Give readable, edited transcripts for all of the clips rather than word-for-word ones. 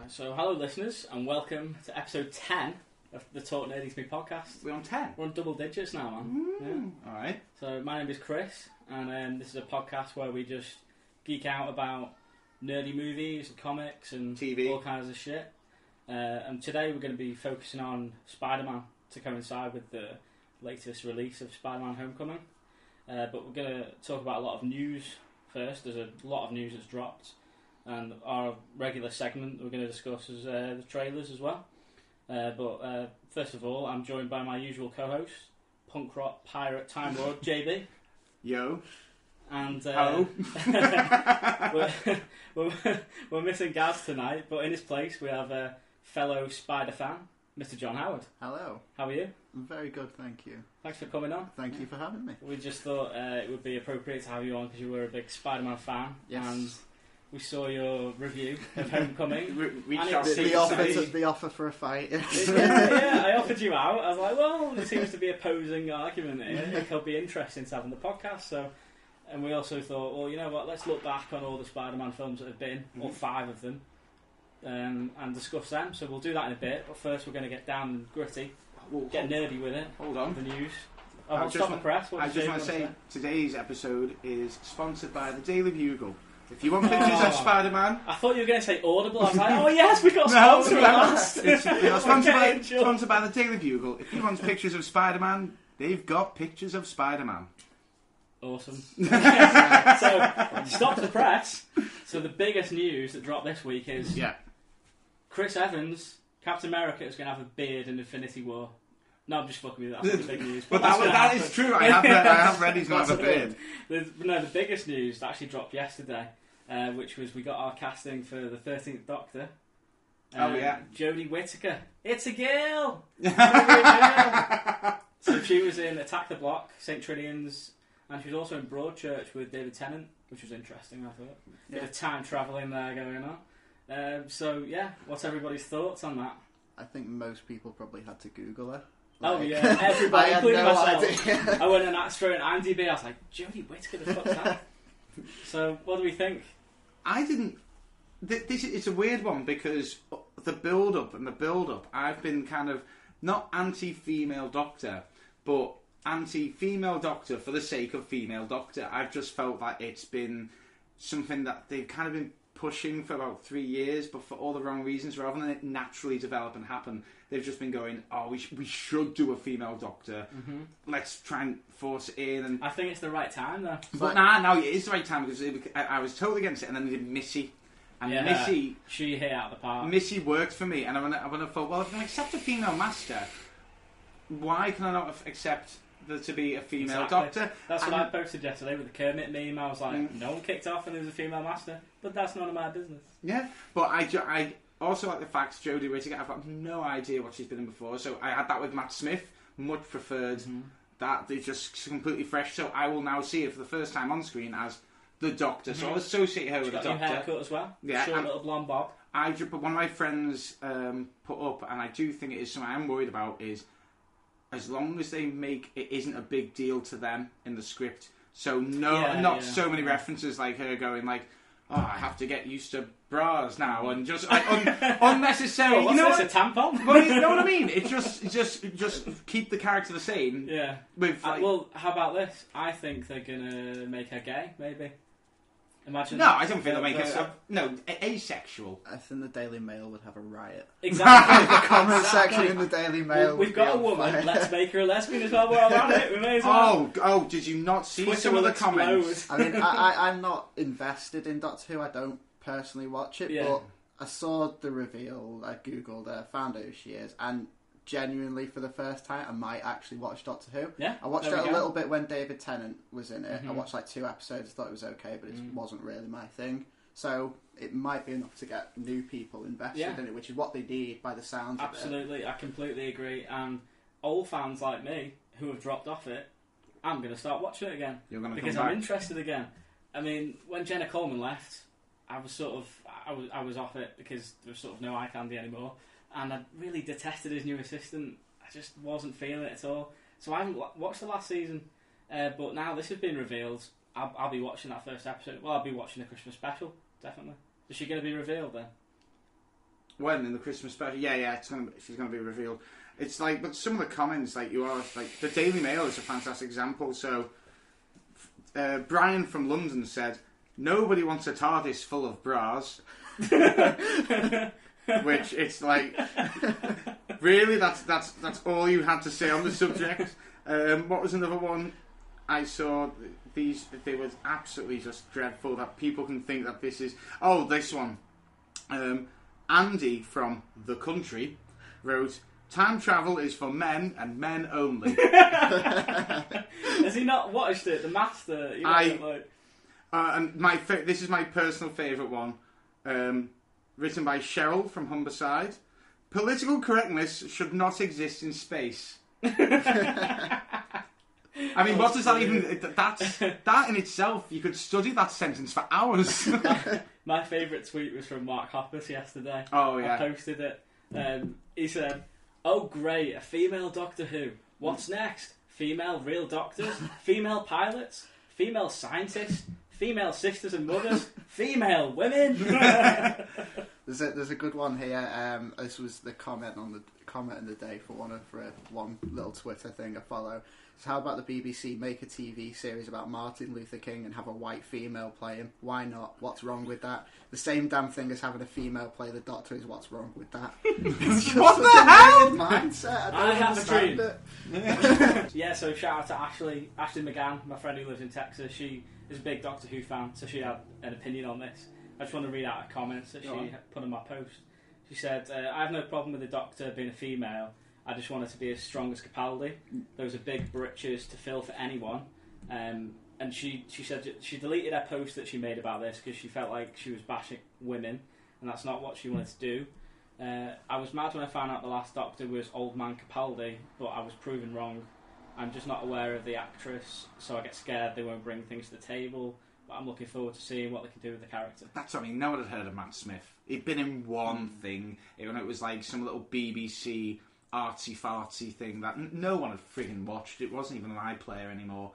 So hello listeners and welcome to episode 10 of the Talk Nerdy to Me podcast. We're on 10? We're on double digits now, man. Yeah. Alright. So my name is Chris and this is a podcast where we just geek out about nerdy movies and comics and TV. all kinds of shit. And today we're going to be focusing on SpiderMan to coincide with the latest release of SpiderMan Homecoming. But we're going to talk about a lot of news first. There's a lot of news that's dropped. And our regular segment we're going to discuss is the trailers as well. But first of all, I'm joined by my usual co-host, punk rock pirate Time Lord JB. Yo. And Hello. we're missing Gaz tonight, but in his place we have a fellow Spider fan, Mr. John Howard. Hello. How are you? I'm very good, thank you. Thanks for coming on. Thank you for having me. We just thought it would be appropriate to have you on because you were a big Spider-Man fan. Yes. And we saw your review of Homecoming. We And shall it's see. The offer for a fight. yeah, I offered you out. I was like, well, there seems to be opposing argument here. It could be interesting to have on the podcast. So, and we also thought, well, you know what? Let's look back on all the Spider-Man films that have been, all 5 of them, and discuss them. So we'll do that in a bit. But first, we're going to get down and gritty, get nerdy with it. Hold on. The news. I I'll stop the press. I just want to say today's episode is sponsored by the Daily Bugle. If you want pictures of Spider-Man, I thought you were going to say Audible. I was like, oh yes, we got sponsored at last. It's sponsored by the Daily Bugle. If you want pictures of Spider-Man, they've got pictures of Spider-Man. Awesome. So, stop the press. So the biggest news that dropped this week is Chris Evans, Captain America, is going to have a beard in Infinity War. No, I'm just fucking with you. That's the big news. But that is true. I have read he's going to have a beard. The biggest news that actually dropped yesterday, which was we got our casting for the 13th Doctor. Jodie Whittaker. It's a girl! So she was in Attack the Block, St. Trinian's, and she was also in Broadchurch with David Tennant, which was interesting, I thought. Bit of time travelling there going on. What's everybody's thoughts on that? I think most people probably had to Google her. Oh yeah, everybody, including no myself. idea. I went and asked for an IMDb. I was like, Jodie Whittaker, the fuck's that? So, what do we think? I didn't. It's a weird one because the build-up. I've been kind of not anti-female Doctor, but anti-female Doctor for the sake of female Doctor. I've just felt like it's been something that they've kind of been pushing for about 3 years, but for all the wrong reasons. Rather than it naturally develop and happen, they've just been going, oh, we should do a female Doctor. Mm-hmm. Let's try and force it in. And I think it's the right time, though. But now it is the right time because I was totally against it, and then they did Missy. And Missy... She hit out of the park. Missy worked for me, and I would have thought, well, if I can accept a female master, why can I not accept there to be a female Doctor? That's what I posted yesterday with the Kermit meme. I was like, no one kicked off and there was a female master, but that's none of my business. Yeah, but I also like the fact Jodie Whittaker, I've got no idea what she's been in before, so I had that with Matt Smith, much preferred that. They're just completely fresh, so I will now see her for the first time on screen as the Doctor, so I'll associate her with the Doctor. She's got a new haircut as well, yeah, short little blonde bob. But one of my friends put up, and I do think it is something I'm worried about, is as long as they make it isn't a big deal to them in the script. So not so many references like her going like, oh, I have to get used to bras now, and just like, unnecessary. What's this, a tampon? Well, you know what I mean? It just keep the character the same. Yeah. With well, how about this? I think they're gonna make her gay. Maybe. Imagine. No, I don't think they'll make her asexual. I think the Daily Mail would have a riot. Exactly. The comment section in the Daily Mail. We've got a woman. Let's make her a lesbian as well. We're on it. We may as well. Oh! Did you not see Twitter some of the comments? I mean, I'm not invested in Doctor Who. I don't personally watch it, but I saw the reveal. I googled her, found out who she is, and genuinely, for the first time, I might actually watch Doctor Who. Yeah, I watched it a little bit when David Tennant was in it. I watched like 2 episodes, thought it was okay, but it wasn't really my thing. So it might be enough to get new people invested in it, which is what they need by the sounds of it. Absolutely, I completely agree. And old fans like me who have dropped off it, I'm going to start watching it again. You're going to because I'm interested again. I mean, when Jenna Coleman left, I was I was off it because there was sort of no eye candy anymore. And I really detested his new assistant. I just wasn't feeling it at all. So I haven't watched the last season. But now this has been revealed. I'll be watching that first episode. Well, I'll be watching the Christmas special, definitely. Is she going to be revealed then? When in the Christmas special? Yeah, she's gonna be revealed. It's like, but some of the comments, like you are, like the Daily Mail is a fantastic example. So, Brian from London said, "Nobody wants a TARDIS full of bras," which it's like, really, that's all you had to say on the subject. What was another one I saw? They were absolutely just dreadful. That people can think that this is. Oh, this one. Andy from The Country wrote, "Time travel is for men and men only." Has he not watched it? The Master. And this is my personal favourite one, written by Cheryl from Humberside. "Political correctness should not exist in space." I mean, what does that even... That in itself, you could study that sentence for hours. My favourite tweet was from Mark Hoppus yesterday. Oh, yeah. I posted it. He said, "Oh, great, a female Doctor Who. What's next? Female real doctors? Female pilots? Female scientists? Female sisters and mothers? Female women?" There's a good one here. This was the comment in the day for one little Twitter thing I follow. So how about the BBC make a TV series about Martin Luther King and have a white female play him? Why not? What's wrong with that? The same damn thing as having a female play the Doctor is what's wrong with that. What the hell? Mindset. I have a dream. It. Yeah, so shout out to Ashley McGann, my friend who lives in Texas. She is a big Doctor Who fan, so she had an opinion on this. I just want to read out a comment that she put on my post. She said, "I have no problem with the Doctor being a female. I just want her to be as strong as Capaldi. Those are big britches to fill for anyone." And she said she deleted her post that she made about this because she felt like she was bashing women, and that's not what she wanted to do. "I was mad when I found out the last Doctor was old man Capaldi, but I was proven wrong. I'm just not aware of the actress, so I get scared they won't bring things to the table. But I'm looking forward to seeing what they can do with the character." That's what I mean. No one had heard of Matt Smith. He'd been in one thing. It was like some little BBC artsy-fartsy thing that no one had friggin' watched. It wasn't even an iPlayer anymore.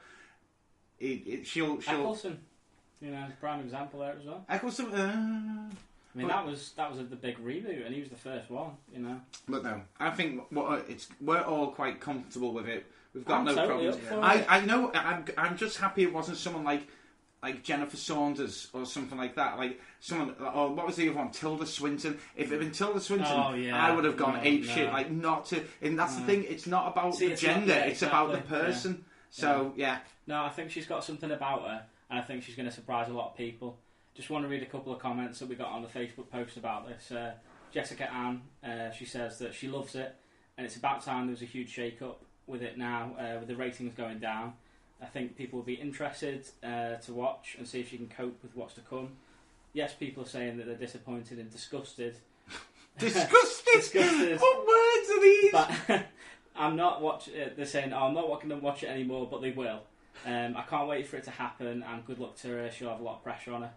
She'll Eccleston, prime example there as well. Eccleston. I mean, that was the big reboot, and he was the first one. But no, I think we're all quite comfortable with it. We've got no totally problems. I know. I'm just happy it wasn't someone like Jennifer Saunders or something like that. Like someone, or what was the other one? Tilda Swinton. If it had been Tilda Swinton, I would have gone ape shit. Like not to, and that's the thing. It's not about the gender. It's about the person. Yeah. So yeah. No, I think she's got something about her, and I think she's going to surprise a lot of people. Just want to read a couple of comments that we got on the Facebook post about this. Jessica Ann, she says that she loves it, and it's about time there was a huge shake-up with it now, with the ratings going down. I think people will be interested to watch and see if she can cope with what's to come. Yes, people are saying that they're disappointed and disgusted. Disgusted? What words are these? But I'm not they're saying, I'm not going to watch it anymore, but they will. I can't wait for it to happen, and good luck to her. She'll have a lot of pressure on her.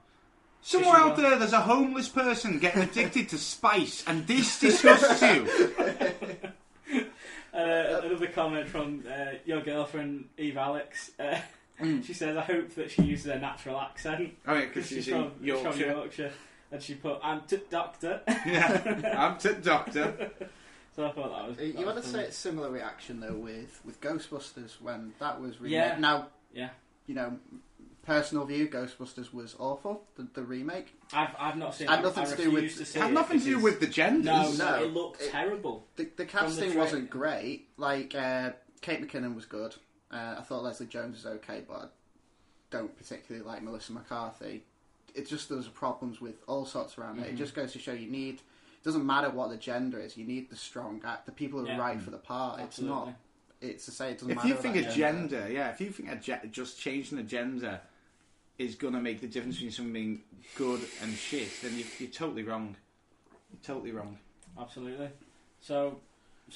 Somewhere out there's a homeless person getting addicted to spice, and this disgusts you. Another comment from your girlfriend Eve Alex. She says, "I hope that she uses her natural accent." Oh yeah, because she's from Yorkshire, and she put, "I'm Doctor." Yeah, I'm Doctor. So I thought that was. You want to say it's similar reaction though with Ghostbusters when that was remade. Yeah. Now, personal view, Ghostbusters was awful. The remake. I've not seen. Had nothing to do with. It had nothing to do with the genders. No, it looked terrible. The casting wasn't great. Like Kate McKinnon was good. I thought Leslie Jones was okay, but I don't particularly like Melissa McCarthy. It just there's problems with all sorts around it. It just goes to show you need. It doesn't matter what the gender is. You need the strong act. The people who are right for the part. Absolutely. It's not. It's to say it doesn't matter. If you think a gender, if you think just changing the gender is going to make the difference between something being good and shit, then you're totally wrong. You're totally wrong. Absolutely. So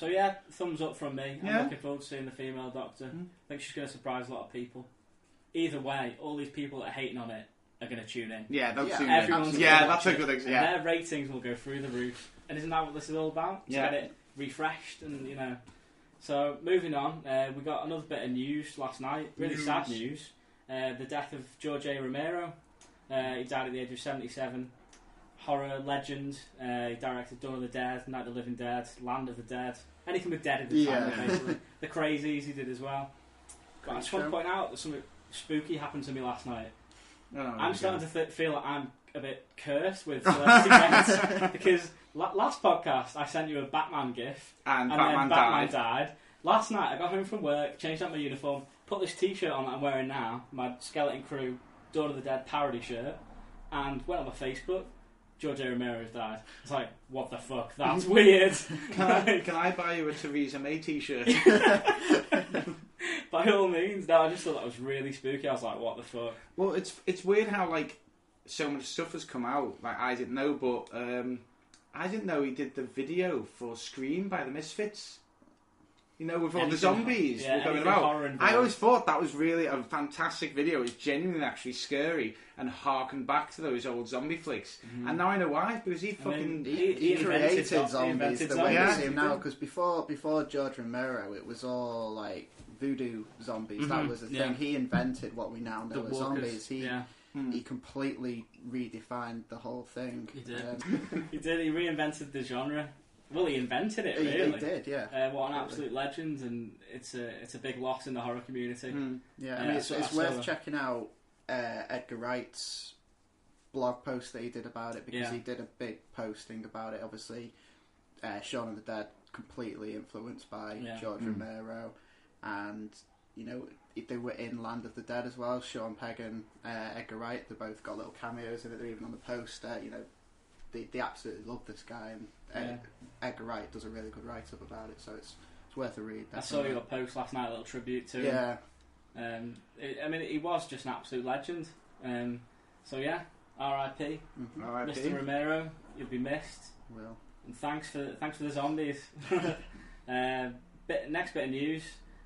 yeah, thumbs up from me. I'm looking forward to seeing the female Doctor. I think she's going to surprise a lot of people. Either way, all these people that are hating on it are going to tune in. Yeah, they'll tune in. Yeah, that's a good example. And their ratings will go through the roof. And isn't that what this is all about? To get it refreshed and, So, moving on, we got another bit of news last night. Really sad news. The death of George A. Romero. He died at the age of 77. horror legend. He directed Dawn of the Dead, Night of the Living Dead, Land of the Dead, anything with dead in the title, basically. The Crazies he did as well. But I just want to point out that something spooky happened to me last night. I'm starting to feel like I'm a bit cursed with celebrity deaths because last podcast I sent you a Batman gif and then Batman died. Last night I got home from work, changed out my uniform, put this t-shirt on that I'm wearing now, my Skeleton Crew Dawn of the Dead parody shirt, and went on my Facebook. George A. Romero has died. It's like, what the fuck? That's weird. Can I buy you a Theresa May t-shirt? By all means. No, I just thought that was really spooky. I was like, what the fuck? Well, it's weird how like so much stuff has come out. Like I didn't know, but I didn't know he did the video for Scream by the Misfits. You know, with all the zombies going about. I always thought that was really a fantastic video. It's genuinely actually scary and harkened back to those old zombie flicks. Mm-hmm. And now I know why, because he created zombies the way we see him now. Because before George Romero, it was all like voodoo zombies. Mm-hmm. That was the thing. He invented what we now know as zombies. He completely redefined the whole thing. He did. He did. He reinvented the genre. Well, he invented it, really. He did, yeah. What an absolute legend, and it's a big loss in the horror community. Yeah, I mean, it's worth checking out Edgar Wright's blog post that he did about it, because he did a big posting about it. Obviously, Shaun of the Dead completely influenced by George Romero, and you know they were in Land of the Dead as well. Sean Pegg and Edgar Wright, they both got little cameos in it. They're even on the poster. You know, they absolutely love this guy, and Edgar Wright does a really good write-up about it, so it's worth a read. Definitely. I saw your post last night, a little tribute to him. I mean, he was just an absolute legend. So yeah, R.I.P. Mm-hmm. R.I.P. Mr. Romero, you'll be missed. Will. And thanks for the zombies. Next bit of news: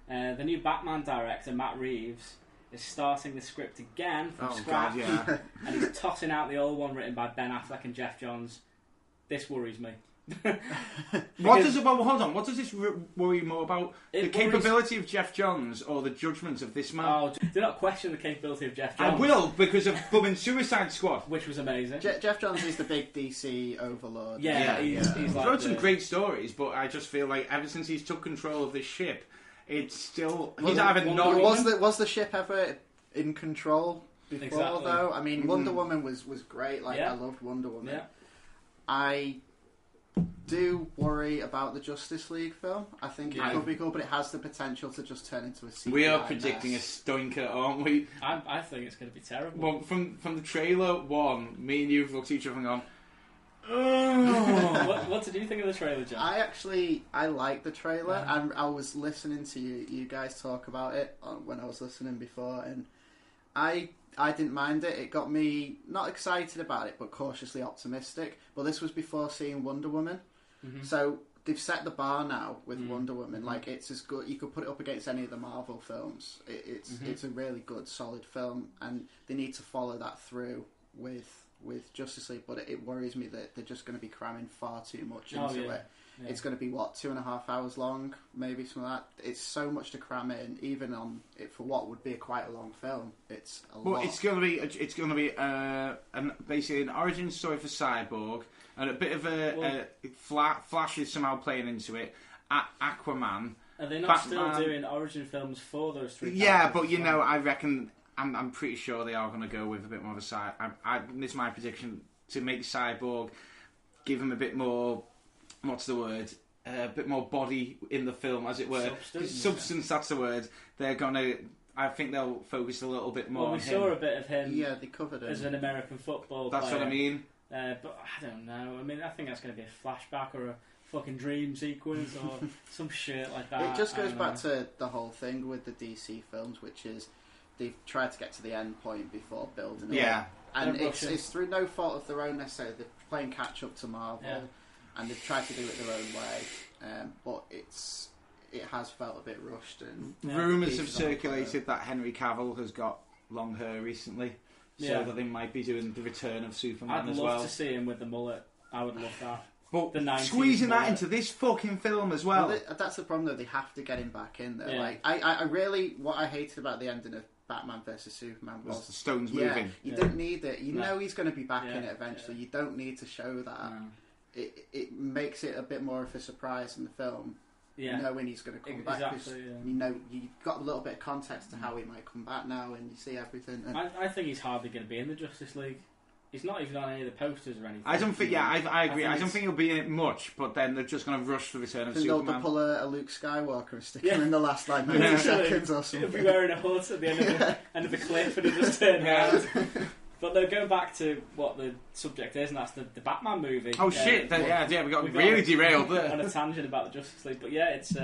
the new Batman director, Matt Reeves, is starting the script again from scratch, and he's tossing out the old one written by Ben Affleck and Jeff Johns. This worries me. What does this worry more about? The capability of Jeff Johns or the judgment of this man? Oh, do not question the capability of Jeff Johns. I will, because of Bumming Suicide Squad, which was amazing. Jeff Johns is the big DC overlord. He's like wrote some great stories, but I just feel like ever since he's took control of this ship, it's still was the ship ever in control before? Exactly. Though I mean, Wonder Woman was great. I loved Wonder Woman. I do worry about the Justice League film. I think it could be cool, but it has the potential to just turn into a CGI. We are predicting a stinker, aren't we? I think it's going to be terrible. Well, from the trailer one, me and you have looked at each other and gone, what did you think of the trailer, John? I liked the trailer, and I was listening to you guys talk about it when I was listening before, and I didn't mind it. It got me not excited about it, but cautiously optimistic. But this was before seeing Wonder Woman, so they've set the bar now with Wonder Woman. Like, it's as good. You could put it up against any of the Marvel films. It's a really good, solid film, and they need to follow that through with Justice League. But it worries me that they're just going to be cramming far too much into it. Yeah. It's going to be 2.5 hours long, maybe something like that. It's so much to cram in, even on it for what would be quite a long film. It's a lot. Well, it's going to be basically an origin story for Cyborg, and a bit of a Flash is somehow playing into it. Aquaman. Are they not still doing origin films for those three? Yeah, but you know, I reckon I'm pretty sure they are going to go with a bit more of a this is my prediction, to make Cyborg, give him a bit more. What's the word? A bit more body in the film, as it were. Substance, that's the word. I think they'll focus a little bit more on him. We saw a bit of him. Yeah, they covered it as an American football player. That's what I mean. But I don't know. I mean, I think that's going to be a flashback or a fucking dream sequence or some shit like that. It just goes back to the whole thing with the DC films, which is they've tried to get to the end point before building it. Yeah. And it's through no fault of their own necessarily. They're playing catch up to Marvel. Yeah. And they've tried to do it their own way, but it has felt a bit rushed. And rumours have circulated that Henry Cavill has got long hair recently, so that they might be doing the return of Superman as well. I'd love to see him with the mullet. I would love that. But squeezing that into this fucking film as well. That's the problem, though. They have to get him back in there. Yeah. Like, I really, what I hated about the ending of Batman versus Superman was the stones moving. You don't need it. You know he's going to be back in it eventually. You don't need to show that. It makes it a bit more of a surprise in the film. Yeah. Knowing he's going to come back. You know, you've got a little bit of context to how he might come back now, and you see everything. And I think he's hardly going to be in the Justice League. He's not even on any of the posters or anything. I don't think. Yeah, I agree. I don't think he'll be in it much. But then they're just going to rush for the Return of Superman. They'll pull a Luke Skywalker and stick him in the last 90 seconds or something. He'll be wearing a hood at the end of the cliff, and he'll just turn around. But no, going back to what the subject is, and that's the Batman movie. Oh shit! We got really derailed there on a tangent about the Justice League. But yeah, it's.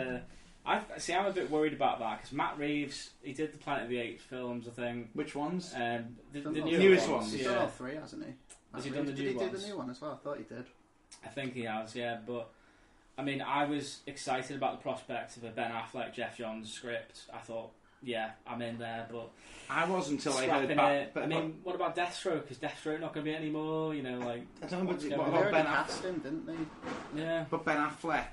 I'm a bit worried about that because Matt Reeves, he did the Planet of the Apes films, I think. Which ones? The newest ones. He's done all three, hasn't he? Has he done the new ones? Did he do the new one as well? I thought he did. I think he has, yeah. But I mean, I was excited about the prospect of a Ben Affleck, Jeff Johns script. I thought, yeah, I'm in there. But I was until I heard it. But I mean, what about Deathstroke? Is Deathstroke not going to be any more? You know, like I don't know. What about Ben Affleck? Didn't they? Yeah. But Ben Affleck,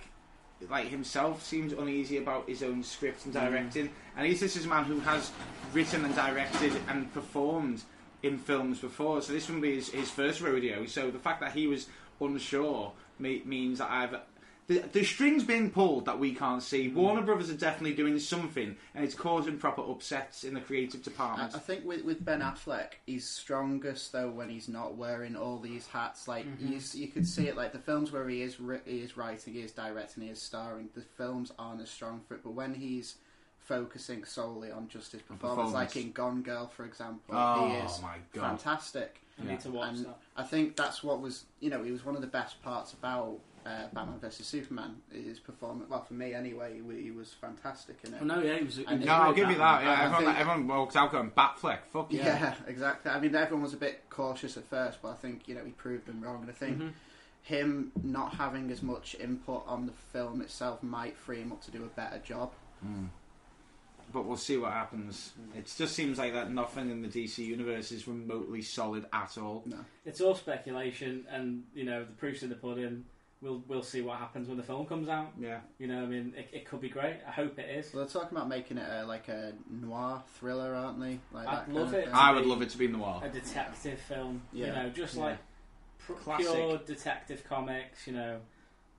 like himself, seems uneasy about his own script and directing. And this is a man who has written and directed and performed in films before, so this wouldn't be his first rodeo. So the fact that he was unsure means that the string's being pulled that we can't see. Warner Brothers are definitely doing something, and it's causing proper upsets in the creative department. I think with Ben Affleck, he's strongest though when he's not wearing all these hats. Like you could see it, like the films where he is writing, he is directing, he is starring. The films aren't as strong for it, but when he's focusing solely on just his performance, like in Gone Girl, for example, he is fantastic. I need to watch that. I think that's what was, he was one of the best parts about Batman vs Superman. His performance, well, for me anyway, he was fantastic in it. Well, he was. I'll give you that. Yeah, everyone walks out going Batfleck. Fuck yeah. Yeah, exactly. I mean, everyone was a bit cautious at first, but I think he proved them wrong, and I think him not having as much input on the film itself might free him up to do a better job. But we'll see what happens. It just seems like that nothing in the DC universe is remotely solid at all. No, it's all speculation, and the proof's in the pudding. We'll see what happens when the film comes out. Yeah, I mean, it could be great. I hope it is. Well, they're talking about making it like a noir thriller, aren't they? Like I'd love it. I would love it to be noir. A detective film. Yeah. Like pure detective comics.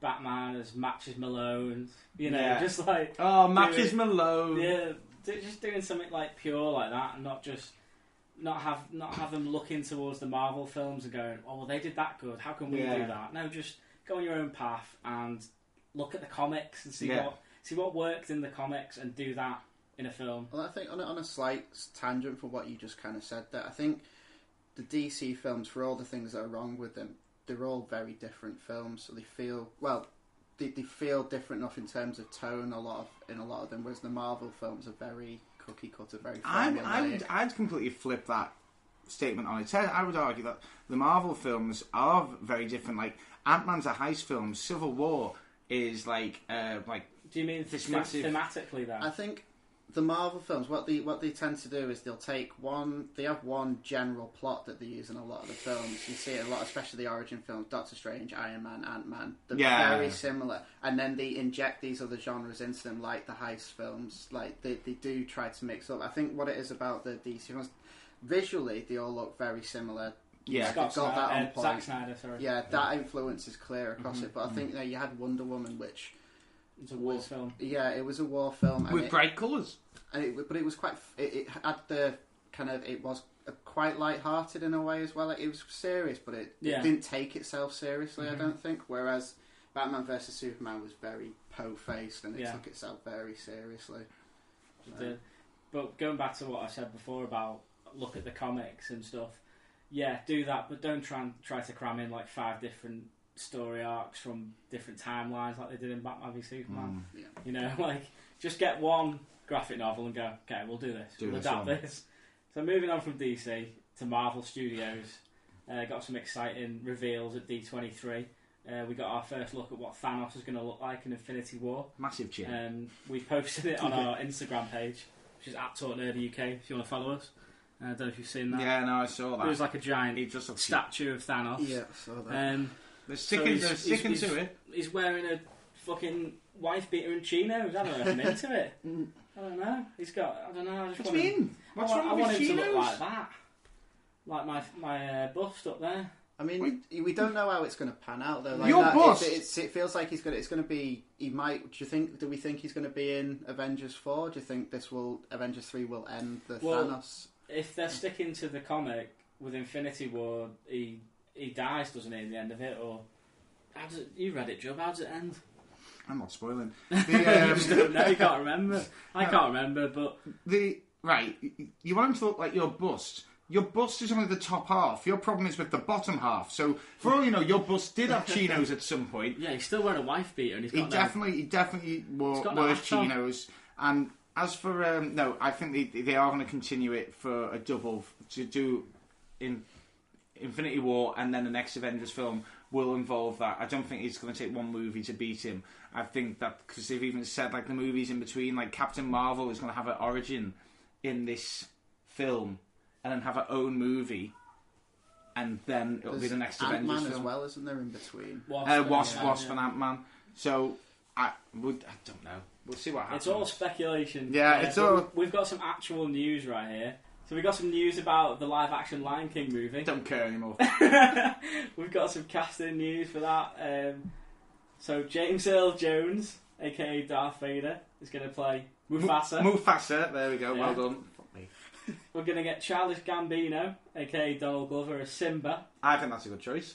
Batman as Matches Malone, just like Matches Malone. Yeah, just doing something like pure like that, and not have them looking towards the Marvel films and going, oh, well, they did that good. How can we do that? No, just go on your own path and look at the comics and see what worked in the comics and do that in a film. Well, I think on a slight tangent for what you just kind of said there, I think the DC films, for all the things that are wrong with them, they're all very different films, so they feel different enough in terms of tone. In a lot of them, whereas the Marvel films are very cookie cutter, very formulaic. I'd completely flip that statement on its head. I would argue that the Marvel films are very different. Like Ant-Man's a heist film. Civil War is like. Do you mean thematically? Then I think the Marvel films, what they tend to do is they have one general plot that they use in a lot of the films. You see it a lot, especially the origin films, Doctor Strange, Iron Man, Ant-Man. They're very similar. And then they inject these other genres into them, like the heist films. Like they do try to mix up. I think what it is about the DC films, visually, they all look very similar. Yeah, got that on point. Zack Snyder, sorry. Yeah, that influence is clear across it. But I think you had Wonder Woman, which... It's a war film. Yeah, it was a war film with bright colours. But it was quite. It had the kind of. It was quite light-hearted in a way as well. It was serious, but it didn't take itself seriously. I don't think. Whereas Batman vs Superman was very po-faced and it took itself very seriously. But going back to what I said before about look at the comics and stuff. Yeah, do that, but don't try to cram in like 5 different story arcs from different timelines like they did in Batman v Superman. Like just get one graphic novel and go, okay, we'll do this. We'll adapt this. So moving on from DC to Marvel Studios, got some exciting reveals at D23. We got our first look at what Thanos is going to look like in Infinity War. Massive chin. We posted it on our Instagram page, which is @TalkNerdyUK if you want to follow us. I don't know if you've seen that. Yeah, no, I saw that. It was like a giant statue of Thanos. Yeah, I saw that. They're sticking to it. He's wearing a fucking wife beater and chinos. I don't know if I'm into it. I don't know. He's got. I don't know. I just What do you mean? What's wrong I with want him chinos? to look like that, like my bust up there. I mean, we don't know how it's going to pan out though. Like Your that, bust. It feels like it's going to be. He might. Do we think he's going to be in Avengers 4? Do you think Avengers 3 will end the Thanos? If they're sticking to the comic with Infinity War, he dies, doesn't he, in the end of it? Or you read it, Job? How does it end? I'm not spoiling. You just don't know. You can't remember. I can't remember, but right. You want him to look like your bust. Your bust is only the top half. Your problem is with the bottom half. So, for all you know, your bust did have chinos at some point. Yeah, he's still wearing a wife beater, and He definitely wears chinos. And as for no, I think they are going to continue it for a double to do in Infinity War, and then the next Avengers film will involve that. I don't think it's going to take one movie to beat him. I think that because they've even said like the movies in between, like Captain Marvel is going to have an origin in this film, and then have her own movie, and then it'll be the next Avengers film. Ant-Man as well, isn't there, in between? Wasp and Ant-Man. So I don't know. We'll see what happens. It's all speculation. Yeah, it's all. We've got some actual news right here. So we've got some news about the live-action Lion King movie. Don't care anymore. We've got some casting news for that. So James Earl Jones, aka Darth Vader, is going to play Mufasa. Mufasa, there we go. Yeah. Well done. We're going to get Childish Gambino, aka Donald Glover, as Simba. I think that's a good choice.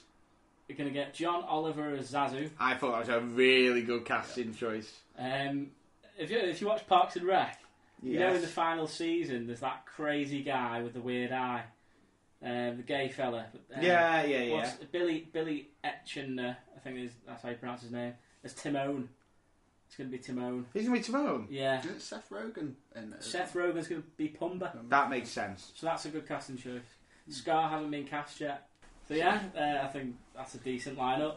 We're going to get John Oliver as Zazu. I thought that was a really good casting choice. If you watch Parks and Rec, yes. You know in the final season there's that crazy guy with the weird eye, the gay fella. Yeah. Billy Etchener, I think that's how you pronounce his name. As Timon. It's going to be Timon. He's going to be Timon? Yeah. Is it Seth Rogen in there? Seth Rogen's going to be Pumbaa. That makes sense. So that's a good casting choice. Scar hasn't been cast yet. So yeah, I think that's a decent lineup.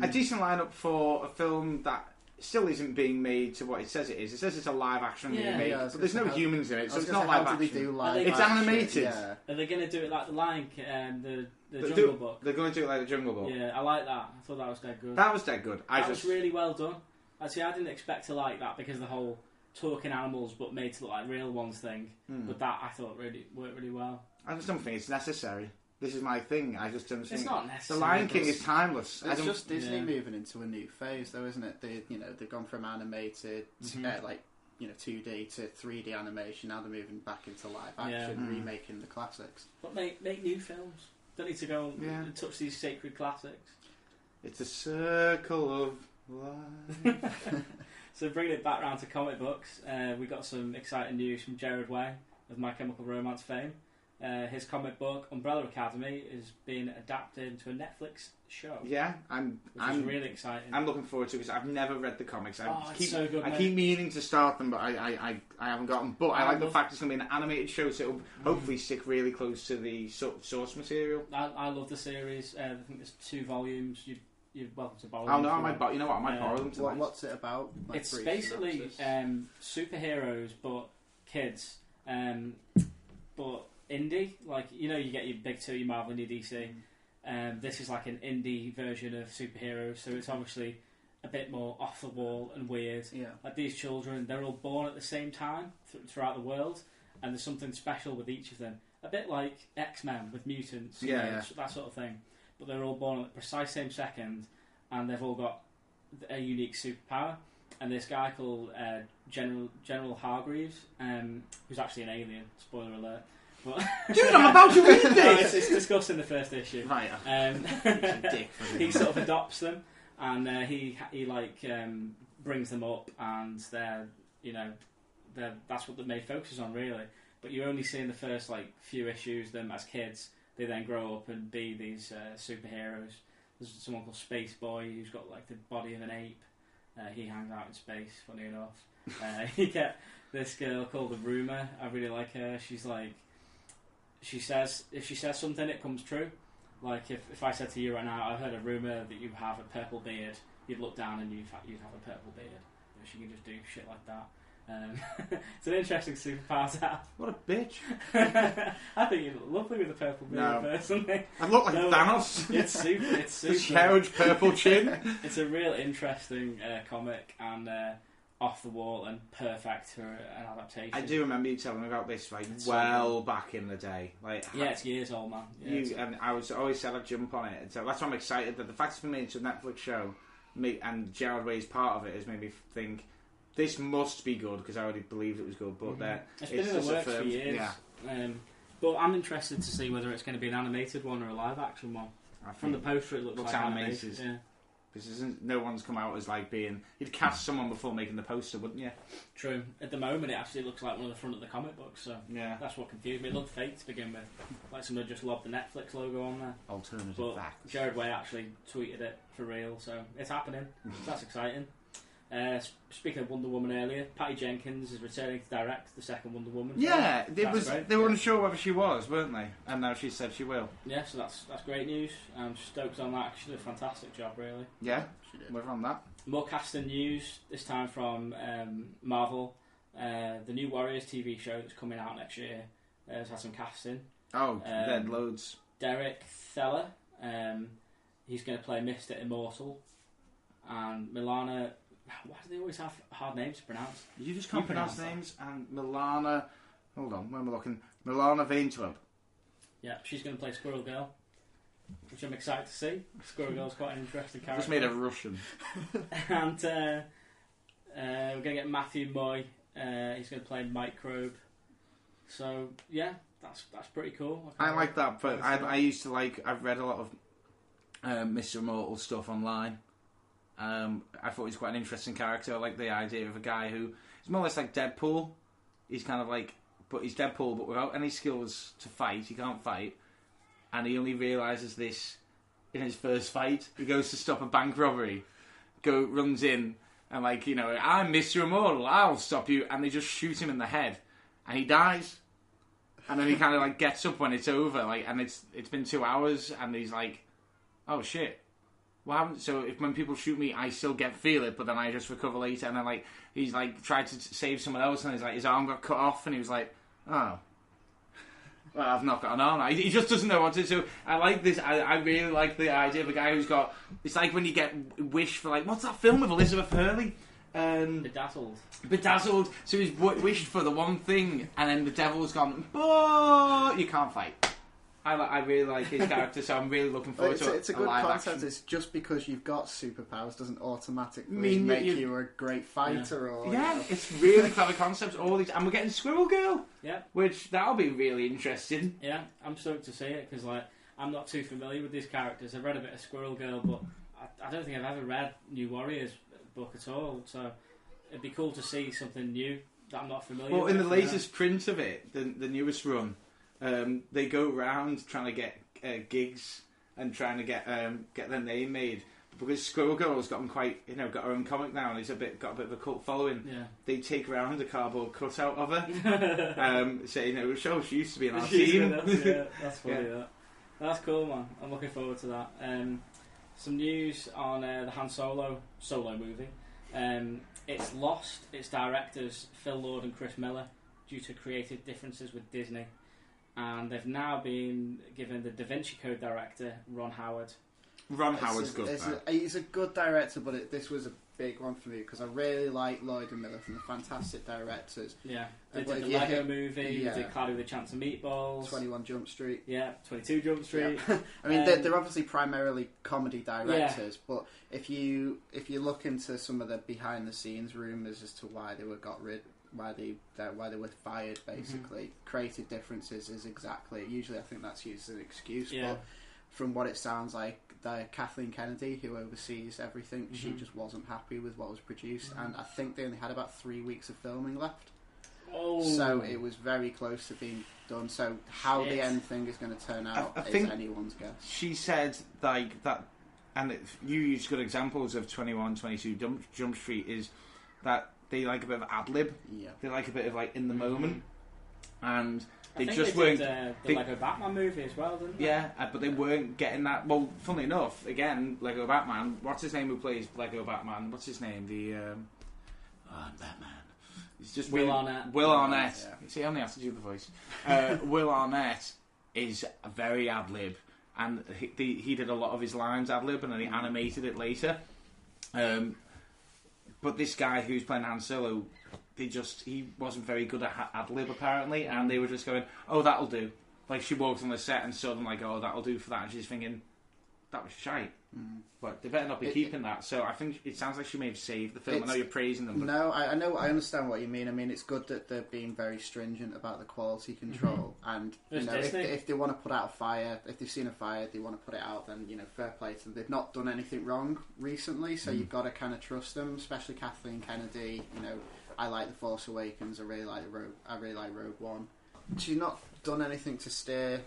A decent lineup for a film that still isn't being made to what it says it is. It says it's a live action remake, but there's no humans in it, so it's not live action. It's animated. Yeah. Are they going to do it like the Lion King, the Jungle Book? They're going to do it like the Jungle Book. Yeah, I like that. I thought that was dead good. That was dead good. That was really well done. Actually, I didn't expect to like that because of the whole talking animals but made to look like real ones thing. But that I thought really worked really well. I just don't think it's necessary. This is my thing. I just don't think it's not necessary. The Lion King is timeless. It's just Disney moving into a new phase, though, isn't it? They've gone from animated, 2D to 3D animation. Now they're moving back into live action, remaking the classics. But make new films. Don't need to go and touch these sacred classics. It's a circle of life. So bringing it back round to comic books, we got some exciting news from Gerard Way of My Chemical Romance fame. His comic book Umbrella Academy is being adapted into a Netflix show. Yeah, I'm really exciting. I'm looking forward to it because I've never read the comics. It's so good. I keep meaning to start them, but I haven't got them. But I like the fact it's going to be an animated show, so it'll hopefully stick really close to the source material. I love the series. I think there's 2 volumes. You're welcome to borrow them. Oh no, I might borrow them tonight. What's it about? Like it's basically superheroes, but kids. But indie, like you get your big 2, your Marvel and your DC. This is like an indie version of superheroes, so it's obviously a bit more off the wall and weird. Yeah. Like these children, they're all born at the same time throughout the world, and there's something special with each of them. A bit like X-Men with mutants, that sort of thing. But they're all born at the precise same second, and they've all got a unique superpower. And this guy called General Hargreaves, who's actually an alien. Spoiler alert. But dude, I'm about to read this. It's discussed in the first issue. Right. He sort of adopts them, and he brings them up, and that's what the main focus on really. But you only see in the first few issues them as kids. They then grow up and be these superheroes. There's someone called Space Boy who's got the body of an ape. He hangs out in space, funny enough. You get this girl called A Romero. I really like her. She's if she says something, it comes true. Like if I said to you right now, I heard a rumour that you have a purple beard, you'd look down and you'd have a purple beard. She can just do shit like that. It's an interesting superpower to have. What a bitch. I think you look lovely with a purple beard, personally. I look like Thanos. It's super. It's super. Huge purple chin. It's a real interesting comic, and off the wall and perfect for an adaptation. I do remember you telling me about this back in the day. It's years old, man. And I was always said I'd jump on it, and so that's why I'm excited that the fact it's been made into a Netflix show, and Gerard Way's part of it has made me think this must be good because I already believed it was good. But it's been in the works for years. Yeah. But I'm interested to see whether it's going to be an animated one or a live action one. From the poster, it looks like animated. Yeah. Because no one's come out as being... You'd cast someone before making the poster, wouldn't you? True. At the moment, it actually looks like one of the front of the comic books, so that's what confused me. It looked fake to begin with. Like someone just lobbed the Netflix logo on there. Alternative facts. Gerard Way actually tweeted it for real, so it's happening. So that's exciting. Speaking of Wonder Woman earlier, Patty Jenkins is returning to direct the second Wonder Woman. Yeah, they were unsure whether she was, weren't they? And now she said she will. Yeah, so that's great news. I'm stoked on that. She did a fantastic job, really. Yeah, we're on that. More casting news, this time from Marvel. The new Warriors TV show that's coming out next year has had some casting. Oh, there's loads. Derek Theller, he's going to play Mr. Immortal. And Milana... Why do they always have hard names to pronounce? You just can't pronounce names. And Milana... Hold on, where am I looking? Milana Vaintrub. Yeah, she's going to play Squirrel Girl, which I'm excited to see. Squirrel Girl's quite an interesting character. Just made a Russian. And we're going to get Matthew Moy. He's going to play Microbe. So, yeah, that's pretty cool. I like that, but I used to I've read a lot of Mr. Immortal stuff online. I thought he's quite an interesting character. I like the idea of a guy who is more or less like Deadpool. He's kind of but he's Deadpool, but without any skills to fight. He can't fight, and he only realises this in his first fight. He goes to stop a bank robbery, runs in, and I'm Mr. Immortal. I'll stop you, and they just shoot him in the head, and he dies. And then he kind of gets up when it's over, and it's been 2 hours, and he's like, oh shit. So when people shoot me, I still feel it, but then I just recover later. And then he's tried to save someone else, and his arm got cut off, and he was like, oh, well, I've not got an arm. He just doesn't know what to do. I like this. I really like the idea of a guy who's got. It's like when you get wish for what's that film with Elizabeth Hurley? Bedazzled. So he's wished for the one thing, and then the devil's gone. But you can't fight. I really like his character, so I'm really looking forward to it. It's a good concept. Action. It's just because you've got superpowers doesn't automatically make you a great fighter. It's really clever concepts. All these, and we're getting Squirrel Girl. Yeah, which that'll be really interesting. Yeah, I'm stoked to see it because I'm not too familiar with these characters. I've read a bit of Squirrel Girl, but I don't think I've ever read New Warriors book at all. So it'd be cool to see something new that I'm not familiar with. Well, in the latest print of it, the newest run. They go around trying to get gigs and trying to get their name made because Squirrel Girl's got them quite got her own comic now and got a bit of a cult following. Yeah. They take around a cardboard cutout of her, saying she used to be in our team. That's funny. Yeah. That's cool, man. I'm looking forward to that. Some news on the Han Solo movie. It's lost its directors Phil Lord and Chris Miller due to creative differences with Disney. And they've now been given the Da Vinci Code director, Ron Howard. Howard's good. He's a good director, but this was a big one for me because I really like Lloyd and Miller from the fantastic directors. Yeah, they did the Lego movie, they did Cloudy with a Chance of Meatballs, 21 Jump Street. Yeah, 22 Jump Street. Yeah. I mean, they're obviously primarily comedy directors, but if you look into some of the behind the scenes rumours as to why they were why they were fired, basically. Creative differences is exactly. Usually, I think that's used as an excuse. Yeah. But from what it sounds like, Kathleen Kennedy, who oversees everything, she just wasn't happy with what was produced, and I think they only had about 3 weeks of filming left. Oh. So it was very close to being done. So how the end thing is going to turn out is anyone's guess. She said that, and you use good examples of 21, 22 Jump Street is that. They like a bit of ad-lib. Yeah. They like a bit of in the moment. And they weren't... the Lego Batman movie as well, didn't they? Yeah, but they weren't getting that... Well, funnily enough, again, Lego Batman, what's his name who plays Lego Batman? What's his name? Batman. It's just Will Arnett. Will Arnett. Yeah. See, I only have to do the voice. Will Arnett is a very ad-lib. And he did a lot of his lines ad-lib and then he animated it later. but this guy who's playing Han Solo, he wasn't very good at ad-lib apparently, and they were just going, oh, that'll do. Like, she walked on the set and saw them like, oh, that'll do for that, and she's thinking, that was shite. But they better not be keeping that. So I think it sounds like she may have saved the film. I know you're praising them. But... No, I know. I understand what you mean. I mean, it's good that they're being very stringent about the quality control. And you know, if they want to put out a fire, if they've seen a fire, they want to put it out. Then fair play to them. They've not done anything wrong recently, so you've got to kind of trust them. Especially Kathleen Kennedy. I like The Force Awakens. I really like Rogue One. She's not done anything to steer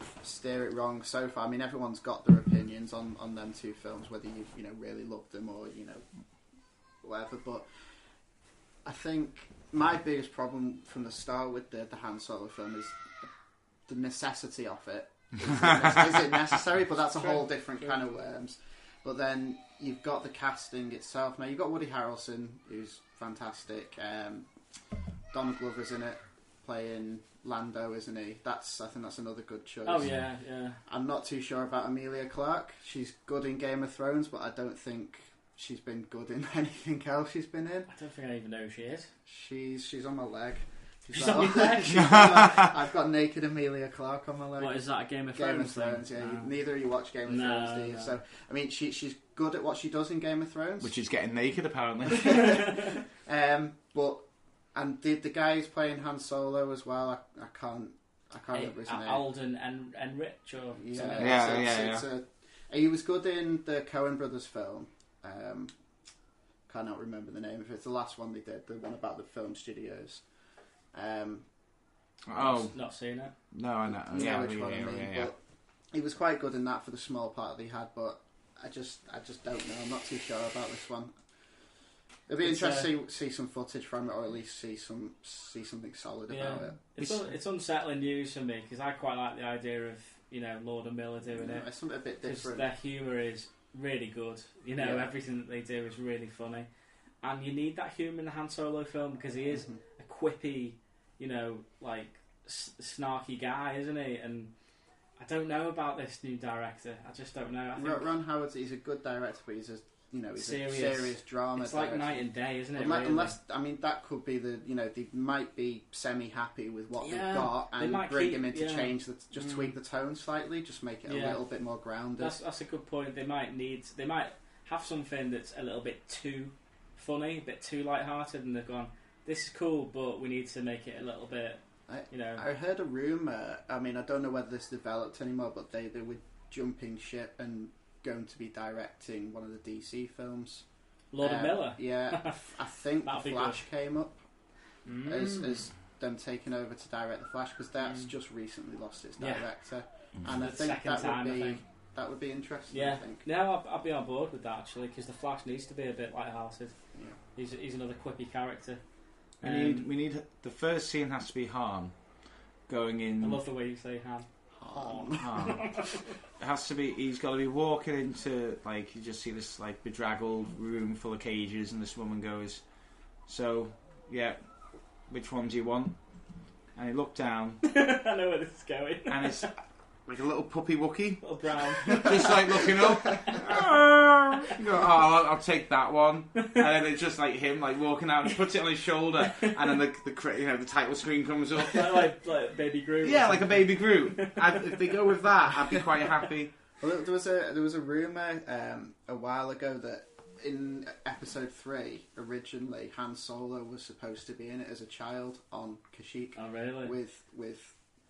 it wrong so far. I mean, everyone's got their opinions on them two films, whether you really love them or whatever. But I think my biggest problem from the start with the Han Solo film is the necessity of it. Is it necessary? But that's a whole different kind of worms. But then you've got the casting itself. Now you've got Woody Harrelson, who's fantastic. Donald Glover's in it, playing Lando, isn't he? I think that's another good choice. Oh yeah. I'm not too sure about Emilia Clarke. She's good in Game of Thrones, but I don't think she's been good in anything else she's been in. I don't think I even know who she is. She's on my leg. She's on your leg? I've got naked Emilia Clarke on my leg. What is that, a Game of Game Thrones? Game of Thrones, yeah. No. Neither of you watch Game of Thrones, do you? No. So, I mean, she's good at what she does in Game of Thrones. Which is getting naked, apparently. And the guy who's playing Han Solo as well, I can't remember his name. Alden and Rich, or yeah. He was good in the Coen Brothers film. Cannot remember the name of it. It's the last one they did, the one about the film studios. Not seen it. No, I know. But he was quite good in that for the small part that he had, but I just don't know. I'm not too sure about this one. It'd be interesting to see some footage from it, or at least see something solid about it. It's unsettling news for me, because I quite like the idea of Lord and Miller doing it. It's something a bit different. Their humour is really good. Everything that they do is really funny, and you need that humour in the Han Solo film, because he is a quippy, snarky guy, isn't he? And I don't know about this new director. I just don't know. I think Ron Howard, he's a good director, but he's a serious drama. It's like night and day, isn't it? Unless that could be they might be semi-happy with what they've got and bring him in to change, tweak the tone slightly, just make it a little bit more grounded. That's a good point. They might have something that's a little bit too funny, a bit too light-hearted, and they've gone, this is cool, but we need to make it a little bit, I heard a rumour, I mean, I don't know whether this developed anymore, but they were jumping ship and going to be directing one of the DC films. Lord and Miller? Yeah, I think The Flash came up as them taking over to direct The Flash, because that's just recently lost its director. And I think that would be interesting. Yeah, I think. No, I'd be on board with that, actually, because The Flash needs to be a bit light-hearted. Yeah. He's another quippy character. We need the first scene has to be Han going in. I love the way you say Han. Han. It has to be. He's got to be walking into, you just see this bedraggled room full of cages, and this woman goes, "So, yeah, which one do you want?" And he looked down. I know where this is going. And it's like a little puppy Wookie, little brown, just looking up. You go, I'll take that one. And then it's just him walking out, and he puts it on his shoulder, and then the title screen comes up. like Baby Groot. Yeah, like a Baby Groot. If they go with that, I'd be quite happy. Well, there was a rumour a while ago that in episode 3 originally Han Solo was supposed to be in it as a child on Kashyyyk. Oh really? With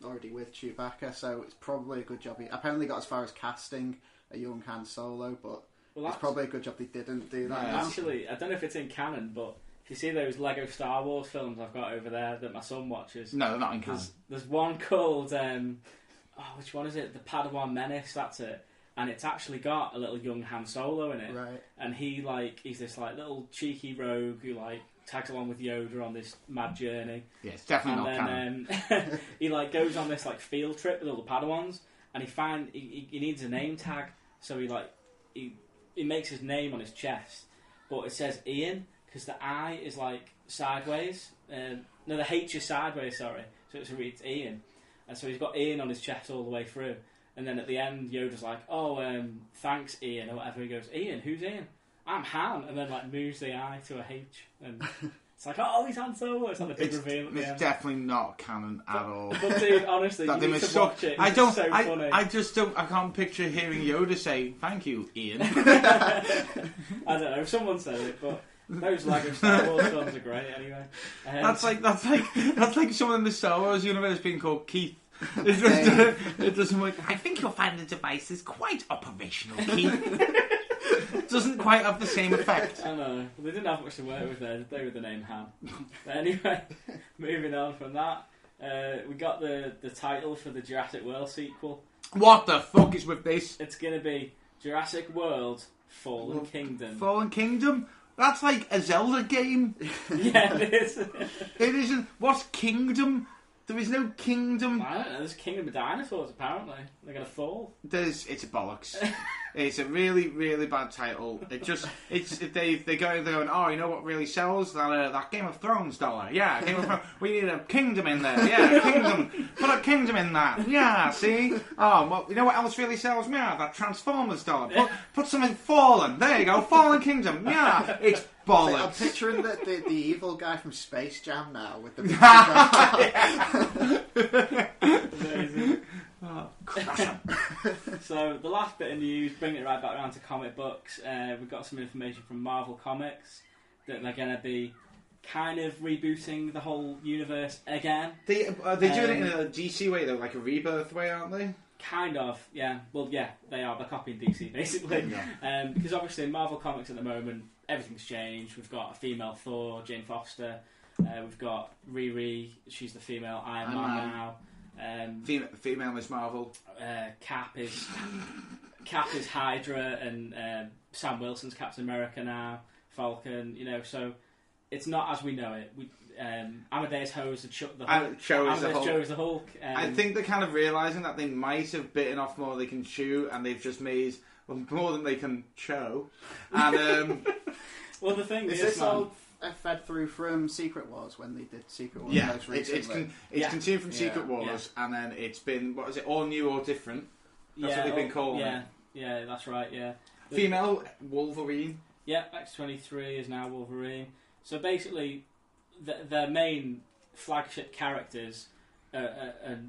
Chewbacca, so it's probably a good job. He apparently got as far as casting a young Han Solo, but it's probably a good job they didn't do that. Actually, I don't know if it's in canon, but if you see those Lego Star Wars films I've got over there that my son watches, no, they're not in canon. There's one called which one is it? The Padawan Menace. That's it. And it's actually got a little young Han Solo in it, right? And he's this little cheeky rogue who tags along with Yoda on this mad journey. Yeah, it's definitely not canon. He goes on this field trip with all the Padawans, and he needs a name tag, so he makes his name on his chest, but it says Ian because the I is sideways. No, the H is sideways. Sorry, so it reads Ian, and so he's got Ian on his chest all the way through. And then at the end, Yoda's like, "Oh, thanks, Ian," or whatever. He goes, "Ian, who's Ian?" I'm Han, and then like moves the I to a H, and it's like, oh, he's Han Solo. It's like the big reveal at the end. It's definitely not canon at all. But dude, honestly, you need to watch it. It's so funny. I just don't. I can't picture hearing Yoda say, "Thank you, Ian." I don't know. Someone said it, but those Lego Star Wars films are great anyway. That's like someone in the Star Wars universe being called Keith. It doesn't work. I think you'll find the device is quite operational, Keith. It doesn't quite have the same effect. I know. They didn't have much to work with there, did they, with the name Han? But anyway, moving on from that, we got the title for the Jurassic World sequel. What the fuck is with this? It's going to be Jurassic World Fallen Kingdom. Fallen Kingdom? That's like a Zelda game. Yeah, it is. It isn't. What's Kingdom? There is no kingdom. I don't know. There's a kingdom of dinosaurs, apparently. They're going to fall. It's a bollocks. It's a really, really bad title. They're going, oh, you know what really sells? That Game of Thrones dollar. Yeah, Game of Thrones. We need a kingdom in there. Yeah, kingdom. Put a kingdom in that. Yeah, see? Oh, well, you know what else really sells? Yeah, that Transformers dollar. Put something Fallen. There you go. Fallen Kingdom. Yeah, it's bollocks. I'm picturing the evil guy from Space Jam now with the Amazing. Oh, so the last bit of news, bringing it right back around to comic books, we've got some information from Marvel Comics that they're going to be kind of rebooting the whole universe again. Are they doing it in a DC way though, like a rebirth way, aren't they? Kind of, yeah. Well, yeah, they are. They're copying DC basically, because obviously in Marvel Comics at the moment everything's changed. We've got a female Thor, Jane Foster. We've got Riri. She's the female Iron Man now. Female Miss Marvel. Cap is Hydra, and Sam Wilson's Captain America now. Falcon, so it's not as we know it. Amadeus Cho is the Hulk. I think they're kind of realising that they might have bitten off more than they can chew, and they've just made more than they can chew. And well, the thing is, this all fed through from Secret Wars when they did Secret Wars. Yeah, it's continued from Secret Wars, and then it's been all new or different. That's what they've been calling it. Yeah, that's right. Yeah, female Wolverine. Yeah, X-23 is now Wolverine. So basically, their main flagship characters are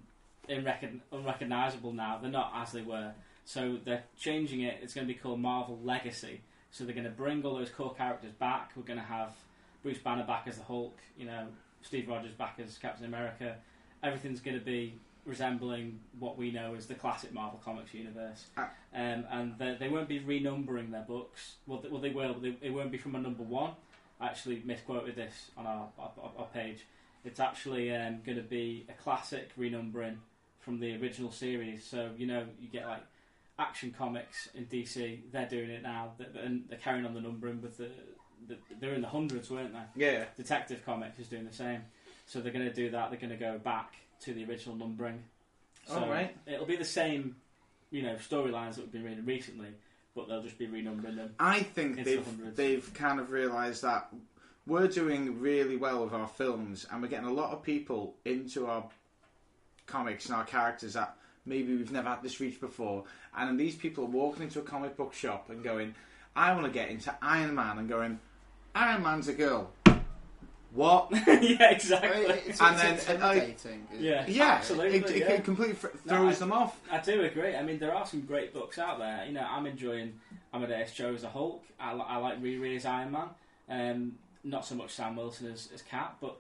unrecognisable now. They're not as they were. So they're changing it. It's going to be called Marvel Legacy. So they're going to bring all those core characters back. We're going to have Bruce Banner back as the Hulk. Steve Rogers back as Captain America. Everything's going to be resembling what we know as the classic Marvel Comics universe. And they won't be renumbering their books. Well, they will, but it won't be from a number one. I actually misquoted this on our page. It's actually going to be a classic renumbering from the original series. So, you get like Action Comics in DC, they're doing it now. They're carrying on the numbering with they're in the hundreds, weren't they? Yeah. Detective Comics is doing the same. So they're going to do that. They're going to go back to the original numbering. So it'll be the same, storylines that we've been reading recently, but they'll just be renumbering them. I think they've kind of realised that we're doing really well with our films, and we're getting a lot of people into our comics and our characters that maybe we've never had this reach before. And then these people are walking into a comic book shop and going, I want to get into Iron Man, and going, Iron Man's a girl. What? Yeah, exactly. It's intimidating. Yeah, absolutely. It completely throws them off. I do agree. I mean, there are some great books out there. I'm enjoying Amadeus Cho as a Hulk. I like Riri as Iron Man. Not so much Sam Wilson as Cap. But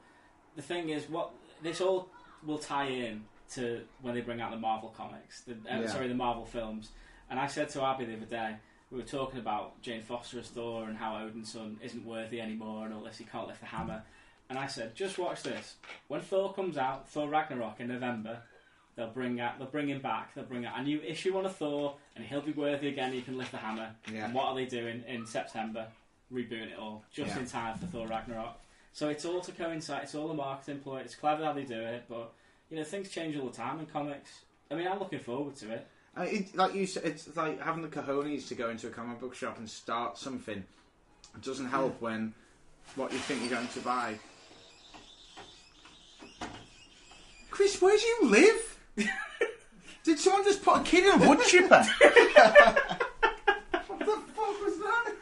the thing is, what this all will tie in to when they bring out the Marvel comics, the Marvel films. And I said to Abby the other day, we were talking about Jane Foster as Thor and how Odin's son isn't worthy anymore and all this. He can't lift the hammer. And I said, just watch this. When Thor comes out, Thor Ragnarok in November, they'll bring him back. They'll bring out a new issue on a Thor, and he'll be worthy again. He can lift the hammer. Yeah. And what are they doing in September? Rebooting it all just in time for Thor Ragnarok. So it's all to coincide. It's all a marketing ploy. It's clever how they do it, but things change all the time in comics. I mean, I'm looking forward to it. Like you said, it's like having the cojones to go into a comic book shop and start something. It doesn't help when what you think you're going to buy. Chris, where do you live? Did someone just put a kid in a wood chipper? What the fuck was that?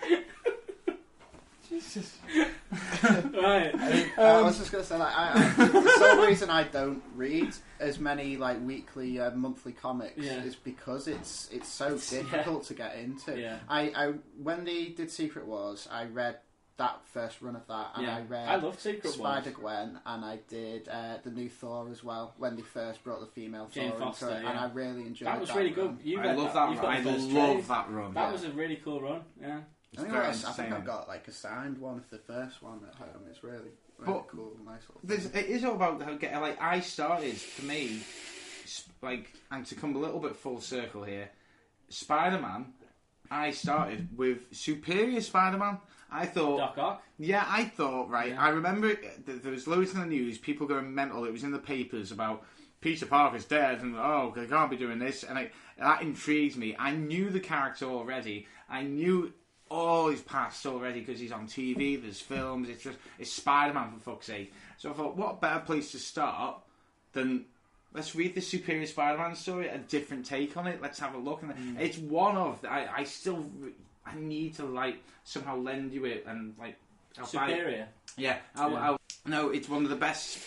Right. I was just going to say, like, for some reason I don't read as many like weekly, monthly comics is because it's so difficult to get into. Yeah. I when they did Secret Wars, I read that first run of that, and I read loved Secret Spider-Gwen, and I did the new Thor as well when they first brought the female Jane Thor Foster, into it, and I really enjoyed that. That was really run. good. I love that run. I love that run. That was a really cool run. Yeah. I think I've got like a signed one of the first one at home. It's really cool, nice little thing. It is all about how getting. Like, I started, for me, like, and to come a little bit full circle here, Spider-Man. I started with Superior Spider-Man. I thought Doc Ock. Yeah, I thought right. Yeah. I remember there was loads in the news. People going mental. It was in the papers about Peter Parker's dead, and they can't be doing this. And that intrigues me. I knew the character already. I knew all his past already because he's on TV. There's films. It's Spider-Man for fuck's sake. So I thought, what better place to start than let's read the Superior Spider-Man story, a different take on it. Let's have a look. And it's one of I need to like somehow lend you it and like Superior. No, it's one of the best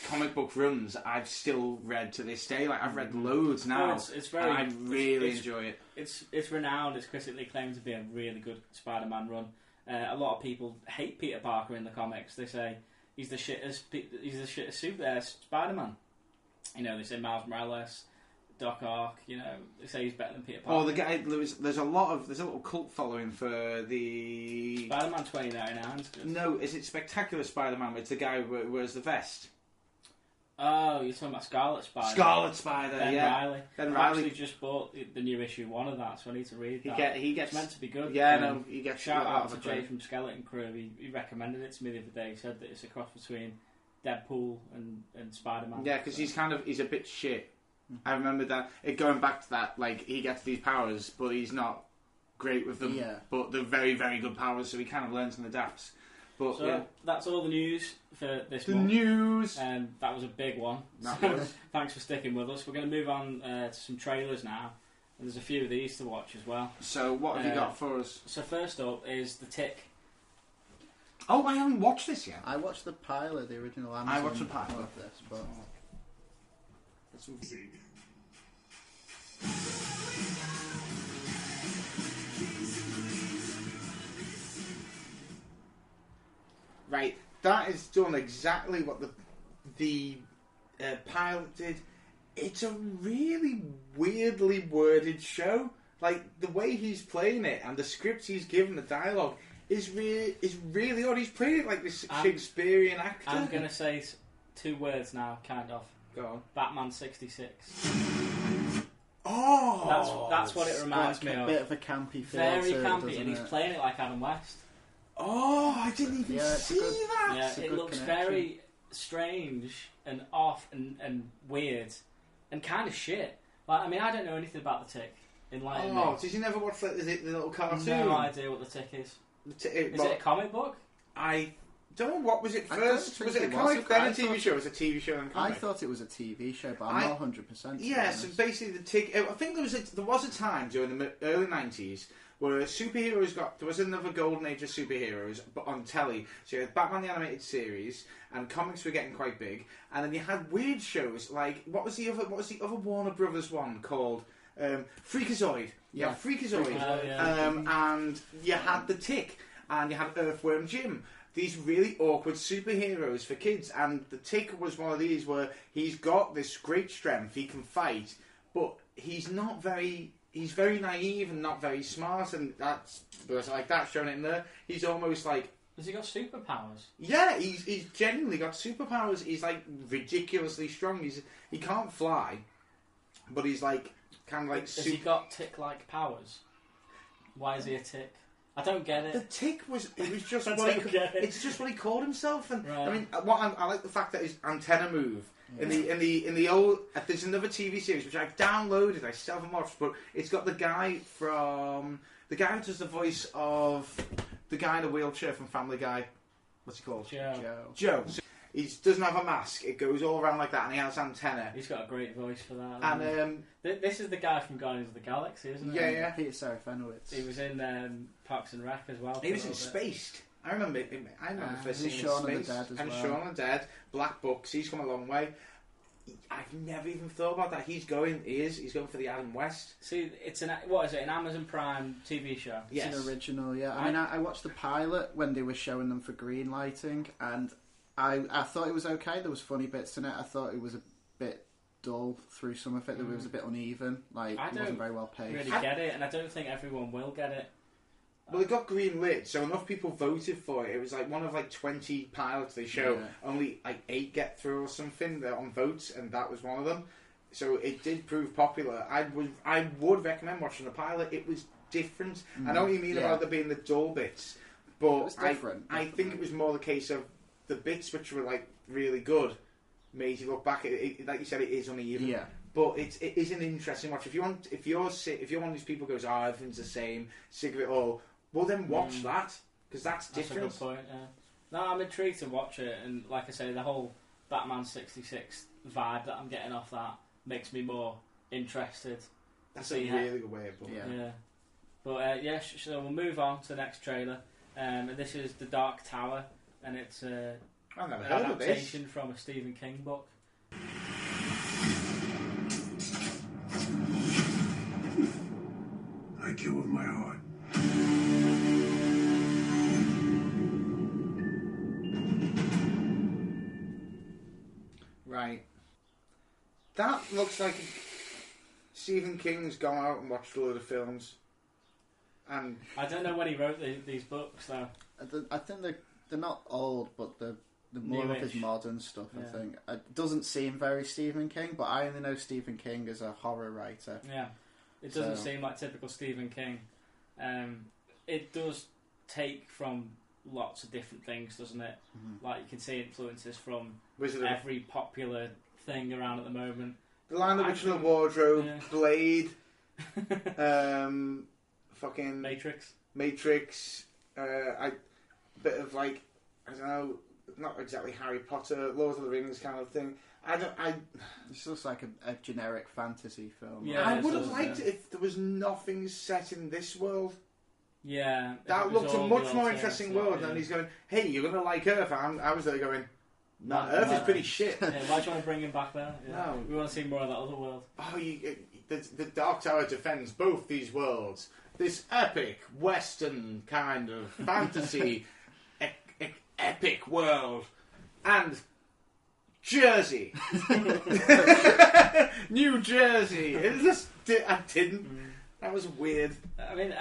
comic book runs I've still read to this day. Like I've read loads now. Well, it's very. I really enjoy it. It's renowned. It's critically acclaimed to be a really good Spider-Man run. A lot of people hate Peter Parker in the comics. They say he's the shittest Spider-Man. You know, they say Miles Morales, Doc Ock. You know, they say he's better than Peter Parker. Oh, the guy. There's a little cult following for the Spider-Man 2099. No, is it Spectacular Spider-Man? It's the guy who wears the vest. Oh, you're talking about Scarlet Spider. Scarlet Spider, Ben yeah. Riley. Ben I've Riley actually just bought the new issue 1 of that, so I need to read that. He gets it's meant to be good. Yeah, no, he gets shout out to Jay from Skeleton Crew. He recommended it to me the other day. He said that it's a cross between Deadpool and Spider-Man. Yeah, because he's a bit shit. I remember that. Going back to that, like, he gets these powers, but he's not great with them. Yeah. But they're very, very good powers, so he kind of learns and adapts. But, so that's all the news for this month. The news! That was a big one. Thanks for sticking with us. We're going to move on to some trailers now. And there's a few of these to watch as well. So what have you got for us? So first up is The Tick. Oh, I haven't watched this yet. I watched the pilot, the original Amazon. I watched the pilot of this, but... Right, that is done exactly what the pilot did. It's a really weirdly worded show. Like the way he's playing it and the scripts he's given, the dialogue is really odd. He's playing it like this Shakespearean actor. I'm gonna say 2 words now, kind of. Go on. Batman 66. Oh, that's what it reminds me of. A bit of a campy feel. Very to campy, it, and he's playing it like Adam West. Oh, I didn't even see that. Yeah, it looks very strange and off and weird and kind of shit. Like, I mean, I don't know anything about The Tick. Enlighten me. Did you never watch the little cartoon? No idea what The Tick is. Is it a comic book? I don't know. What was it first? Was it a comic, then a TV show? It was a TV show and comic. I thought it was a TV show, but I'm not 100%. Yeah, so basically The Tick... I think there was a time during the early 90s where superheroes there was another golden age of superheroes, but on telly. So you had Batman the Animated Series, and comics were getting quite big, and then you had weird shows like what was the other Warner Brothers one called? Freakazoid. Yeah, Freakazoid. And you had The Tick, and you had Earthworm Jim. These really awkward superheroes for kids, and The Tick was one of these where he's got this great strength, he can fight, but he's very naive and not very smart, and that's shown in there. He's almost like... Has he got superpowers? Yeah, he's genuinely got superpowers. He's like ridiculously strong. He can't fly, but he's like kind of like... Has he got tick-like powers? Why is he a tick? I don't get it. The Tick was just it's just what he called himself, and right. I mean, I like the fact that his antenna move. In the old, there's another TV series which I've downloaded. I still haven't watched, but it's got the guy who does the voice of the guy in a wheelchair from Family Guy. What's he called? Joe. So he doesn't have a mask. It goes all around like that, and he has antenna. He's got a great voice for that. And this is the guy from Guardians of the Galaxy, isn't it? Yeah. Peter Serafinowicz. He was in Parks and Rec as well. He was in Spaced. I remember first seeing Shaun of the Space Dead as and well. Shaun of the Dead, Black Books. He's come a long way. I've never even thought about that. He's going for the Adam West. See, it's an Amazon Prime TV show? It's an original, yeah. I mean, I watched the pilot when they were showing them for green lighting, and I thought it was okay. There was funny bits in it. I thought it was a bit dull through some of it. It was a bit uneven. Like, it wasn't very well paced. Really get it, and I don't think everyone will get it. Well, it got green lit, so enough people voted for it. It was like one of 20 pilots they show. Yeah. Only 8 get through or something. They're on votes, and that was one of them. So it did prove popular. I would recommend watching the pilot. It was different. I know what you mean about there being the dull bits, but it was different. I think it was more the case of the bits which were really good made you look back at it. Like you said, it is uneven. Yeah. But it is an interesting watch. If you're one of these people who goes, everything's the same, sick of it all. Well, then watch that, because that's different. That's a good point, yeah. No, I'm intrigued to watch it, and like I say, the whole Batman 66 vibe that I'm getting off that makes me more interested. That's a really good way of putting it. Yeah. But, so we'll move on to the next trailer. And this is The Dark Tower, and it's an adaptation from a Stephen King book. I kill with my heart. Right. That looks like Stephen King's gone out and watched a load of films. And I don't know when he wrote these books, though. I think they're not old, but they're more of his modern stuff, I think. It doesn't seem very Stephen King, but I only know Stephen King as a horror writer. Yeah. It doesn't seem like typical Stephen King. It does take from lots of different things, doesn't it? Mm-hmm. Like, you can see influences from every popular thing around at the moment. The Lion, the Witch and the Wardrobe, Blade, fucking Matrix, a bit of I don't know, not exactly Harry Potter, Lord of the Rings kind of thing. This looks like a generic fantasy film. Yeah, I would have liked it if there was nothing set in this world. Yeah, that looked a much more interesting world than he's going, hey, you're going to like Earth. I was there going, Earth is pretty shit. Yeah, why do you want to bring him back there? Yeah. No. We want to see more of that other world. Oh, the Dark Tower defends both these worlds. This epic, Western kind of fantasy, epic world. And Jersey. New Jersey. I didn't. That was weird. I mean,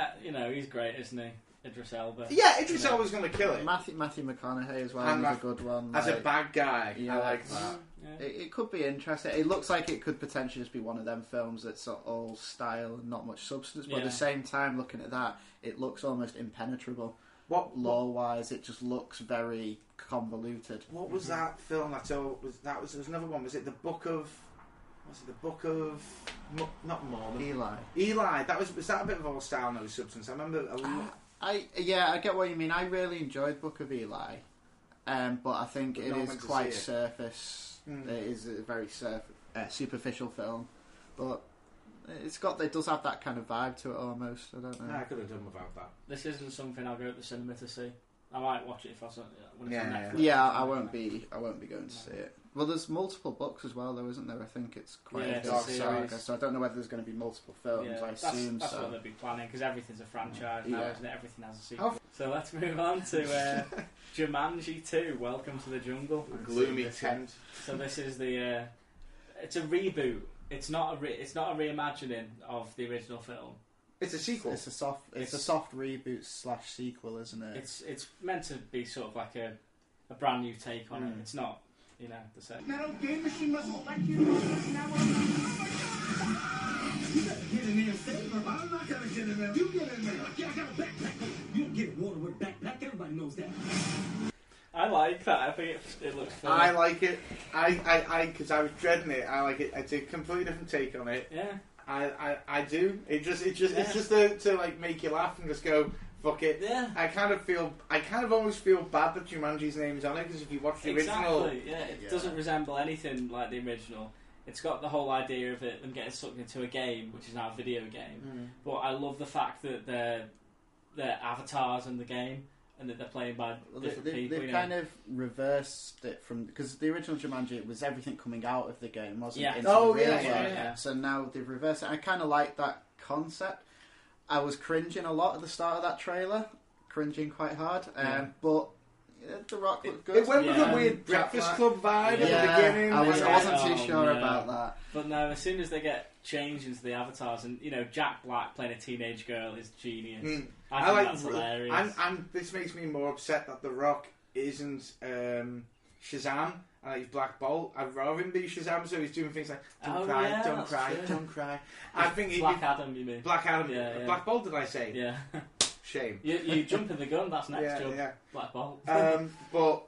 he's great, isn't he? Idris Elba. Yeah, Idris Elba's going to kill it. Matthew McConaughey as well is a good one. As a bad guy. Yeah, I like that. Yeah. It could be interesting. It looks like it could potentially just be one of them films that's all style and not much substance. But at the same time, looking at that, it looks almost impenetrable. Lore-wise, it just looks very convoluted. What was that film? There was another one. Was it the Book of? Was it the Book of? Not Mormon. Eli. Was that a bit of all style, no substance? I remember. I get what you mean. I really enjoyed Book of Eli, but I think it is quite surface. It is a very superficial film, but it does have that kind of vibe to it almost. I don't know. I could have done without that. This isn't something I'll go to the cinema to see. I might watch it if when it's on Netflix. Yeah, I won't be going to see it. Well, there's multiple books as well, though, isn't there? I think it's quite a dark saga, so I don't know whether there's going to be multiple films. I assume that's what they'll be planning, because everything's a franchise now, isn't it? Everything has a sequel. So let's move on to Jumanji 2, Welcome to the Jungle. Gloomy tent. So this is it's a reboot. It's not a reimagining of the original film. It's a sequel. It's a soft reboot / sequel, isn't it? It's meant to be sort of like a brand new take on it. It's not, the same. Metal game machine must like you. Now you better get in there and save her. I'm not gonna get in there. You get in there. Yeah, I got a backpack. You don't get water with a backpack. Everybody knows that. I like that. I think it looks fun. I like it. Because I was dreading it. I like it. It's a completely different take on it. Yeah. I do. It's just to make you laugh and just go, fuck it. Yeah. I kind of almost feel bad that Jumanji's name's on it, because if you watch the original, it doesn't resemble anything like the original. It's got the whole idea of them getting sucked into a game, which is now a video game. But I love the fact that their avatars in the game and that they're playing by different people. They've kind of reversed it from, because the original Jumanji, it was everything coming out of the game, wasn't it? Into the real world. So now they've reversed it. I kind of like that concept. I was cringing a lot at the start of that trailer, cringing quite hard, but The Rock looked good. It went with a weird Breakfast Club vibe at the beginning. I wasn't too sure about that. But no, as soon as they get changed into the avatars, and Jack Black playing a teenage girl is genius. I think that's hilarious. This makes me more upset that The Rock isn't Shazam. And he's Black Bolt. I'd rather him be Shazam, so he's doing things like don't cry. I think Black Adam, you mean? Black Adam. Black Bolt, did I say? Yeah. Shame. You jump in the gun. That's next job. Yeah. Black Bolt. But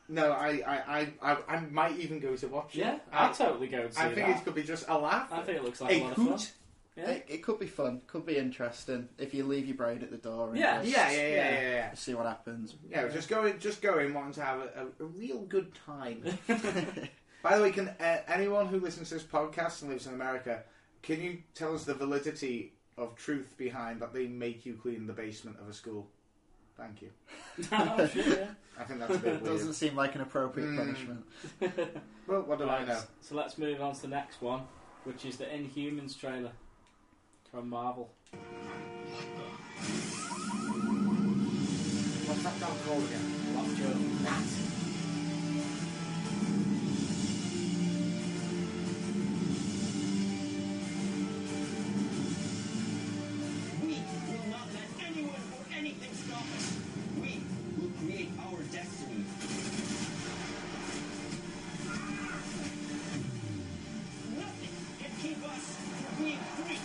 no, I might even go to watch it. Yeah, I'd totally go to see I think it could be just a laugh. I think it looks like a lot of fun. Yeah. It could be fun. Could be interesting if you leave your brain at the door. And Yeah. See what happens. Yeah, just go in wanting to have a real good time. By the way, can anyone who listens to this podcast and lives in America, can you tell us the validity of truth behind that they make you clean the basement of a school? Thank you. Oh, sure, yeah. I think that's a bit weird. Doesn't seem like an appropriate punishment. Well, what do I know? So let's move on to the next one, which is the Inhumans trailer from Marvel. What's that dog called again? Lockjaw. We will not let anyone or anything stop us. We will create our destiny. Nothing can keep us from being free.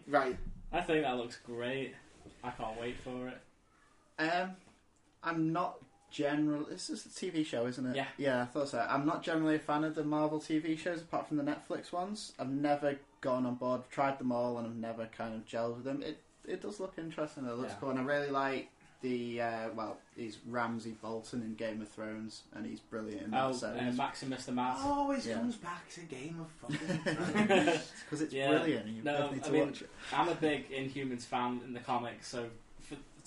Right. I think that looks great. I can't wait for it. I'm not general. This is a TV show, isn't it? Yeah. Yeah, I thought so. I'm not generally a fan of the Marvel TV shows, apart from the Netflix ones. I've never gone on board. I've tried them all, and I've never kind of gelled with them. It does look interesting. It looks cool, and I really like the he's Ramsay Bolton in Game of Thrones, and he's brilliant in that series. Maximus the Mask. Always comes back to Game of fucking Thrones. Because it's brilliant, and you both need to watch it. I'm a big Inhumans fan in the comics, so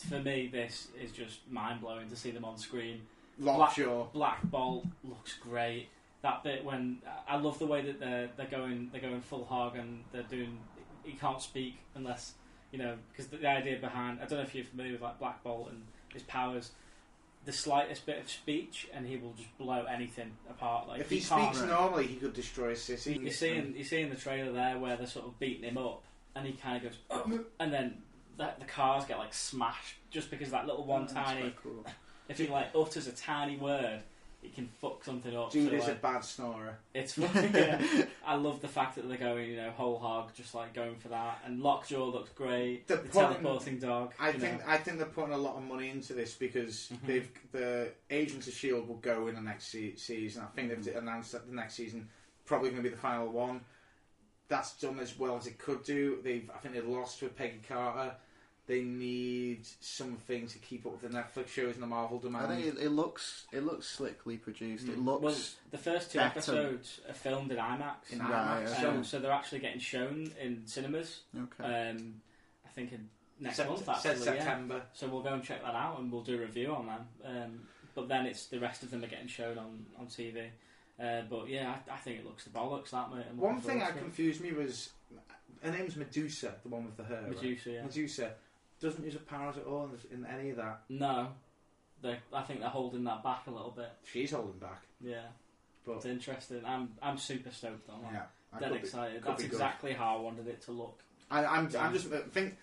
for me this is just mind blowing to see them on screen. Lockjaw. Black Bolt looks great. That bit when I love the way that they're going full hog, and they're doing. He can't speak unless. Because the idea behind, I don't know if you're familiar with like Black Bolt and his powers, the slightest bit of speech and he will just blow anything apart. Like if he speaks normally, he could destroy a city. You're seeing the trailer there where they're sort of beating him up, and he kind of goes, oh, and then the cars get like smashed just because that little one tiny. Cool. If he like utters a tiny word, it can fuck something up. Dude is a bad snorer. It's funny. I love the fact that they're going, whole hog, just like going for that. And Lockjaw looks great. The teleporting dog. I think they're putting a lot of money into this because the Agents of S.H.I.E.L.D. will go in the next season. I think they've announced that the next season probably going to be the final one. That's done as well as it could do. I think they've lost with Peggy Carter. They need something to keep up with the Netflix shows and the Marvel demand. I think it looks slickly produced. It looks. Well, the first two episodes are filmed in IMAX. So they're actually getting shown in cinemas. Okay. I think next month. Actually, September. Yeah. So we'll go and check that out, and we'll do a review on them. But then it's the rest of them are getting shown on TV. But yeah, I think it looks the bollocks that mate. One thing that confused me was her name's Medusa, the one with the hair. Medusa, yeah. Medusa doesn't use her powers at all in any of that. No, I think they're holding that back a little bit. She's holding back. Yeah, but it's interesting. I'm super stoked on that. Yeah, dead excited. That's exactly how I wanted it to look. I think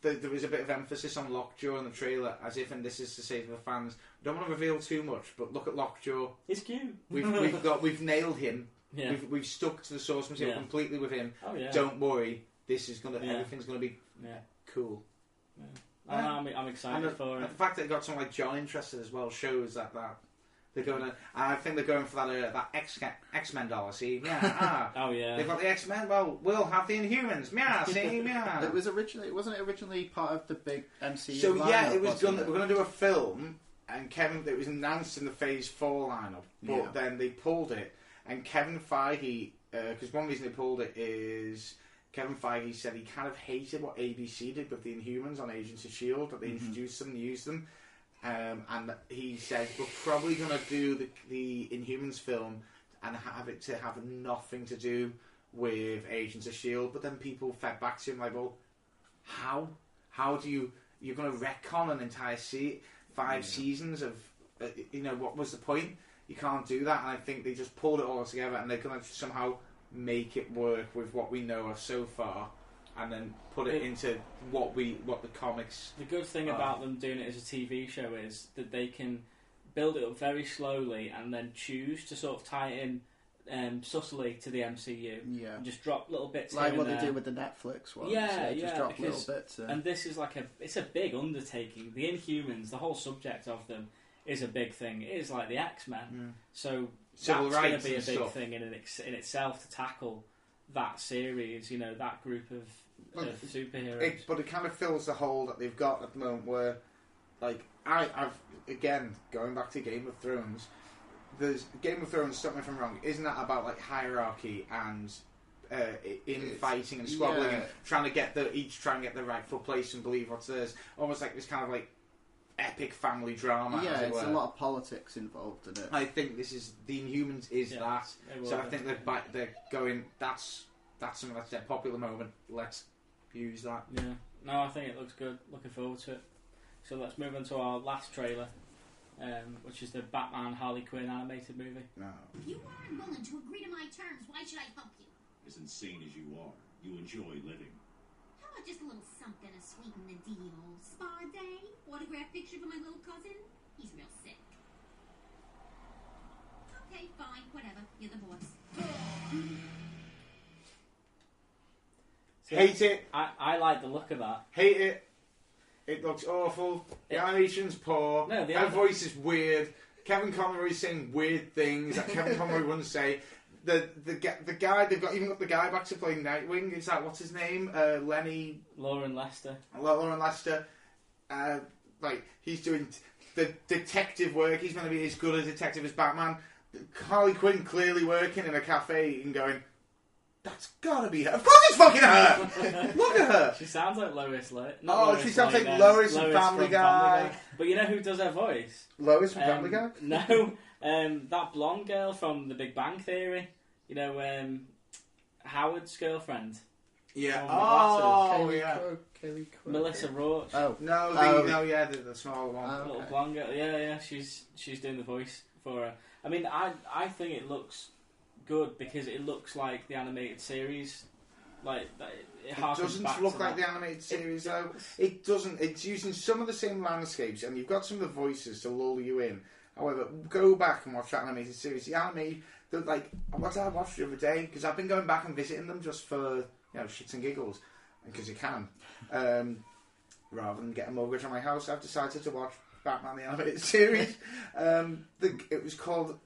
there was a bit of emphasis on Lockjaw in the trailer, as if, and this is to say to the fans, we don't want to reveal too much, but look at Lockjaw. He's cute. We've nailed him. Yeah. We've stuck to the source material completely with him. Oh yeah. Don't worry, everything's gonna be cool. Yeah. I'm excited for it. The fact that it got someone like John interested as well shows that They're going to, I think they're going for that X-Men doll. See, yeah. Oh yeah. They've got the X-Men. Well, we'll have the Inhumans. Yeah, see, yeah. Wasn't it originally part of the big MCU? So yeah, lineup, it was wasn't we're going to do a film, and it was announced in the Phase 4 lineup, but then they pulled it, and Kevin Feige, because one reason they pulled it is Kevin Feige said he kind of hated what ABC did with the Inhumans on Agents of S.H.I.E.L.D., that they introduced them and used them. And he said, we're probably going to do the Inhumans film and have it to have nothing to do with Agents of S.H.I.E.L.D. But then people fed back to him like, well, how? How do you're going to retcon an entire 5 seasons of, what was the point? You can't do that. And I think they just pulled it all together and they're going to somehow make it work with what we know of so far. And then put it into what the comics. The good thing about them doing it as a TV show is that they can build it up very slowly and then choose to sort of tie it in subtly to the MCU. Yeah, and just drop little bits. Like what they do with the Netflix one. Just drop little bits. And this is it's a big undertaking. The Inhumans, the whole subject of them, is a big thing. It is like the X-Men. So Civil that's going rights to be a big stuff. thing in itself to tackle that series. That group of superheroes. But it kind of fills the hole that they've got at the moment where, like, I've again, going back to Game of Thrones, there's Game of Thrones, stop me if I'm wrong, isn't that about like hierarchy and fighting and squabbling and trying to get the rightful place and believe what's theirs, almost like this kind of like epic family drama. Yeah, it's a lot of politics involved in it. I think this is the Inhumans that. So I think they're going. That's something that's a popular moment. Let's use that. Yeah. No, I think it looks good. Looking forward to it. So let's move on to our last trailer, which is the Batman Harley Quinn animated movie. No. If you aren't willing to agree to my terms, why should I help you? As insane as you are, you enjoy living. How about just a little something to sweeten the deal? Spa day? Autograph picture for my little cousin? He's real sick. Okay, fine, whatever. You're the boss. So Hate it. I like the look of that. Hate it. It looks awful. The animation's poor. No, Her voice is weird. Kevin Conroy's saying weird things that Kevin Conroy wouldn't say. The guy they've got the guy back to play Nightwing. Is that what's his name? Lauren Lester. Lauren Lester. Like he's doing the detective work. He's going to be as good a detective as Batman. Harley Quinn clearly working in a cafe and going, that's gotta be her. Of course it's fucking her! Look at her! She sounds like Lois Lane. She sounds like Lois from Family Guy. But you know who does her voice? Lois from Family Guy? No, that blonde girl from The Big Bang Theory. Howard's girlfriend. Yeah. Kelly Melissa Roach. Oh. The small one. Little blonde girl. Yeah, she's doing the voice for her. I mean, I think it looks good because it looks like the animated series. Like it doesn't look like the animated series though. It doesn't. It's using some of the same landscapes, and you've got some of the voices to lull you in. However, go back and watch that animated series. The anime, what I watched the other day, because I've been going back and visiting them just for shits and giggles, because you can. Rather than get a mortgage on my house, I've decided to watch Batman the animated series. It was called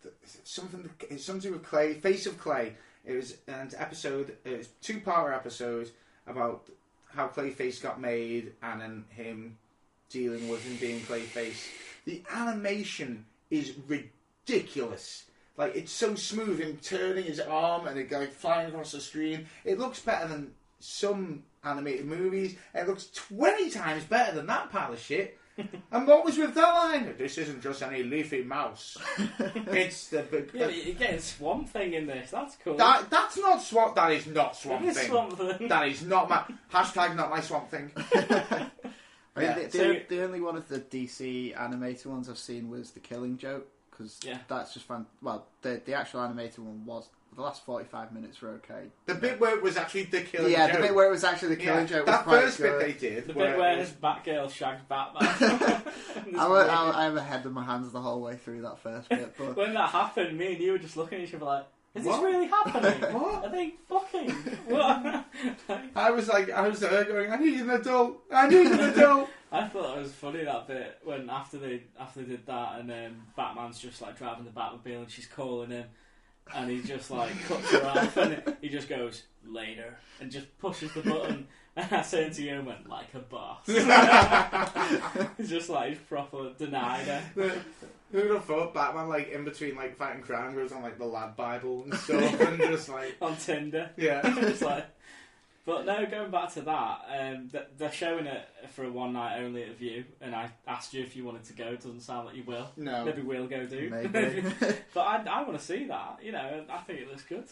something to do with Clay, Face of Clay. It was an episode. It was 2-part episode about how Clayface got made and then him dealing with him being Clayface. The animation is ridiculous. Like, it's so smooth, him turning his arm and it going flying across the screen. It looks better than some animated movies. It looks 20 times better than that pile of shit. And what was with that line? This isn't just any leafy mouse. It's the big... Yeah, you're getting Swamp Thing in this. That's cool. That's not Swamp... That is not Swamp It is Thing. Swamp Thing. That is not my... Hashtag not my Swamp Thing. I mean, the only one of the DC animated ones I've seen was The Killing Joke, because that's just fun. Well, the actual animated one was... The last 45 minutes were okay. The bit where it was actually the killing joke. Yeah, the bit where it was actually the killing joke was that quite first good. bit they did. The bit where Batgirl shagged Batman. I have a head in my hands the whole way through that first bit. But when that happened, me and you were just looking at each other like, is this really happening? What? Are they fucking? What? I was there going, I need an adult. I need an adult. I thought it was funny that bit when after they did that, and then Batman's just like driving the Batmobile and she's calling him, and he just like cuts her off, and he just goes later and just pushes the button. And I turned to you and went like a boss. He's just like he's proper denied her. Who would have thought Batman, like in between like fighting crime, goes on like the Lad Bible and stuff, and just like on Tinder. Yeah. Just like. But no, going back to that, they're showing it for a one night only at View, and I asked you if you wanted to go. It doesn't sound like you will. No. Maybe we'll go do. Maybe. But I want to see that. You know, I think it looks good.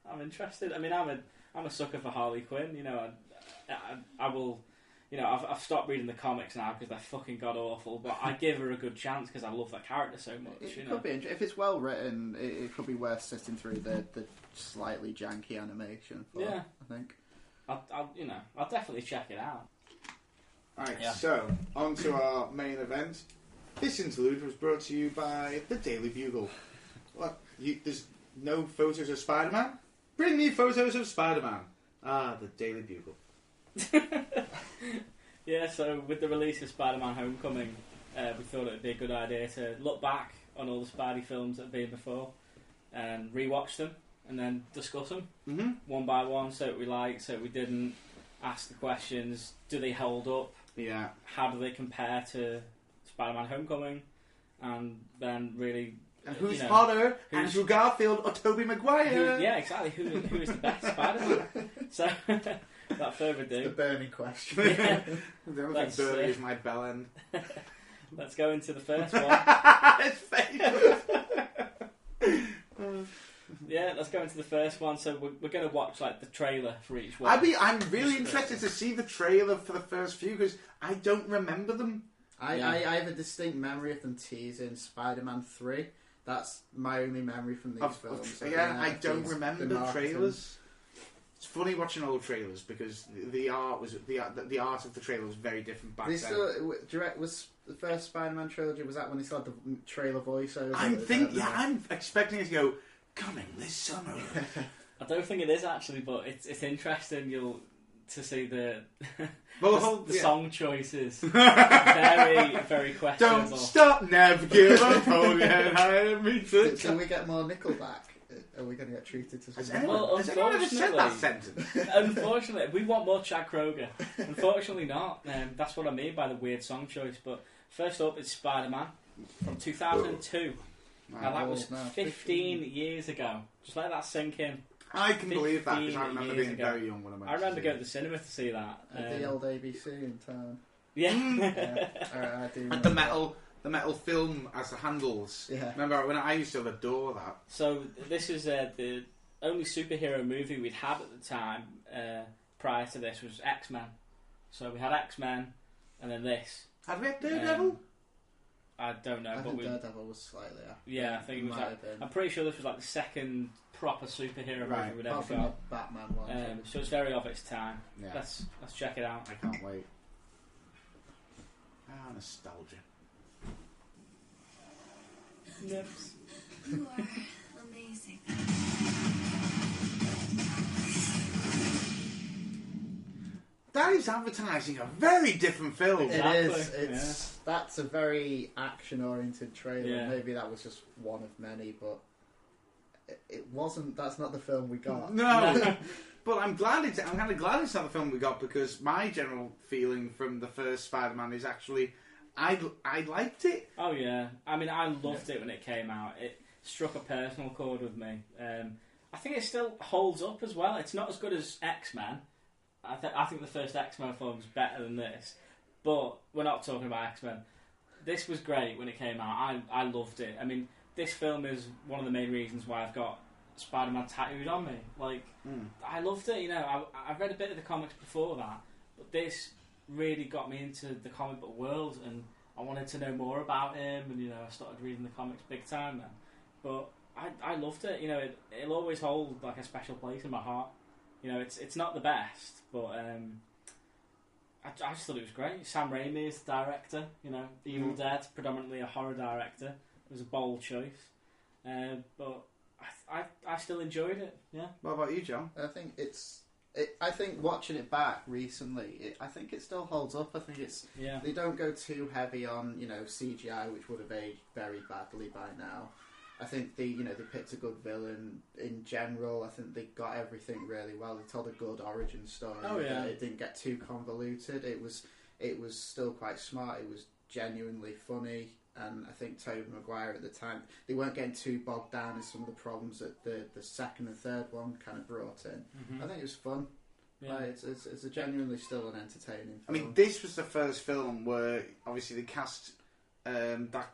I'm interested. I mean, I'm a sucker for Harley Quinn. You know, I will. You know, I've stopped reading the comics now because they're fucking god awful. But I give her a good chance because I love that character so much. It could be if it's well written. It could be worth sitting through the slightly janky animation. For, yeah, I think. I'll definitely check it out. Right, Yeah. so on to our main event. This interlude was brought to you by the Daily Bugle. What? There's no photos of Spider-Man? Bring me photos of Spider-Man. Ah, the Daily Bugle. Yeah, so with the release of Spider-Man Homecoming, we thought it would be a good idea to look back on all the Spidey films that have been before and rewatch them and then discuss them one by one, so what we liked, so what we didn't, ask the questions, do they hold up, Yeah. how do they compare to Spider-Man Homecoming, and then really... And who's hotter, Andrew Garfield or Tobey Maguire? Yeah, exactly. Who is the best Spider-Man? So, without further The ado, burning question. yeah, The only thing burning is my bell end. let's go into the first one. It's fake. Yeah, let's go into the first one. So we're going to watch like the trailer for each one. I'm really interested to see the trailer for the first few because I don't remember them. I have a distinct memory of them teasing Spider-Man 3. That's my only memory from these films. I don't remember the trailers. It's funny watching old trailers because the art of the trailer was very different back then. Direct was the first Spider-Man trilogy. Was that when they still had the trailer voiceovers? I'm expecting it to go coming this summer. I don't think it is actually, but it's interesting. To see the song choices. Very, very questionable. Don't stop, never give up, hold your head high and reach it. Can we get more Nickelback? Are we going to get treated to something? Has anyone ever said that sentence? Unfortunately, we want more Chad Kroger. Unfortunately not. That's what I mean by the weird song choice. But first up, it's Spider-Man from 2002. Now that was 15 years ago. Just let that sink in. I can believe that because I 15 remember years being ago. very young when I went I remember to see going to the cinema to see that. At the old ABC in town. Yeah. I do. And the metal film as the handles. Yeah. Remember when I used to adore that. So this is the only superhero movie we'd had at the time prior to this was X-Men. So we had X-Men and then this. Had we had Daredevil? I don't know, I but think we. Daredevil was slightly after. Yeah, I think it was. Might Like, have been. I'm pretty sure this was like the second proper superhero Right. movie we'd ever Apart from got. the Batman one. So it's very of its time. Yeah. Let's check it out. I can't wait. Nostalgia. Nips. You are amazing. That is advertising a very different film. Exactly. It is. That's a very action-oriented trailer. Yeah. Maybe that was just one of many, but it wasn't. That's not the film we got. No, but I'm kind of glad it's not the film we got because my general feeling from the first Spider-Man is actually I liked it. Oh yeah, I mean I loved it when it came out. It struck a personal chord with me. I think it still holds up as well. It's not as good as X-Men. I think the first X-Men film was better than this, but we're not talking about X-Men. This was great when it came out. I loved it. I mean, this film is one of the main reasons why I've got Spider-Man tattooed on me. Like, I loved it. You know, I read a bit of the comics before that, but this really got me into the comic book world, and I wanted to know more about him. And you know, I started reading the comics big time then. But I loved it. You know, it'll always hold like a special place in my heart. You know, it's not the best, but I just thought it was great. Sam Raimi is the director. You know, Evil Dead, predominantly a horror director. It was a bold choice, but I still enjoyed it. Yeah. What about you, John? I think it's I think watching it back recently, I think it still holds up. I think they don't go too heavy on CGI, which would have aged very badly by now. I think they picked a good villain in general. I think they got everything really well. They told a good origin story. Oh yeah, it didn't get too convoluted. It was still quite smart. It was genuinely funny. And I think Tobey Maguire at the time, they weren't getting too bogged down in some of the problems that the second and third one kind of brought in. Mm-hmm. I think it was fun. Yeah. It's a genuinely still an entertaining film. I mean, this was the first film where obviously they cast that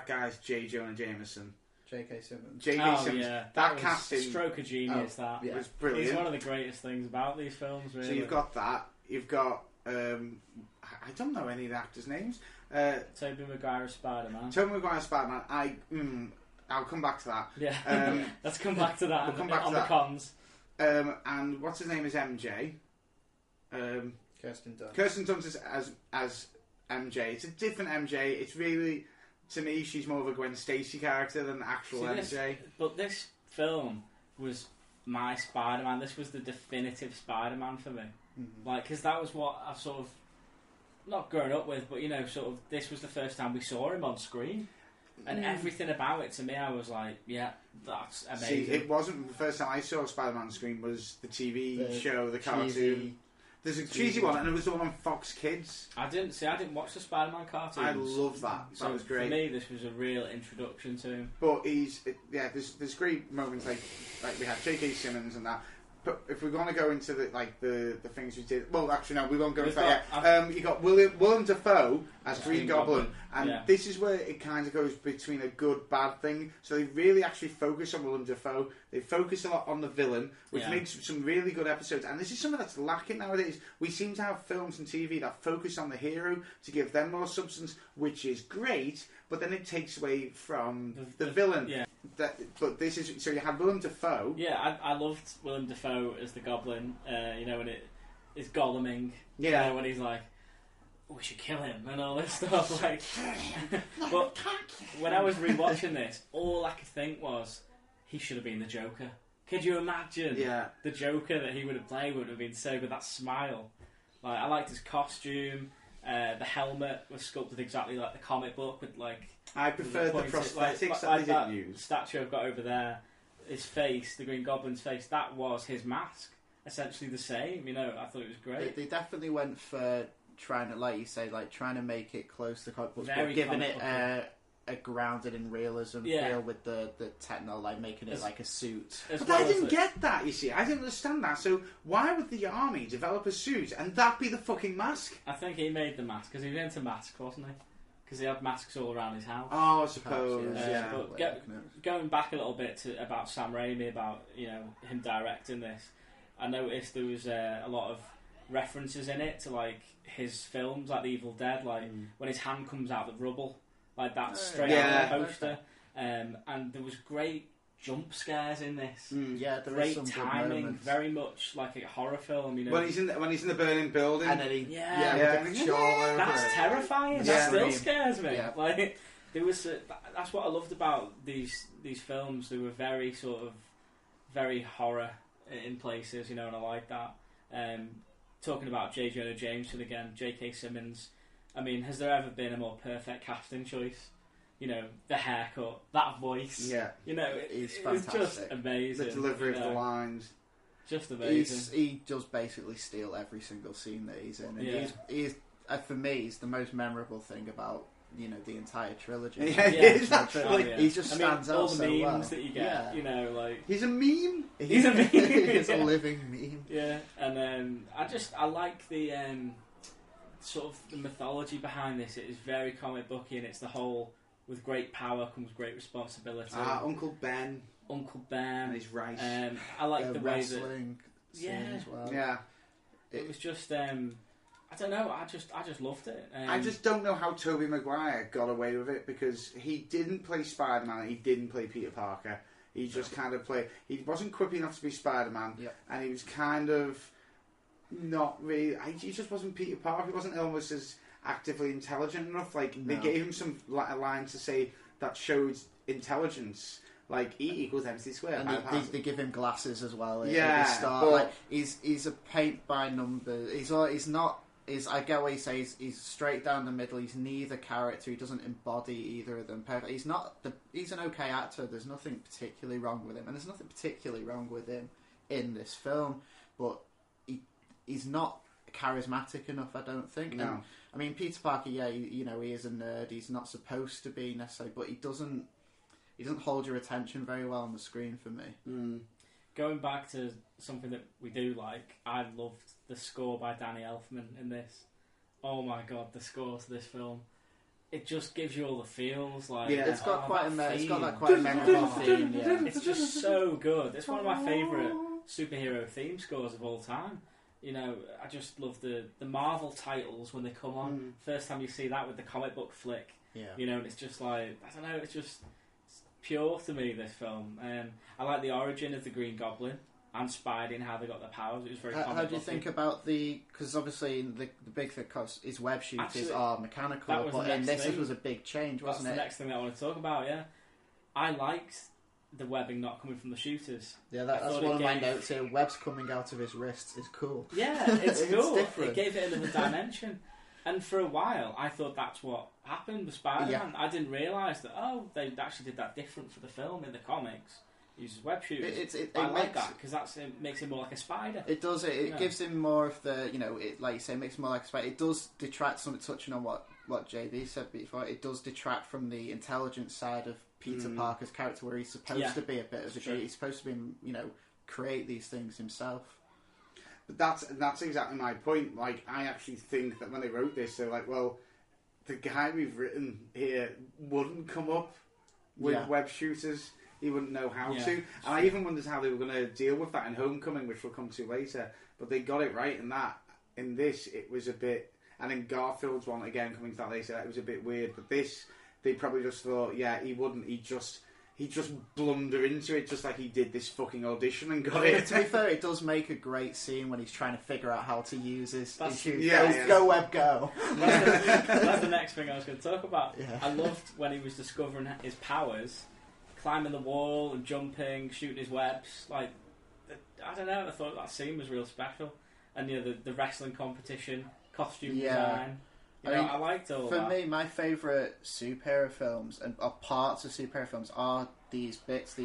guy's J. Jonah Jameson. J.K. Simmons. J.K. Simmons. Yeah. That casting, stroke of genius. That was brilliant. It's one of the greatest things about these films. Really. So you've got that. You've got I don't know any of the actors' names. Tobey Maguire as Spider-Man. Tobey Maguire as Spider-Man. I'll come back to that. Yeah. Let's come back to that. We'll come back on to the that. cons. And what's his name is MJ. Kirsten Dunst. Kirsten Dunst as MJ. It's a different MJ. It's really, to me, she's more of a Gwen Stacy character than the actual MJ. But this film was my Spider-Man. This was the definitive Spider-Man for me. Mm-hmm. Like, because that was what I've sort of not grown up with, but sort of this was the first time we saw him on screen. And everything about it, to me, I was like, yeah, that's amazing. See, it wasn't the first time I saw Spider-Man on screen was the TV show, the cartoon. There's a cheesy one, and it was the one on Fox Kids. I didn't watch the Spider-Man cartoons. I love that. That was great. For me, this was a real introduction to him. But there's great moments like we had J.K. Simmons and that. But if we're going to go into the things we did, well, actually no, we won't go into that yet. You got Willem Dafoe as Green Goblin, and this is where it kind of goes between a good bad thing. So they really actually focus on Willem Dafoe. They focus a lot on the villain, which makes some really good episodes. And this is something that's lacking nowadays. We seem to have films and TV that focus on the hero to give them more substance, which is great. But then it takes away from the villain. Yeah. But this is so you had Willem Dafoe. Yeah, I loved Willem Dafoe as the Goblin. When it is Golluming. Yeah. When he's like, we should kill him and all this stuff. Like, but when I was rewatching this, all I could think was he should have been the Joker. Could you imagine? Yeah. The Joker that he would have played would have been so good. That smile. Like, I liked his costume. The helmet was sculpted exactly like the comic book with like. I prefer the prosthetics that they didn't use. Statue I've got over there, his face, the Green Goblin's face, that was his mask. Essentially the same. I thought it was great. They definitely went for trying to, like you say, trying to make it close to comic books, Very but giving it a grounded in realism feel with the techno, like making it like a suit. But I didn't get that, you see. I didn't understand that. So why would the army develop a suit and that be the fucking mask? I think he made the mask because he was into masks, wasn't he? Because he had masks all around his house. Oh, I suppose, yeah. But going back a little bit about Sam Raimi, about him directing this, I noticed there was a lot of references in it to like his films, like The Evil Dead, like when his hand comes out of the rubble. Like that's straight out of the poster, and there was great jump scares in this. Yeah, there great is some timing, good very much like a horror film. When he's in the burning building, and then that's terrifying. That still scares me. Yeah. Like there was, that's what I loved about these films. They were very sort of very horror in places, and I like that. Talking about J. Jonah Jameson again, J.K. Simmons. I mean, has there ever been a more perfect casting choice? The haircut, that voice. Yeah. It's it was just amazing. The delivery of the lines. Just amazing. He does basically steal every single scene that he's in. And he's for me, he's the most memorable thing about, the entire trilogy. Yeah, exactly. He just stands out all the so memes well. that you get, like... He's a meme. He's a meme. He's a living meme. Yeah, and I like the... sort of the mythology behind this. It is very comic booky, and it's the whole with great power comes great responsibility. Uncle Ben and his rice. I like the way wrestling scene as well. Yeah, it was just I don't know. I just loved it. I just don't know how Tobey Maguire got away with it because he didn't play Spider-Man. He didn't play Peter Parker. He just kind of played. He wasn't quick enough to be Spider-Man, and he was kind of. Not really. He just wasn't Peter Parker. He wasn't almost as actively intelligent enough. Like they gave him a line to say that showed intelligence, Like E equals MC squared. And they give him glasses as well. Yeah, at the start. Like he's a paint by numbers. He's not. I get what you say. He's straight down the middle. He's neither character. He doesn't embody either of them perfect. He's not. He's an okay actor. There's nothing particularly wrong with him, and there's nothing particularly wrong with him in this film. But he's not charismatic enough, I don't think. No. And, I mean, Peter Parker. Yeah, he is a nerd. He's not supposed to be necessarily, but he doesn't hold your attention very well on the screen for me. Mm. Going back to something that we do like, I loved the score by Danny Elfman in this. Oh my god, the score to this film. It just gives you all the feels. Like, yeah. It's got quite that a memorable theme. Yeah. It's just so good. It's one of my favourite superhero theme scores of all time. You know, I just love the Marvel titles when they come on. First time you see that with the comic book flick. Yeah. You know, and it's just like, I don't know, it's pure to me, this film. I like the origin of the Green Goblin and Spidey and how they got their powers. It was very comic How do you think about because obviously the big thing is web shooters are mechanical, but in this it was a big change, wasn't it? That's the next thing that I want to talk about, yeah. I liked the webbing not coming from the shooters. Yeah, that's one of my notes here. Webs coming out of his wrists is cool. Yeah, it's cool. Different. It gave it another dimension. And for a while, I thought that's what happened with Spider-Man. Yeah. I didn't realise that, they actually did that different for the film in the comics. He uses web shooters. I like that, because it makes him more like a spider. It does. It gives him more of the, like you say, it makes him more like a spider. It does detract, touching on what JB said before, it does detract from the intelligence side of Peter Parker's character, where he's supposed to be a bit of a He's supposed to be, create these things himself. But that's exactly my point. Like, I actually think that when they wrote this, they're like, well, the guy we've written here wouldn't come up with web shooters. He wouldn't know how to. And I even wondered how they were going to deal with that in Homecoming, which we'll come to later. But they got it right in that. In this, it was a bit... And in Garfield's one, again, coming to that later, it was a bit weird. But this, they probably just thought, he wouldn't. He'd just blunder into it, just like he did this fucking audition and got it. To be fair, it does make a great scene when he's trying to figure out how to use his shoes. Go web, go. That's the next thing I was going to talk about. Yeah. I loved when he was discovering his powers, climbing the wall and jumping, shooting his webs. Like, I don't know, I thought that scene was real special. And the wrestling competition, costume design. I liked all that. For me, my favourite superhero films and parts of superhero films are these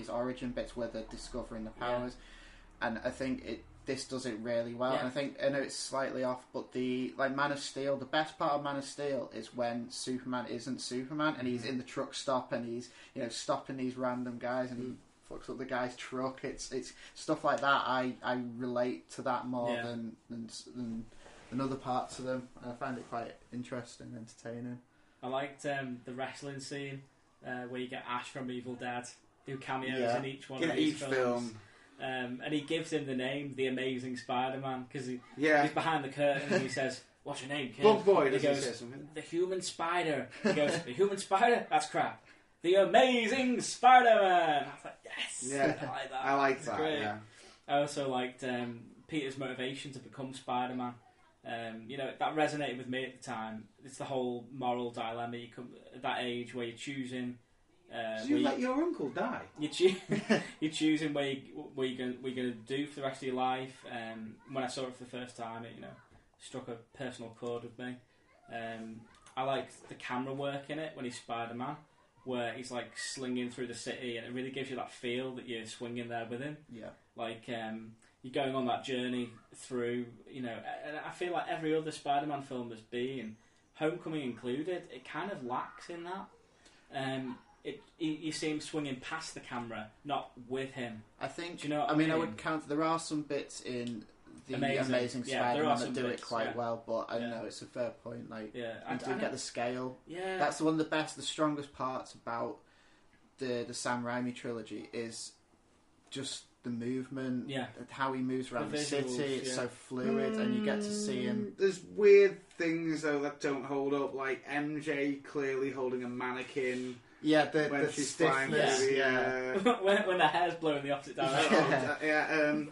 origin bits where they're discovering the powers, and I think this does it really well. And I know it's slightly off, but Man of Steel, the best part of Man of Steel is when Superman isn't Superman and he's in the truck stop and he's stopping these random guys and he fucks up the guy's truck. It's stuff like that. I relate to that more than other parts of them, and I find it quite interesting and entertaining. I liked the wrestling scene where you get Ash from Evil Dead do cameos in each one of these films. And he gives him the name The Amazing Spider-Man because he's behind the curtain and he says, "What's your name, kid?" Bug Boy, he goes, say something? "The Human Spider." He goes, "The Human Spider? That's crap. The Amazing Spider-Man." I was like, yes! Yeah, I like that. I like that, great. yeah. I also liked Peter's motivation to become Spider-Man. That resonated with me at the time. It's the whole moral dilemma. You come at that age where you're choosing. So you let your uncle die? You're choosing what you're going to do for the rest of your life. When I saw it for the first time, it struck a personal chord with me. I liked the camera work in it when he's Spider-Man, where he's like slinging through the city, and it really gives you that feel that you're swinging there with him. Yeah, like. You're going on that journey through, and I feel like every other Spider-Man film there's been, Homecoming included, it kind of lacks in that. You see him swinging past the camera, not with him. I think. Do you know what I mean? I would count. There are some bits in the Amazing Spider-Man that do it quite well, but I don't know. It's a fair point. Like, you do get the scale. Yeah, that's one of the strongest parts about the Sam Raimi trilogy is just the movement, how he moves around the city. It's so fluid, and you get to see him. There's weird things though that don't hold up, like MJ clearly holding a mannequin. Yeah, when she's flying through when the hair's blowing the opposite direction.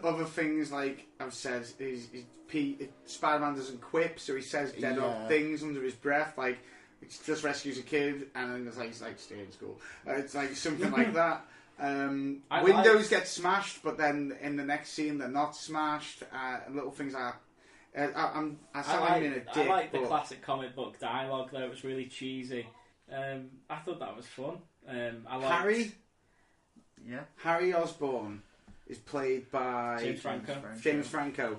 Other things like I've said, Spider-Man doesn't quip, so he says dead odd things under his breath, like he just rescues a kid, and then it's like he's like stay in school. It's like something like that. Windows get smashed, but then in the next scene they're not smashed. Little things like that. I like the classic comic book dialogue, though. It was really cheesy. I thought that was fun. Harry Osborn is played by James Franco.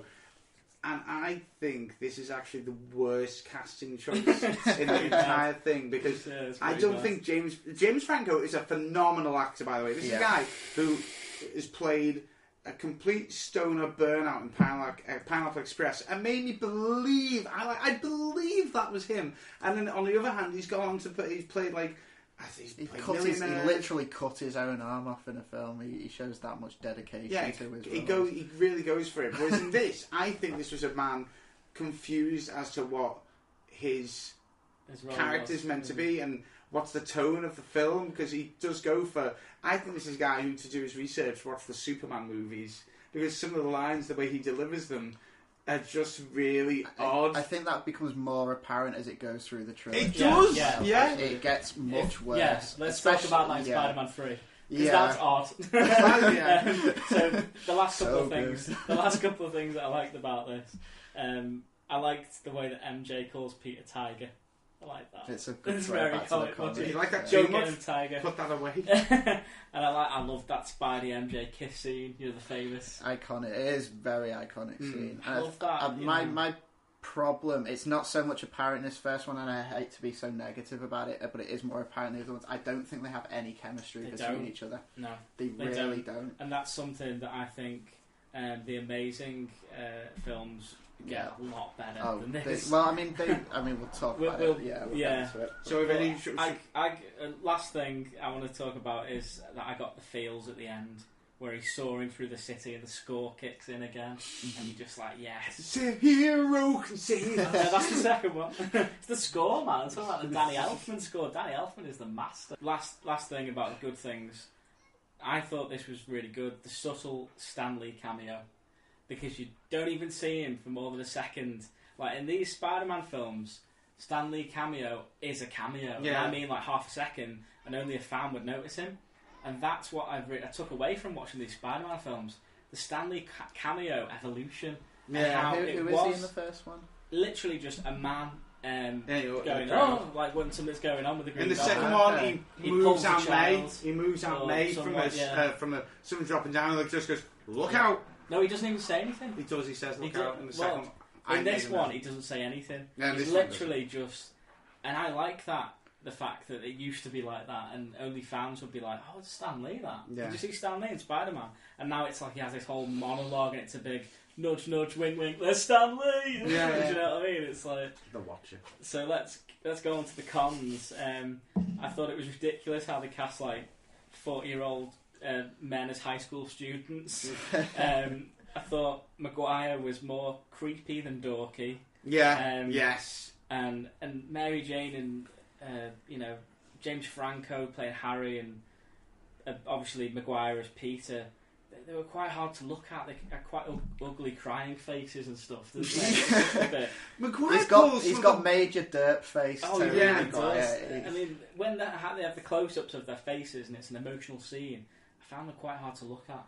And I think this is actually the worst casting choice in the entire thing, because I don't think James Franco is a phenomenal actor, by the way. This is a guy who has played a complete stoner burnout in Pineapple Express and made me believe, I believe that was him. And then on the other hand, he's gone on to he's played like, he literally cut his own arm off in a film. He shows that much dedication to his role. He really goes for it. Whereas in this, I think this was a man confused as to what his character's meant to be and what's the tone of the film, because he does go for... I think this is a guy who, to do his research, watched the Superman movies, because some of the lines, the way he delivers them, are just really odd. I think that becomes more apparent as it goes through the trilogy. It does, It gets much worse. Yeah, let's talk about that in Spider-Man 3. Because that's odd. So the last couple of things that I liked about this, I liked the way that MJ calls Peter Tiger. I like that. It's a good very comic book. You like that too too much? Tiger. Put that away. And I love that Spidey MJ kiss scene. The famous iconic. It is very iconic scene. I love that. My problem, it's not so much apparent in this first one, and I hate to be so negative about it, but it is more apparent in the other ones. I don't think they have any chemistry between each other. No, they really don't. And that's something that I think the Amazing films get a lot better than this. We'll talk about it. We'll get into it. So, last thing I want to talk about is that I got the feels at the end, where he's soaring through the city and the score kicks in again, and you're just like, yes. It's a hero can save us. That's the second one. It's the score, man. It's all about the Danny Elfman score. Danny Elfman is the master. Last thing about the good things, I thought this was really good. The subtle Stan Lee cameo. Because you don't even see him for more than a second. Like in these Spider-Man films, Stan Lee cameo is a cameo. Yeah. I mean, like half a second, and only a fan would notice him. And that's what I took away from watching these Spider-Man films: the Stan Lee cameo evolution. Yeah, who is he in the first one? Literally just a man going, like when something's going on with the Green In the Goblin. second one, he moves Aunt May. He moves Aunt May from someone dropping down, and just goes, "Look out!" No, he doesn't even say anything. He does. He says, "Look out!" In the second one. In this one, he doesn't say anything. Yeah, he's literally just, and I like that. The fact that it used to be like that, and only fans would be like, "Oh, it's Stan Lee." Did you see Stan Lee in Spider-Man? And now it's like he has this whole monologue, and it's a big nudge, nudge, wink, wink. There's Stan Lee. Yeah. Do you know what I mean? It's like the Watcher. So let's go on to the cons. I thought it was ridiculous how they cast like 40-year-old men as high school students. I thought Maguire was more creepy than dorky. Yeah. Yes. And Mary Jane and James Franco playing Harry, and obviously Maguire as Peter. They were quite hard to look at. They had quite ugly crying faces and stuff. Maguire he's got major derp face. Oh yeah, he does. I mean, when they have the close-ups of their faces and it's an emotional scene, I found them quite hard to look at.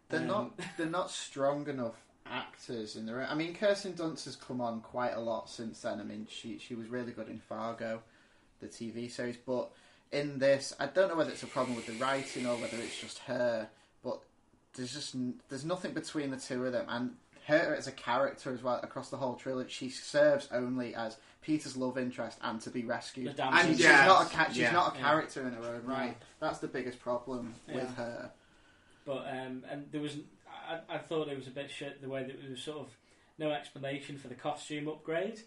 They're not strong enough actors in their. I mean, Kirsten Dunst has come on quite a lot since then. I mean, she was really good in Fargo, the TV series, but in this, I don't know whether it's a problem with the writing or whether it's just her, but there's nothing between the two of them, and her as a character as well across the whole trilogy. She serves only as Peter's love interest and to be rescued, and she's not a character in her own right. That's the biggest problem with her. But and there was, I thought it was a bit shit the way that there was sort of no explanation for the costume upgrade.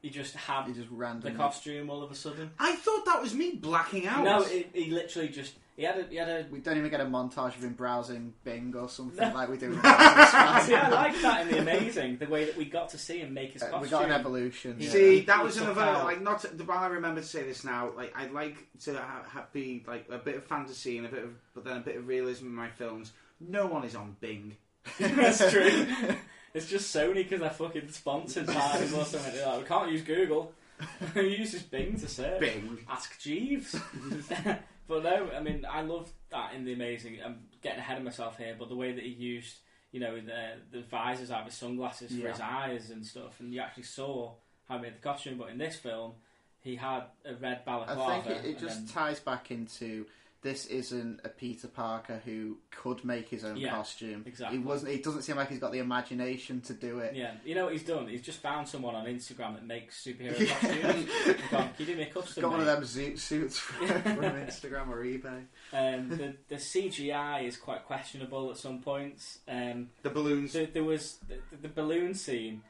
He just randomly the costume all of a sudden. I thought that was me blacking out. No, he literally just he had a. We don't even get a montage of him browsing Bing or something like we do. See, I like that in The Amazing, the way that we got to see him make his costume. We got an evolution. See, that was another while I remember to say this now. Like, I'd like to be like a bit of fantasy and but then a bit of realism in my films. No one is on Bing. That's true. It's just Sony because they're fucking sponsored by them or something. They're like, we can't use Google. We use Bing to search. Bing. Ask Jeeves. But no, I mean, I love that in The Amazing. I'm getting ahead of myself here, but the way that he used, the visors out of his sunglasses for his eyes and stuff, and you actually saw how he made the costume. But in this film, he had a red balaclava. I think it just ties back into this isn't a Peter Parker who could make his own costume. Exactly. It doesn't seem like he's got the imagination to do it. Yeah. You know what he's done? He's just found someone on Instagram that makes superhero costumes. Gone, can you do me a custom? Got one of them suits from Instagram or eBay. The CGI is quite questionable at some points. The balloons. There was the balloon scene.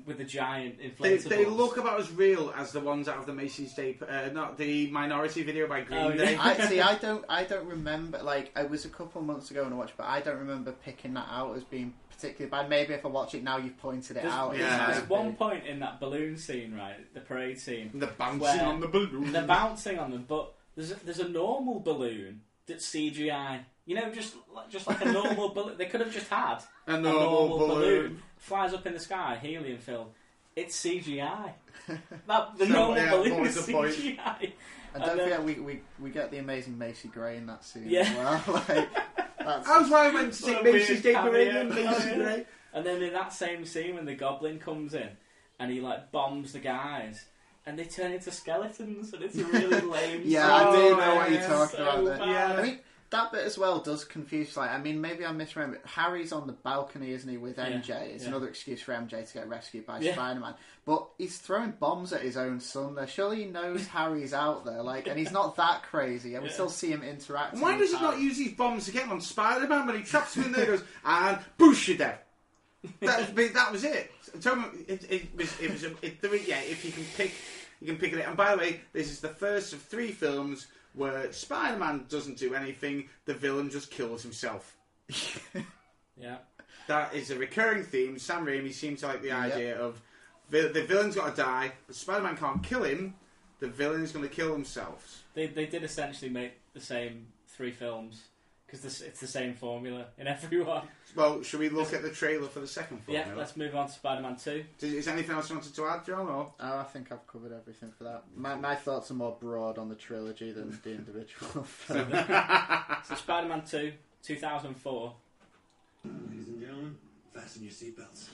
With the giant inflatables. They look about as real as the ones out of the Macy's Day, not the Minority video by Green Day. I don't remember. Like, it was a couple of months ago when I watched, but I don't remember picking that out as being particularly bad. Maybe if I watch it now, you've pointed it out. There's one point in that balloon scene, right? The parade scene. They're bouncing on the balloon. They're bouncing on them, but there's a normal balloon that's CGI. Just like a normal balloon. They could have just had a normal balloon. Flies up in the sky, helium filled. It's CGI. The normal balloon is CGI. And don't forget, we get the amazing Macy Gray in that scene as well. That's why I went to see Macy's Day Parade and Macy Gray. And then in that same scene when the Goblin comes in and he bombs the guys. And they turn into skeletons, and it's a really lame. I do know what you're talking about. There. Yeah, I mean, that bit as well does confuse. Maybe I misremember. Harry's on the balcony, isn't he, with MJ? It's another excuse for MJ to get rescued by Spider-Man. But he's throwing bombs at his own son there. Surely he knows Harry's out there, and he's not that crazy, and we still see him interacting. Why does he not use these bombs again on Spider-Man when he traps him in there? Goes and boosh, you're dead. That was it. If you can pick, you can pick it. And by the way, this is the first of 3 films where Spider-Man doesn't do anything, the villain just kills himself. Yeah. That is a recurring theme. Sam Raimi seems to like the idea of the villain's got to die, but Spider-Man can't kill him, the villain is going to kill themselves. They did essentially make the same 3 films, because it's the same formula in everyone. Well, should we look at the trailer for the second film? Yeah, let's move on to Spider-Man 2. Is there anything else you wanted to add, John? Or? Oh, I think I've covered everything for that. My thoughts are more broad on the trilogy than the individual films. So Spider-Man 2, 2004. Ladies and gentlemen, fasten your seatbelts.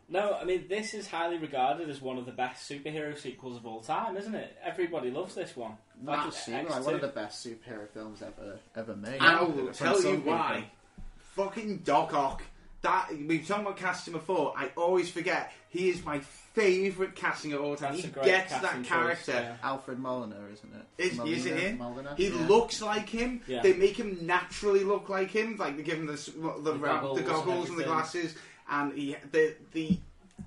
No, I mean, this is highly regarded as one of the best superhero sequels of all time, isn't it? Everybody loves this one. One of the best superhero films ever made. I will tell you why. Fucking Doc Ock. We've talked about casting before. I always forget. He is my favourite casting of all time. He gets that character. Choice, yeah. Alfred Molina, isn't it? Is it him? Molina? He looks like him. Yeah. They make him naturally look like him. Like they give him the goggles and the glasses, and the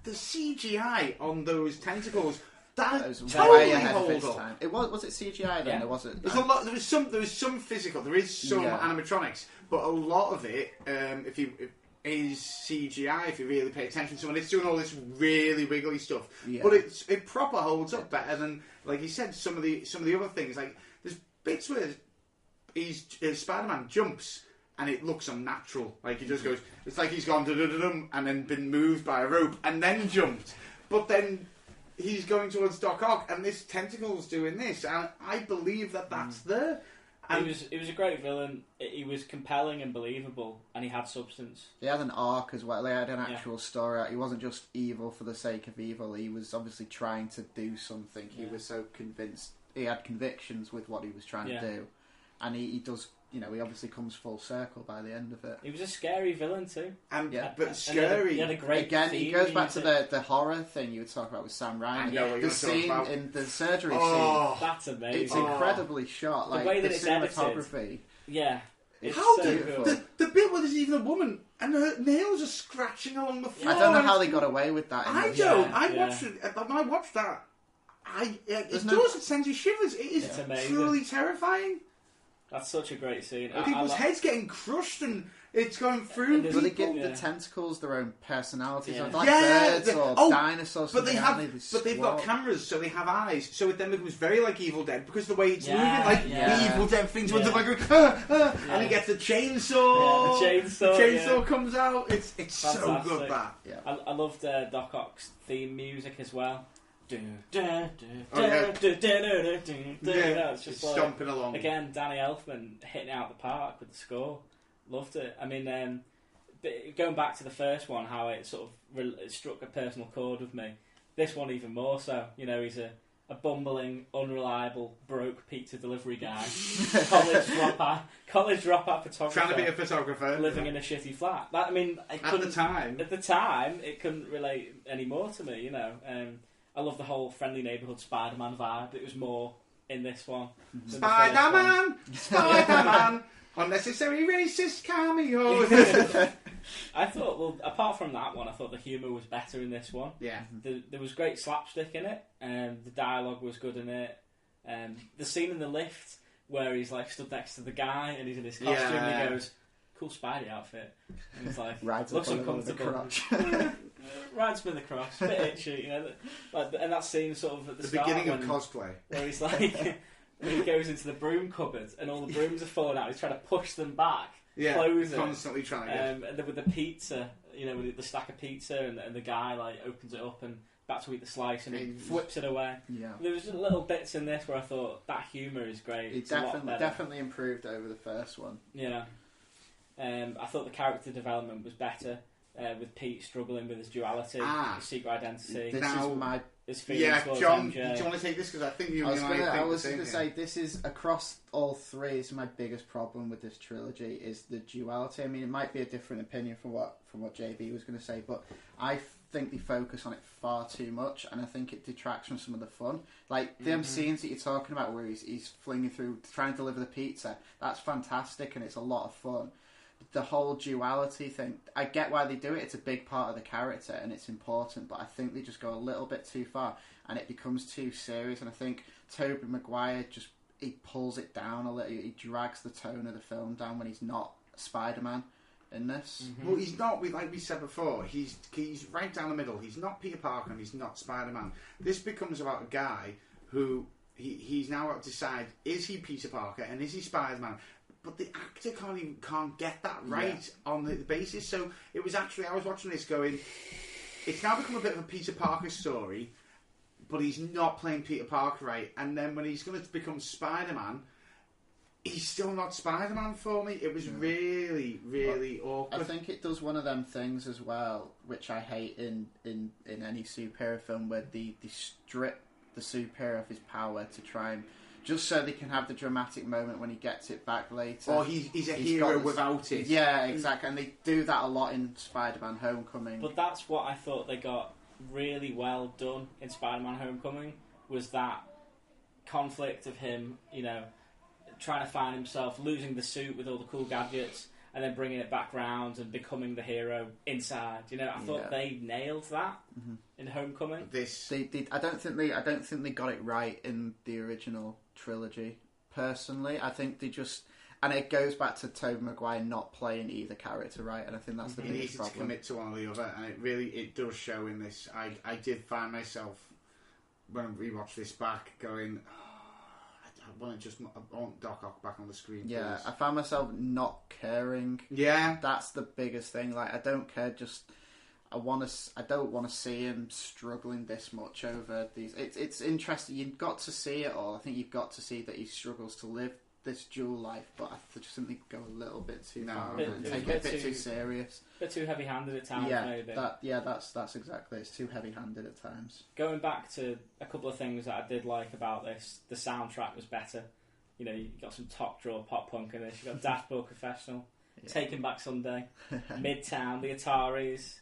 CGI on those tentacles. That was totally way ahead of its time. Was it CGI then? Yeah. Or was it? There's a lot. There was some physical. There is some animatronics, but a lot of it, is CGI if you really pay attention to it. It's doing all this really wiggly stuff, but it proper holds up better than, like you said, some of the other things. Like there's bits where Spider-Man jumps and it looks unnatural. Like he just goes. It's like he's gone da-da-da-dum and then been moved by a rope and then jumped. But then he's going towards Doc Ock and this tentacle's doing this, and I believe that's there. And he was a great villain. He was compelling and believable, and he had substance. He had an arc as well. They had an actual story. He wasn't just evil for the sake of evil. He was obviously trying to do something. He was so convinced. He had convictions with what he was trying to do, and he does he obviously comes full circle by the end of it. He was a scary villain too. But scary. He had a great Again, theme he goes back music. to the horror thing you were talking about with Sam Raimi. I know what you're The talking scene about. in the surgery That's scene, amazing. it's incredibly shot. The Like way that the it's edited. cinematography. Yeah. It's How so did good. the bit where there's even a woman and her nails are scratching along the floor? I don't know and how it's- they got away with that. I this. don't. Yeah, I yeah. watched it. When I watched that, it There's does. It sends you shivers. It is It's amazing. truly terrifying. That's such a great scene. People's heads getting crushed and it's going through And people. But they give Yeah. the tentacles their own personalities, Yeah. like Yeah, birds or dinosaurs. But they have, something, but they've got squawk. cameras, so they have eyes. So it then becomes very like Evil Dead because the way it's Yeah, moving, like yeah. the Evil Dead things, with Yeah. the like, and he gets the chainsaw. Yeah, the chainsaw, yeah. comes out. It's so Fantastic. good that. Yeah. I loved Doc Ock's theme music as well. Oh, Yeah, it's just like, stomping along. again, Danny Elfman hitting it out the park with the score. Loved it. I mean, going back to the first one, how it sort of it struck a personal chord with me. This one even more so. He's a bumbling, unreliable, broke pizza delivery guy, college dropout photographer, Trying to be a photographer, living in a shitty flat. At the time. At the time, it couldn't relate any more to me. I love the whole friendly neighbourhood Spider-Man vibe. It was more in this one. than the first one. Spider-Man, unnecessary racist cameo. I thought, well, apart from that one, I thought the humour was better in this one. Yeah. There was great slapstick in it. The dialogue was good in it. The scene in the lift where he's like stood next to the guy and he's in his costume and he goes, "Cool Spidey outfit." And he's like, Rides looks up on the uncomfortable. crotch. Rides with the cross, bit itchy, and that scene sort of at the The start beginning of when- cosplay. where he's like, when he goes into the broom cupboard and all the brooms are falling out, he's trying to push them back, Yeah, close it, constantly trying to get. and then with the pizza, with the stack of pizza, and the guy like opens it up and about to eat the slice and he flips it away. Yeah. There was just little bits in this where I thought that humour is great. It It's a lot better. definitely improved over the first one. Yeah. I thought the character development was better. With Pete struggling with his duality, his secret identity, This Now- is my. his feelings Yeah, towards John, MJ. do you want to take this? Because I think you I was and I going think the to same say thing. this is across all three. This is my biggest problem with this trilogy is the duality. I mean, it might be a different opinion from what JB was going to say, but I think they focus on it far too much, and I think it detracts from some of the fun. Like them scenes that you're talking about, where he's flinging through, trying to deliver the pizza. That's fantastic, and it's a lot of fun. The whole duality thing, I get why they do it. It's a big part of the character and it's important, but I think they just go a little bit too far and it becomes too serious. And I think Tobey Maguire he pulls it down a little. He drags the tone of the film down when he's not Spider-Man in this. Well, he's not. Like we said before, he's right down the middle. He's not Peter Parker and he's not Spider-Man. This becomes about a guy who he's now got to decide: is he Peter Parker and is he Spider-Man? But the actor can't get that right on the basis. So it was actually, I was watching this going, it's now become a bit of a Peter Parker story, but he's not playing Peter Parker right. And then when he's going to become Spider-Man, he's still not Spider-Man for me. It was really, really awkward. I think it does one of them things as well, which I hate in any superhero film, where they strip the superhero of his power to try and... just so they can have the dramatic moment when he gets it back later. Or he's a hero without it. Yeah, exactly. And they do that a lot in Spider-Man Homecoming. But that's what I thought they got really well done in Spider-Man Homecoming, was that conflict of him, trying to find himself, losing the suit with all the cool gadgets, and then bringing it back round and becoming the hero inside. I thought they nailed that in Homecoming. I don't think they got it right in the original trilogy. Personally, I think they just, and it goes back to Tobey Maguire not playing either character right, and I think that's the biggest needed problem. to commit to one or the other, and it does show in this. I did find myself when I rewatched this back going, I want Doc Ock back on the screen. Yeah, please. I found myself not caring. Yeah, that's the biggest thing. Like, I don't care. Just I don't want to see him struggling this much over these. It's interesting. You've got to see it all. I think you've got to see that he struggles to live this dual life, but I just think they go a little bit too far and take it a bit too serious. A bit too heavy-handed at times, maybe. That's exactly. It's too heavy-handed at times. Going back to a couple of things that I did like about this, the soundtrack was better. You know, you got some top draw pop punk in this. You got Dashboard Professional, Taking Back Sunday, Midtown, the Ataris,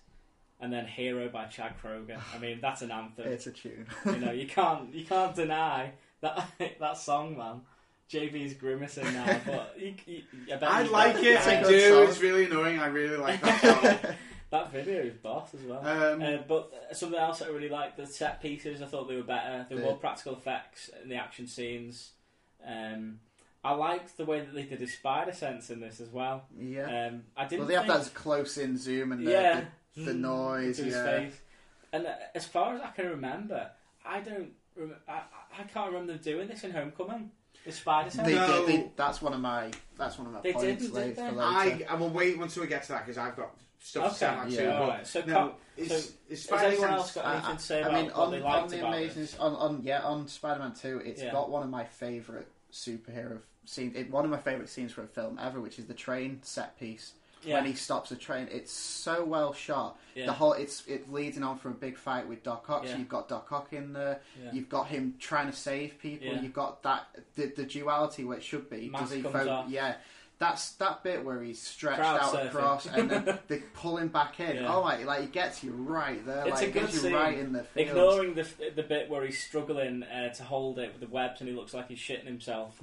and then Hero by Chad Kroeger. I mean, that's an anthem. It's a tune. You know, you can't deny that song, man. JB's grimacing now, but I like it. I do. It's really annoying. I really like that song. That video is boss as well. But something else I really liked, the set pieces, I thought they were better. There were more practical effects in the action scenes. I liked the way that they did his spider sense in this as well. Yeah. I didn't. Well, they have that close in zoom and the noise. His face. And as far as I can remember, I can't remember them doing this in Homecoming. The spider sense. That's one of my they points. Did they? I will wait until we get to that because I've got stuff to say on that too. Right. So, has anyone else got anything to say about what they liked about this? On Spider-Man 2, it's got one of my favourite superhero scenes. One of my favourite scenes for a film ever, which is the train set piece. When he stops a train, it's so well shot. The whole it's leading on from a big fight with Doc Ock. So you've got Doc Ock in there. You've got him trying to save people. You've got that the duality where it should be. Mask Does he comes off. That's that bit where he's stretched Crowd out surfing. across and then they pull him back in. Yeah. Oh my! Like he gets you right there. It's like, a good gets you scene. right in the feels. Ignoring the bit where he's struggling to hold it with the webs and he looks like he's shitting himself.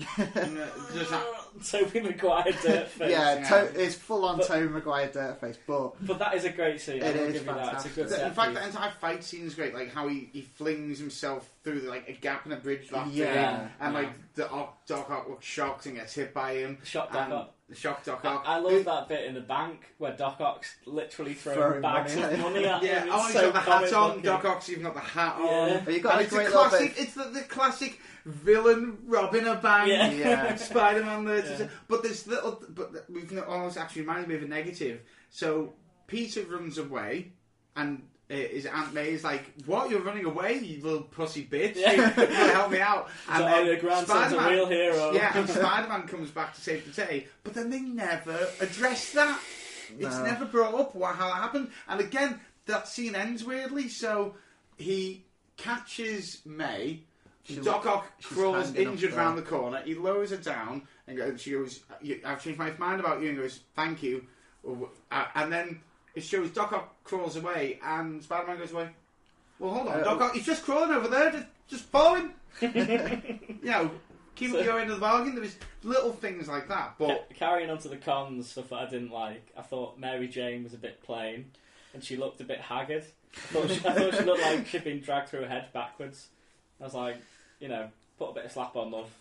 Tobey Maguire dirt face. It's full on Tobey Maguire dirt face, but that is a great scene. It is give you that. It's a good In fact, the entire fight scene is great. Like how he flings himself through a gap in a bridge and like Doc Ock looks shocked and gets hit by him. Shock Doc Ock. Shock Doc Ock. I love that bit in the bank where Doc Ock's literally throwing bags of money at him. Yeah, he's got the hat on. Doc Ock's even got the hat on. You got it's a classic. It's the classic villain robbing a bank. Spider-Man there. But there's we've almost actually reminded me of a negative. So Peter runs away, and his Aunt May is like, "What? You're running away, you little pussy bitch! You help me out!" And then your grandson's a real hero. Yeah, and Spider-Man comes back to save the day, but then they never address that. No. It's never brought up how that happened. And again, that scene ends weirdly. So he catches May. Doc Ock crawls injured round the corner. He lowers her down and she goes, "I've changed my mind about you," and goes, "Thank you." And then it shows Doc Ock crawls away and Spider-Man goes away. Well, hold on, Doc Ock, he's just crawling over there, just follow him. Keep up your end of the bargain. There was little things like that. But carrying on to the cons, stuff that I didn't like, I thought Mary Jane was a bit plain and she looked a bit haggard. I thought she looked like she'd been dragged through her head backwards. I was like, put a bit of slap on, love.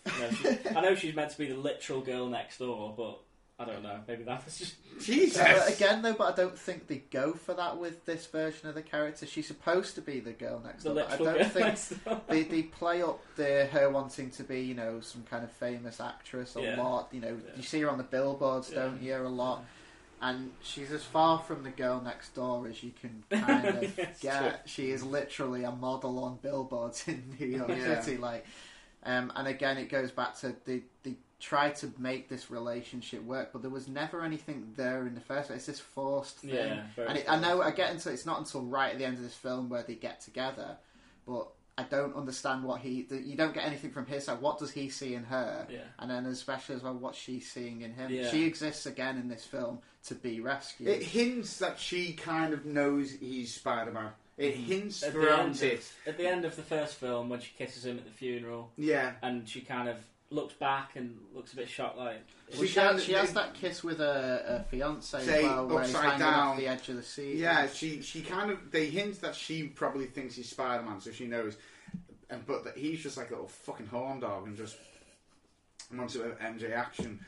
I know she's meant to be the literal girl next door, but I don't know. Maybe that was just Jesus. Again, though, but I don't think they go for that with this version of the character. She's supposed to be the girl next door. I don't think they play up her wanting to be, some kind of famous actress a lot. You see her on the billboards, don't you? A lot. And she's as far from the girl next door as you can kind of get. True. She is literally a model on billboards in New York City. And again, it goes back to the try to make this relationship work, but there was never anything there in the first place. It's this forced thing. I get into it's not until right at the end of this film where they get together, but I don't understand you don't get anything from his side. What does he see in her? Yeah. And then especially as well, what she's seeing in him. Yeah. She exists again in this film to be rescued. It hints that she kind of knows he's Spider-Man. It hints throughout it. At the end of the first film, when she kisses him at the funeral, and she kind of looks back and looks a bit shocked, like she has that kiss with her fiance as well, where he's hanging off the edge of the seat. Yeah, she kind of they hint that she probably thinks he's Spider-Man, so she knows, but that he's just like a little fucking horn dog and just wants a bit of MJ action.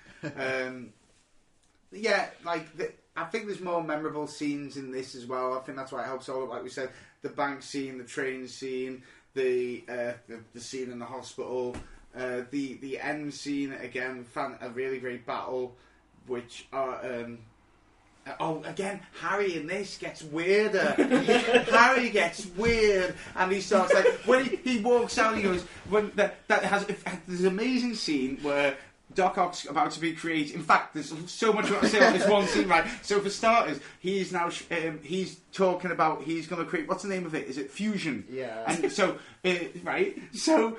I think there's more memorable scenes in this as well. I think that's why it helps all up. Like we said, the bank scene, the train scene, the scene in the hospital. The end scene again, a really great battle, which again, Harry in this gets weirder. Harry gets weird, and he starts like when he walks out, he goes there's an amazing scene where Doc Ock's about to be created. In fact, there's so much to say on this one scene, right? So for starters, he's now he's talking about he's going to create, what's the name of it? Is it Fusion? Yeah. And so right, so.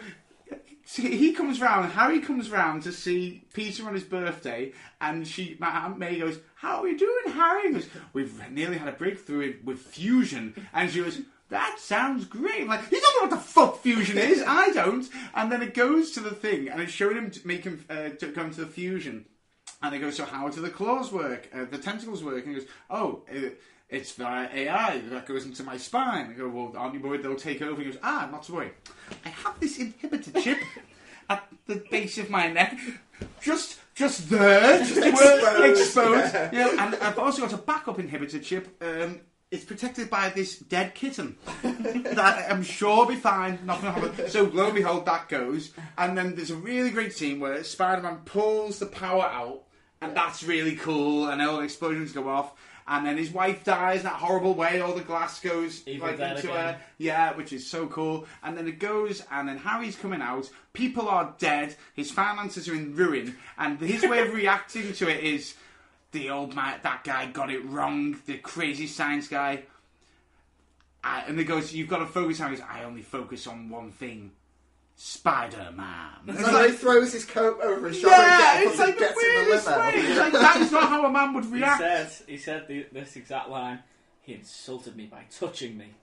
he comes round, Harry comes round to see Peter on his birthday, and my Aunt May goes, "How are we doing, Harry?" He goes, "We've nearly had a breakthrough with fusion." And she goes, "That sounds great." I'm like, "You don't know what the fuck fusion is." I don't. And then it goes to the thing, and it's showing him to make him go into the fusion. And it goes, "So how do the claws work? The tentacles work?" And he goes, "Oh, it's via AI that goes into my spine." I go, "Well, aren't you worried they'll take over?" He goes, "Not to worry. I have this inhibitor chip at the base of my neck, just there, exposed. Yeah, and I've also got a backup inhibitor chip. It's protected by this dead kitten that I'm sure will be fine. Not going to happen." So lo and behold, that goes, and then there's a really great scene where Spider-Man pulls the power out, and that's really cool, and all the explosions go off. And then his wife dies in that horrible way. All the glass goes like into her. Yeah, which is so cool. And then it goes, and then Harry's coming out. People are dead. His finances are in ruin. And his way of reacting to it is, the old man, that guy got it wrong. The crazy science guy. And he goes, "You've got to focus on." He goes, "I only focus on one thing. Spider-Man." So he throws his coat over his shoulder and it's like gets the in the weirdest limo. way. It's like, that is not how a man would react. He said this exact line. "He insulted me by touching me."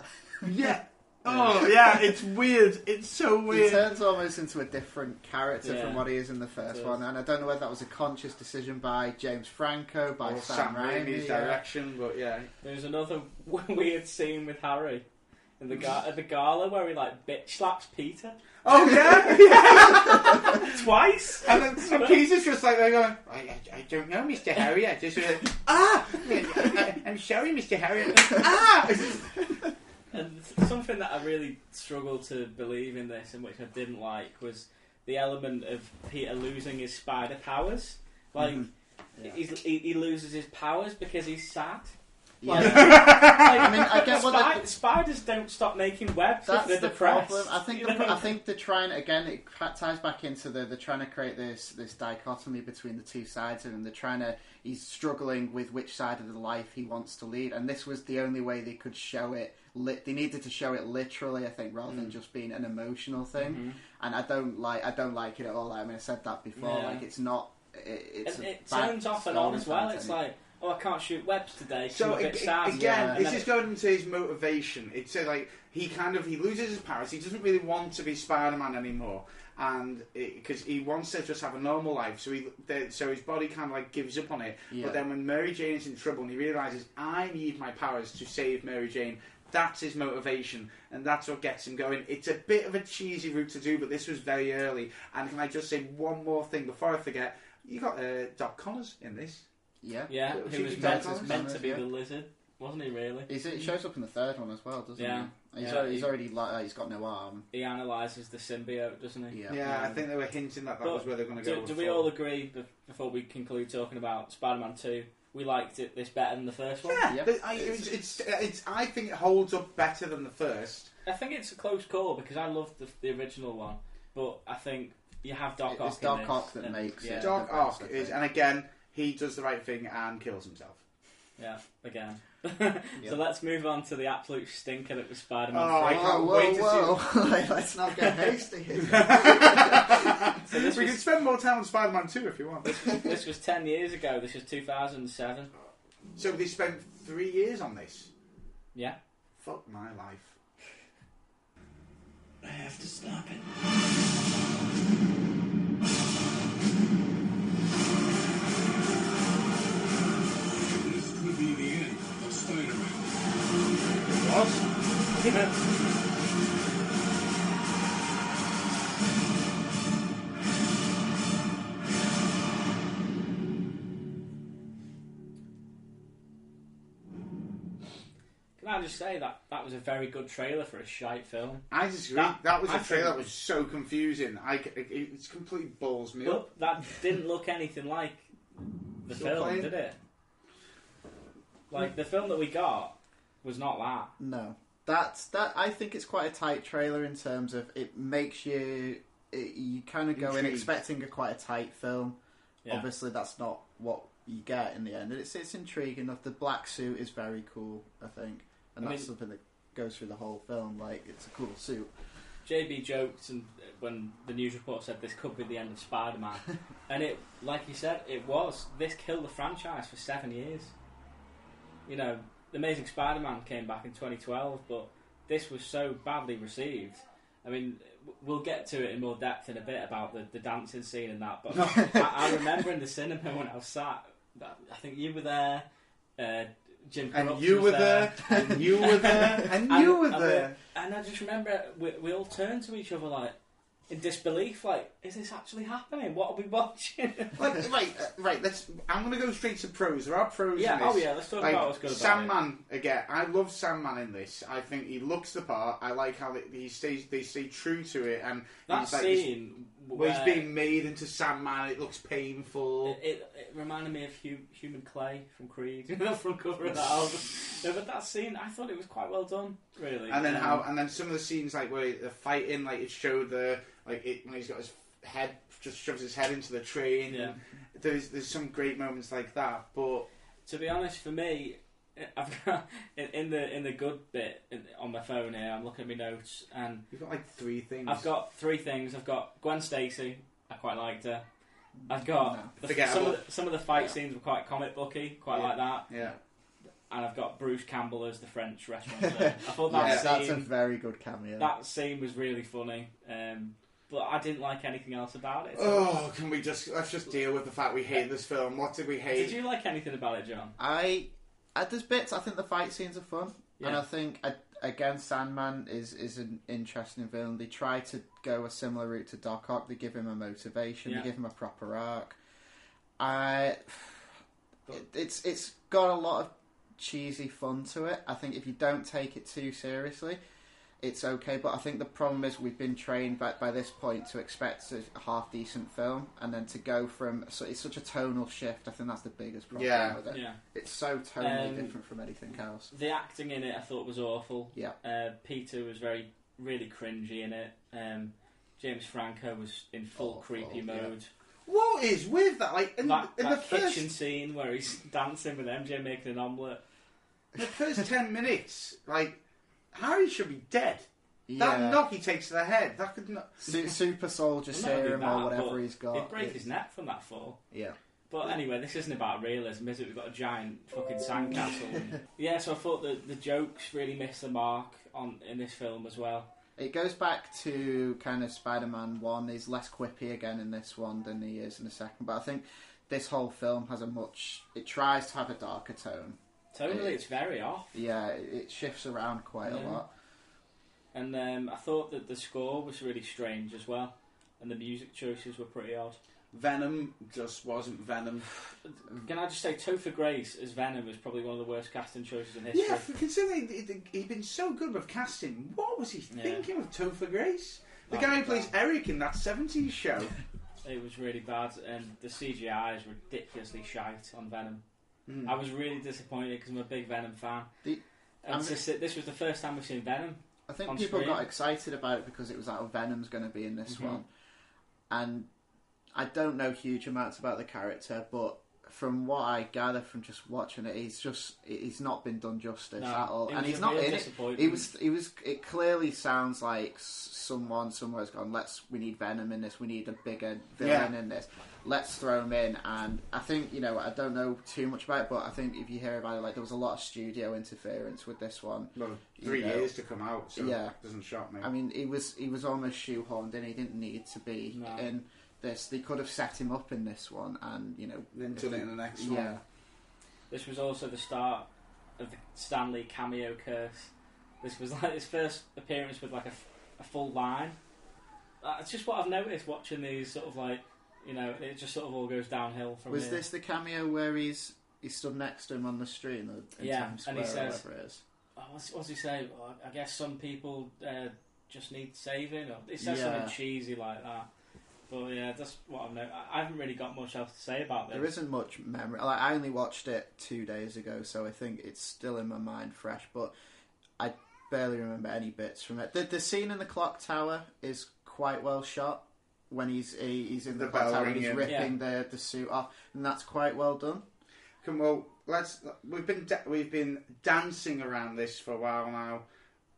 Yeah. Oh, yeah, it's weird. It's so weird. He turns almost into a different character from what he is in the first one, and I don't know whether that was a conscious decision by James Franco, by Sam Raimi's direction, but yeah. There's another weird scene with Harry in at the gala where he like bitch slaps Peter. Oh yeah, twice. And then Peter's just like they're going, I don't know, Mr. Harry. I just I'm sorry, Mr. Harry. And something that I really struggled to believe in this, and which I didn't like, was the element of Peter losing his spider powers. Like he loses his powers because he's sad. Yeah. I mean, I guess spiders don't stop making webs if they're depressed. Problem. I think they're trying, again, it ties back into they're trying to create this dichotomy between the two sides of him. He's struggling with which side of the life he wants to lead, and this was the only way they could show it. They needed to show it literally, I think, rather than just being an emotional thing. Mm-hmm. And I don't like it at all. I mean, I said that before. Yeah. Like, it's not. It turns off and on as well. It's like, "Oh, I can't shoot webs today." So again, this is going into his motivation. It's like he loses his powers. He doesn't really want to be Spider-Man anymore, and because he wants to just have a normal life. So his body kind of like gives up on it. Yeah. But then when Mary Jane is in trouble, and he realizes, "I need my powers to save Mary Jane." That's his motivation, and that's what gets him going. It's a bit of a cheesy route to do, but this was very early. And can I just say one more thing before I forget? You got Doc Connors in this. Yeah. He was meant to be the lizard, wasn't he? Really? He shows up in the third one as well, doesn't he? He's already he's got no arm. He analyses the symbiote, doesn't he? Yeah. I think they were hinting that was where they're going to go. Do we all agree before we conclude talking about Spider-Man 2? We liked this better than the first one. Yeah, I think it holds up better than the first. I think it's a close call because I loved the original one, but I think you have Doc Ock. It's Doc Ock that makes it. Doc Ock is, and again, he does the right thing and kills himself. Yeah, again. So let's move on to the absolute stinker that was Spider-Man 3. I can't wait to see. Let's not get hasty here. We can spend more time on Spider-Man 2 if you want. This was 10 years ago. This was 2007. So they spent 3 years on this? Yeah. Fuck my life. I have to stop it. This could be the end of Spider-Man. What? Can I just say that was a very good trailer for a shite film? I disagree. That was a trailer that was so confusing. It's completely balls me up. That didn't look anything like the film, did it? Like, the film that we got was not that. No. That I think it's quite a tight trailer in terms of it makes you kind of go in expecting quite a tight film. Yeah. Obviously, that's not what you get in the end. It's intriguing enough. The black suit is very cool, I think. And that's something that goes through the whole film. Like, it's a cool suit. JB joked and when the news report said this could be the end of Spider-Man, and it, like you said, it was. This killed the franchise for 7 years. You know, The Amazing Spider-Man came back in 2012, but this was so badly received. I mean, we'll get to it in more depth in a bit about the dancing scene and that, but I remember in the cinema when I was sat, I think you were there, Jim Crooks and you were there, and you were there, and you were there. And I just remember we all turned to each other like, in disbelief, like, is this actually happening? What are we watching? Right. I'm going to go straight to pros. There are pros. Yeah. In this. Oh yeah. Let's talk about what's good about Sandman again. I love Sandman in this. I think he looks the part. I like how they stay true to it, and that he's like scene where he's being made into Sandman. It looks painful. It reminded me of Human Clay from Creed. The front cover of that album. No, but that scene, I thought it was quite well done, really. And then and then some of the scenes like where they're fighting, like it showed when he's got his head, just shoves his head into the train. Yeah. There's some great moments like that, but to be honest, for me, I've got in the good bit on my phone here. I'm looking at my notes, and you've got like 3 things. I've got 3 things. I've got Gwen Stacy. I quite liked her. I've got some of the fight scenes were quite comic booky, like that. Yeah. And I've got Bruce Campbell as the French restaurateur. I thought that's a very good cameo. That scene was really funny. But I didn't like anything else about it. So. Oh, let's just deal with the fact we hate this film. What did we hate? Did you like anything about it, John? There's bits. I think the fight scenes are fun, and I think again Sandman is an interesting villain. They try to go a similar route to Doc Ock. They give him a motivation. They give him a proper arc. It's got a lot of cheesy fun to it. I think if you don't take it too seriously, it's okay, but I think the problem is we've been trained by this point to expect a half decent film, and then to go from it's such a tonal shift. I think that's the biggest problem with it. Yeah. It's so tonally different from anything else. The acting in it I thought was awful. Yeah. Peter was really cringy in it. James Franco was in full creepy mode. What is with that? Like in the kitchen scene where he's dancing with MJ making an omelette. The first 10 minutes, like. Harry should be dead. Yeah. That knock he takes to the head, that could not... Super soldier serum or whatever he's got. He'd break his neck from that fall. Yeah. But anyway, this isn't about realism, is it? We've got a giant fucking sandcastle. Yeah, so I thought the jokes really missed the mark in this film as well. It goes back to kind of Spider-Man 1. He's less quippy again in this one than he is in the second. But I think this whole film has it tries to have a darker tone. Tonally, it's very off. Yeah, it shifts around quite a lot. And I thought that the score was really strange as well, and the music choices were pretty odd. Venom just wasn't Venom. Can I just say, Topher Grace as Venom was probably one of the worst casting choices in history. Yeah, considering he'd been so good with casting, what was he thinking with Topher Grace? The guy who plays Eric in that 70s show. It was really bad, and the CGI is ridiculously shite on Venom. I was really disappointed because I'm a big Venom fan. This was the first time we've seen Venom. I think people got excited about it because it was like, Venom's going to be in this one. And I don't know huge amounts about the character, but from what I gather from just watching it, he's not been done justice at all. And he's not in it. It clearly sounds like someone somewhere's gone, we need Venom in this, we need a bigger villain in this. Let's throw him in, and I think, I don't know too much about it, but I think if you hear about it, like there was a lot of studio interference with this one. Well, 3 years to come out, so it doesn't shock me. I mean, he was almost shoehorned in. He didn't need to be in this. They could have set him up in this one, and then done it in the next one. Yeah. This was also the start of the Stanley cameo curse. This was like his first appearance with like a full line. It's just what I've noticed watching these sort of like. It just sort of all goes downhill from here. Was this the cameo where he stood next to him on the street in Times Square, and he says, or whatever it is? What's he say? Well, I guess some people just need saving, or he says something cheesy like that. But yeah, that's what I've noticed. I haven't really got much else to say about this. There isn't much memory. Like, I only watched it 2 days ago, so I think it's still in my mind fresh, but I barely remember any bits from it. The scene in the clock tower is quite well shot. When he's in the clock tower and he's ripping the suit off, and that's quite well done. We've been dancing around this for a while now.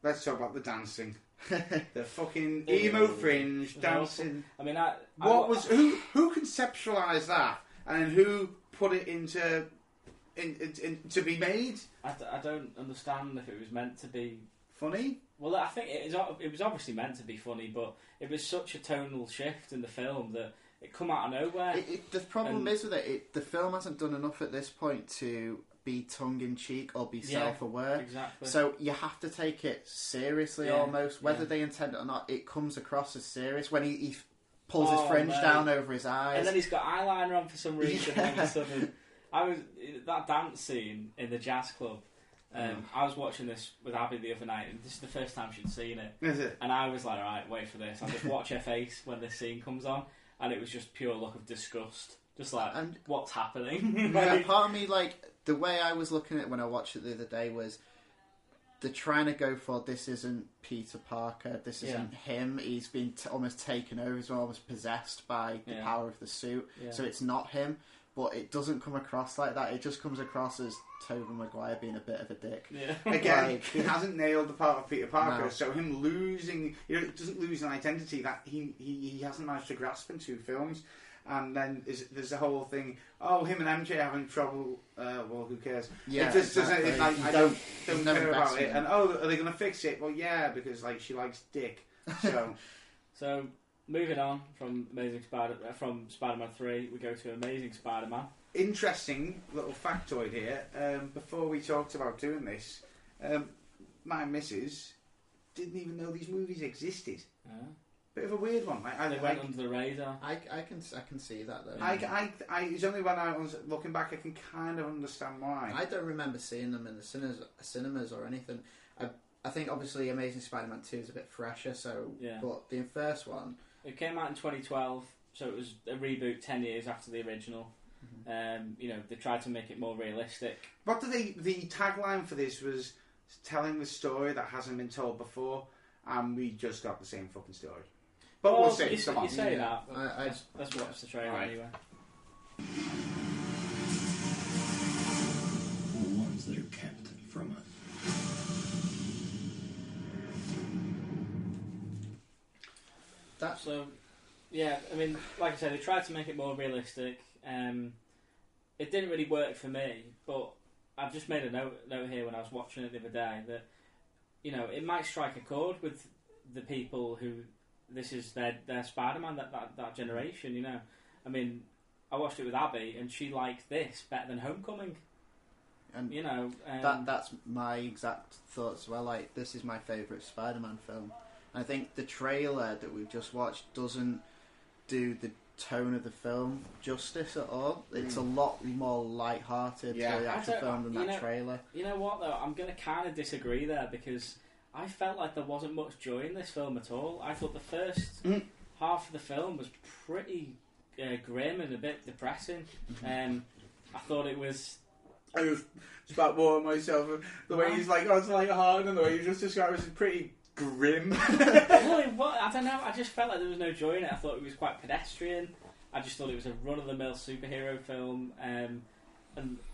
let's talk about the dancing. The fucking emo fringe dancing. I mean, who conceptualised that, and who put it into to be made? I don't understand if it was meant to be funny. Well, I think it was obviously meant to be funny, but it was such a tonal shift in the film that it come out of nowhere. The problem is with it, the film hasn't done enough at this point to be tongue-in-cheek or be self-aware. Exactly. So you have to take it seriously almost. Whether they intend it or not, it comes across as serious when he pulls his fringe down over his eyes. And then he's got eyeliner on for some reason. All of a sudden, that dance scene in the jazz club. I was watching this with Abby the other night, and this is the first time she'd seen it. Is it? And I was like, all right, wait for this. I'll just watch her face when this scene comes on, and it was just pure look of disgust. Just like, what's happening? Part of me, the way I was looking at it when I watched it the other day was they're trying to go for, this isn't Peter Parker, this isn't him, he's been almost taken over, he's almost possessed by the power of the suit, so it's not him, but it doesn't come across like that, it just comes across as Tobey Maguire being a bit of a dick. Again, he hasn't nailed the part of Peter Parker, so him losing, it doesn't lose an identity that he hasn't managed to grasp in 2 films. And then there's the whole thing. Oh, him and MJ having trouble. Well, who cares? Yeah, it just doesn't. It's like, I don't care about it. Him. And are they going to fix it? Well, yeah, because she likes dick. So, so moving on from Spider-Man 3, we go to Amazing Spider-Man. Interesting little factoid here. Before we talked about doing this, my missus didn't even know these movies existed. Bit of a weird one. They went under the radar. I can see that though. It's only when I was looking back I can kind of understand why. I don't remember seeing them in the cinemas or anything. I think obviously Amazing Spider-Man 2 is a bit fresher. But the first one, it came out in 2012, so it was a reboot 10 years after the original. They tried to make it more realistic. What the tagline for this was telling the story that hasn't been told before, and we just got the same fucking story. But we'll see. You say that. Let's watch the trailer anyway. Ones that are kept from us. I mean, like I said, they tried to make it more realistic. It didn't really work for me, but I've just made a note here when I was watching it the other day that it might strike a chord with the people who this is their Spider-Man, that generation. I mean, I watched it with Abby, and she liked this better than Homecoming. And that's my exact thoughts as well. Like, this is my favourite Spider-Man film. And I think the trailer that we've just watched doesn't do the tone of the film justice at all. It's a lot more light-hearted to the actual film than that trailer. You know what though? I'm going to kind of disagree there, because I felt like there wasn't much joy in this film at all. I thought the first half of the film was pretty grim and a bit depressing. I thought it was... I was about warning myself. The way he's like, it's like hard, and the way you just described it was pretty grim. Well, I don't know. I just felt like there was no joy in it. I thought it was quite pedestrian. I just thought it was a run-of-the-mill superhero film, and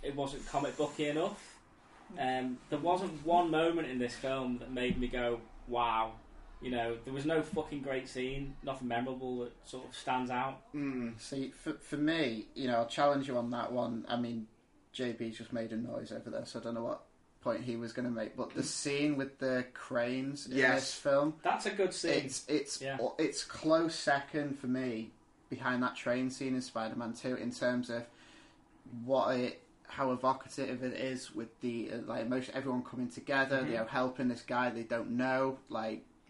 it wasn't comic booky enough. There wasn't one moment in this film that made me go, wow. There was no fucking great scene, nothing memorable that sort of stands out. See, for me, I'll challenge you on that one. I mean, JB's just made a noise over there, so I don't know what point he was going to make, but the scene with the cranes in this film, that's a good scene. It's close second for me behind that train scene in Spider-Man 2 in terms of how evocative it is with the emotion, everyone coming together, helping this guy they don't know. Up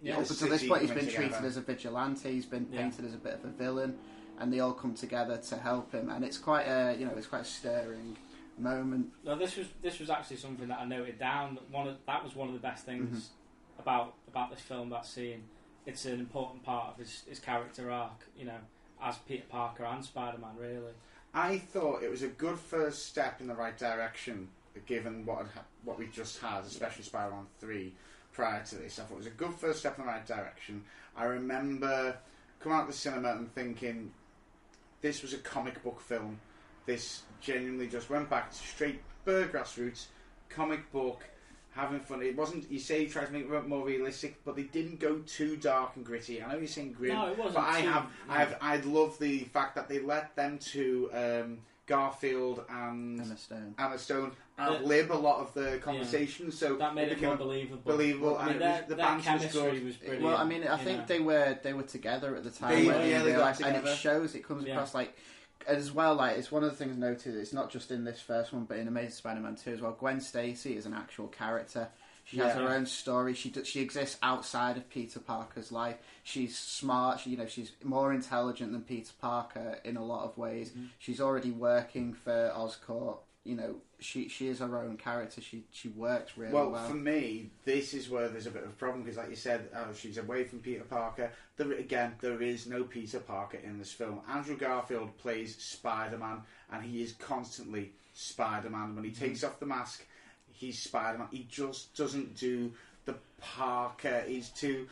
until this point, he's been treated as a vigilante, he's been painted as a bit of a villain, and they all come together to help him, and it's quite a stirring moment. No, this was actually something that I noted down. That was one of the best things about this film. That scene, it's an important part of his character arc. As Peter Parker and Spider-Man, really. I thought it was a good first step in the right direction, given what we just had, especially Spider-Man 3 prior to this. I thought it was a good first step in the right direction. I remember coming out of the cinema and thinking, this was a comic book film. This genuinely just went back to straight grassroots comic book, having fun. It wasn't. You say he tried to make it more realistic, but they didn't go too dark and gritty. I know you're saying grim, No, it wasn't. but I love the fact that they let them to Garfield and Emma Stone ad-lib a lot of the conversations, so that made it more believable. Believable, I mean, and the banter was good. Was brilliant. Well, I mean, I think they were together at the time, they got and together. it shows. It comes across like. As well, like it's one of the things noted. It's not just in this first one, but in Amazing Spider-Man 2 as well. Gwen Stacy is an actual character. She has her own story. She exists outside of Peter Parker's life. She's smart. She's more intelligent than Peter Parker in a lot of ways. Mm-hmm. She's already working for Oscorp. She is her own character. She works really well. Well, for me, this is where there's a bit of a problem because, like you said, she's away from Peter Parker. There is no Peter Parker in this film. Andrew Garfield plays Spider-Man, and he is constantly Spider-Man. When he takes off the mask, he's Spider-Man. He just doesn't do the Parker. He's too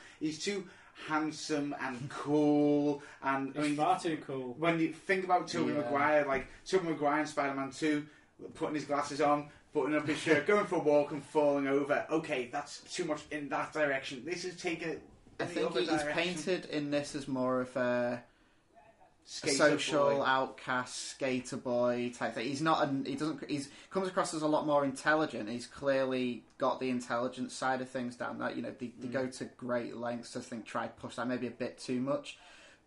handsome and cool, and he's far too cool. When you think about Tobey Maguire, like Tobey Maguire in Spider-Man 2. Putting his glasses on, buttoning up his shirt, going for a walk and falling over. Okay, that's too much in that direction. This is taking it in the other direction. He's painted in this as more of a social outcast, skater boy type thing. He's not. He comes across as a lot more intelligent. He's clearly got the intelligence side of things down. That they go to great lengths to try to push that maybe a bit too much.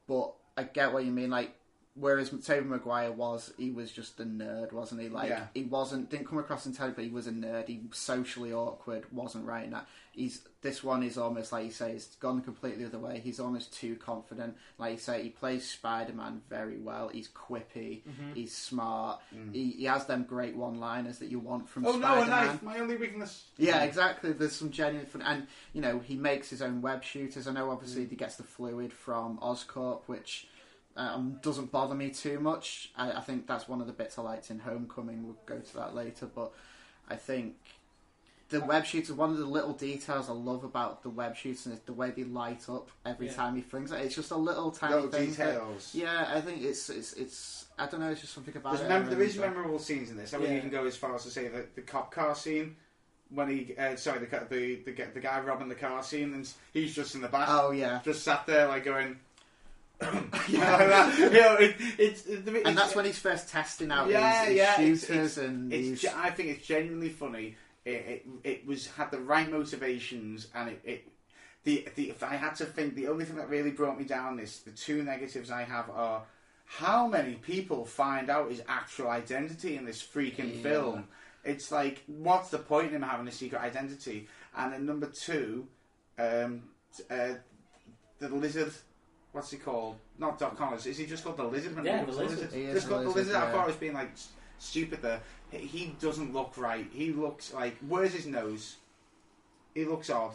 But I get what you mean. Like. Whereas Tobey Maguire he was just a nerd, wasn't he? Like he didn't come across intelligent, but he was a nerd. He was socially awkward, wasn't right in that. This one is almost like you say, it's gone completely the other way. He's almost too confident. Like you say, he plays Spider-Man very well. He's quippy, he's smart. He has them great one-liners that you want from Spider-Man. Oh no, a knife! My only weakness. Yeah, exactly. There's some genuine fun, and he makes his own web shooters. I know, obviously, he gets the fluid from Oscorp, which. Doesn't bother me too much. I think that's one of the bits I liked in Homecoming. We'll go to that later, but I think the web shooters, one of the little details I love about the web shooters is the way they light up every time he flings it. It's just a little tiny thing. Details. I think it's I don't know. It's just something about it. There is memorable scenes in this. I wouldn't even go as far as to say that the cop car scene. When the guy robbing the car scene, and he's just in the back. Oh yeah, just sat there like going. And that's when he's first testing out his shooters. I think it's genuinely funny. It had the right motivations, and if I had to think, the only thing that really brought me down the two negatives I have are how many people find out his actual identity in this freaking film. It's like, what's the point in him having a secret identity? And then number two, the lizard. What's he called? Not Doc Connors. Is he just called the Lizard? Yeah, the Lizard. Just called the Lizard. I thought I was being like stupid there. He doesn't look right. He looks like. Where's his nose? He looks odd.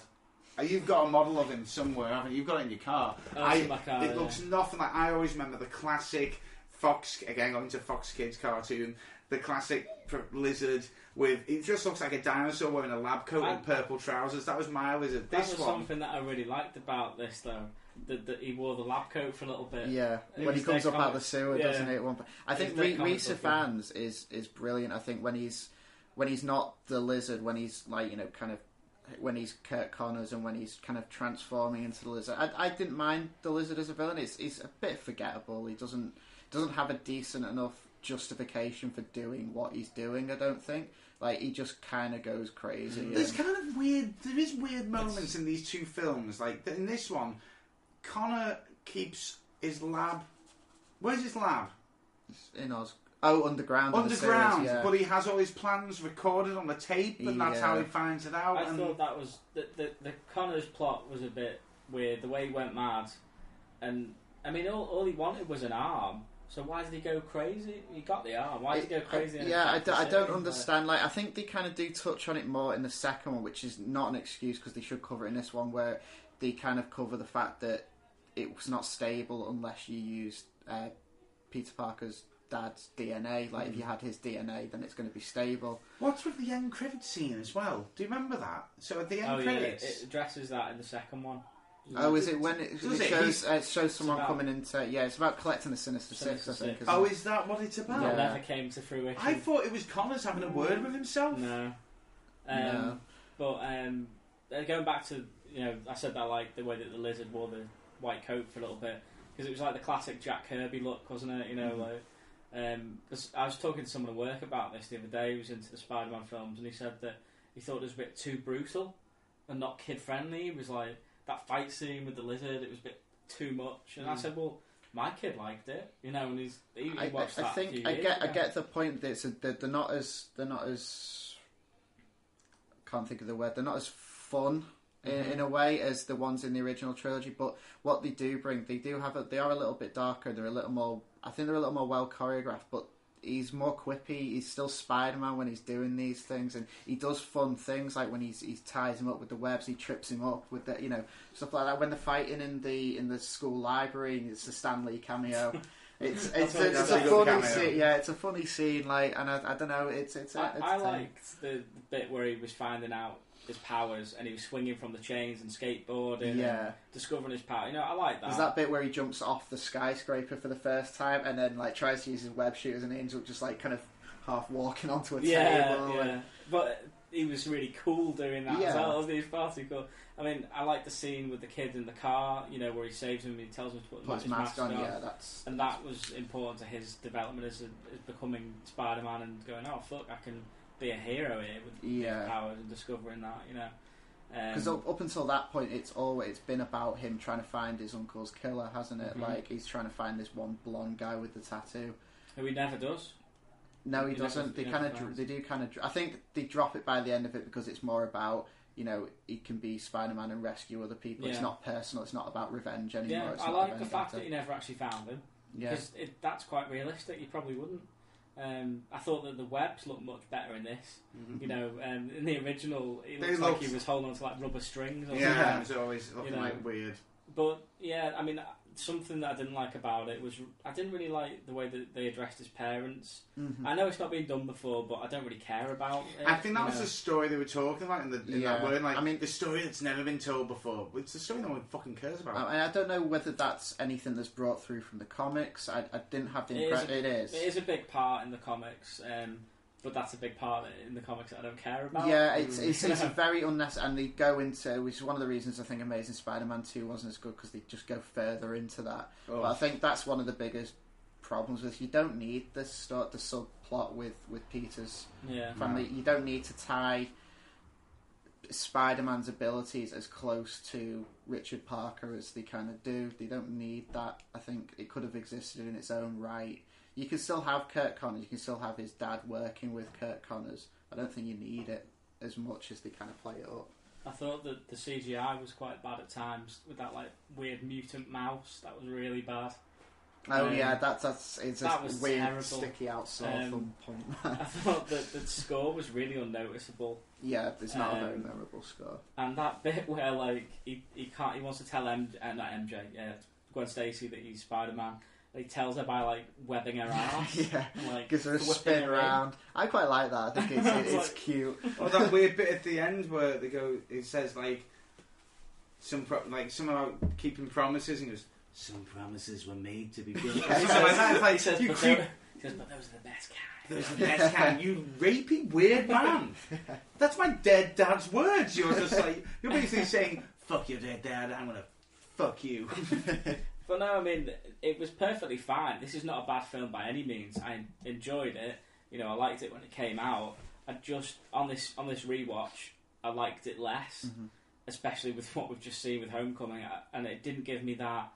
You've got a model of him somewhere, haven't you? You've got it in your car. In my car. It looks nothing like. I always remember the classic Fox. Again, going to Fox Kids cartoon. The classic Lizard with. It just looks like a dinosaur wearing a lab coat and purple trousers. That was my Lizard. That was something that I really liked about this, though. That he wore the lab coat for a little bit. Yeah, when he comes up out the sewer, doesn't he? At one point, I think Reese Fans is brilliant. I think when he's not the Lizard, when he's like when he's Kurt Connors and when he's kind of transforming into the Lizard, I didn't mind the Lizard as a villain. He's a bit forgettable. He doesn't have a decent enough justification for doing what he's doing. I don't think. Like, he just kind of goes crazy. There's kind of weird. There is weird moments in these two films. Like in this one. Connor keeps his lab. Where's his lab? In Oz. Oh, underground. Underground, but he has all his plans recorded on the tape, and that's how he finds it out. I thought that was the Connor's plot was a bit weird. The way he went mad, and I mean, all he wanted was an arm. So why did he go crazy? He got the arm. Why did he go crazy? I don't understand. Like, I think they kind of do touch on it more in the second one, which is not an excuse because they should cover it in this one, where they kind of cover the fact that it was not stable unless you used Peter Parker's dad's DNA. Like, if you had his DNA, then it's going to be stable. What's with the end credit scene as well? Do you remember that? So at the end credits... it addresses that in the second one. Oh, is it when it shows someone coming into... Yeah, it's about collecting the Sinister Six, I think. Oh, is that what it's about? Yeah, never came to fruition. I thought it was Connors having a word with himself. No. No. But going back to, I said that I like the way that the lizard wore the white coat for a little bit, because it was like the classic Jack Kirby look, wasn't it? Because I was talking to someone at work about this the other day who was into the Spider-Man films, and he said that he thought it was a bit too brutal and not kid-friendly. It was like that fight scene with the lizard, it was a bit too much. And I said, well, my kid liked it, and he watched that. I get the point that they're not as can't think of the word. They're not as fun in a way as the ones in the original trilogy. But what they do bring, they are a little bit darker. They're a little more. I think they're a little more well choreographed. But he's more quippy. He's still Spider-Man when he's doing these things, and he does fun things like when he ties him up with the webs, he trips him up with the stuff like that. When they're fighting in the school library, and it's the Stan Lee cameo. It's a funny scene. Yeah, it's a funny scene. Like, and I don't know. I liked the bit where he was finding out his powers and he was swinging from the chains and skateboarding. Yeah, and discovering his power. I like that. There's that bit where he jumps off the skyscraper for the first time and then like tries to use his web shooters and he ends up just like kind of half walking onto a table. Yeah, but he was really cool doing that as well. He was far too cool. I mean, I like the scene with the kid in the car, where he saves him and he tells him to put his mask on. Yeah, and that was important to his development as becoming Spider-Man and going, oh, fuck, I can be a hero here with his powers and discovering that, Because up until that point, it's been about him trying to find his uncle's killer, hasn't it? Mm-hmm. Like, he's trying to find this one blonde guy with the tattoo. Who he never does. No, he doesn't. They do kind of. I think they drop it by the end of it because it's more about he can be Spider-Man and rescue other people. Yeah. It's not personal. It's not about revenge anymore. Yeah, it's I like the fact that he never actually found him. Yeah, because that's quite realistic. You probably wouldn't. I thought that the webs looked much better in this. Mm-hmm. In the original, it looks like he was holding on to like rubber strings. Or something. It was always looking like weird. But yeah, I mean, something that I didn't like about it was I didn't really like the way that they addressed his parents. Mm-hmm. I know it's not been done before, but I don't really care about it. I think that was the story they were talking about in that word. Like, I mean, the story that's never been told before. It's the story no one fucking cares about. I don't know whether that's anything that's brought through from the comics. I didn't have the impression. It is a big part in the comics. But that's a big part in the comics that I don't care about. Yeah, it's a very unnecessary, and they go into, which is one of the reasons I think Amazing Spider-Man 2 wasn't as good, because they just go further into that. Oh. But I think that's one of the biggest problems with you don't need the subplot with Peter's family. You don't need to tie Spider-Man's abilities as close to Richard Parker as they kind of do. They don't need that. I think it could have existed in its own right. You can still have Kurt Connors, you can still have his dad working with Kurt Connors. I don't think you need it as much as they kind of play it up. I thought that the CGI was quite bad at times with that like weird mutant mouse. That was really bad. Oh yeah, it's that was weird terrible. Sticky out sore thumb point. I thought that the score was really unnoticeable. Yeah, it's not a very memorable score. And that bit where like he wants to tell Gwen Stacy that he's Spider-Man. He tells her by like webbing her ass. And, gives her a spin around. I quite like that. I think it's like, cute. Or that weird bit at the end where they go. It says like something about keeping promises, and he goes, "Some promises were made to be broken." He says, "But those are the best kind." Those are the best kind. You rapey weird man. That's my dead dad's words. You're just like you're basically saying, "Fuck your dead dad. I'm gonna fuck you." But no, I mean, it was perfectly fine. This is not a bad film by any means. I enjoyed it. I liked it when it came out. I just on this rewatch, I liked it less, especially with what we've just seen with Homecoming, and it didn't give me that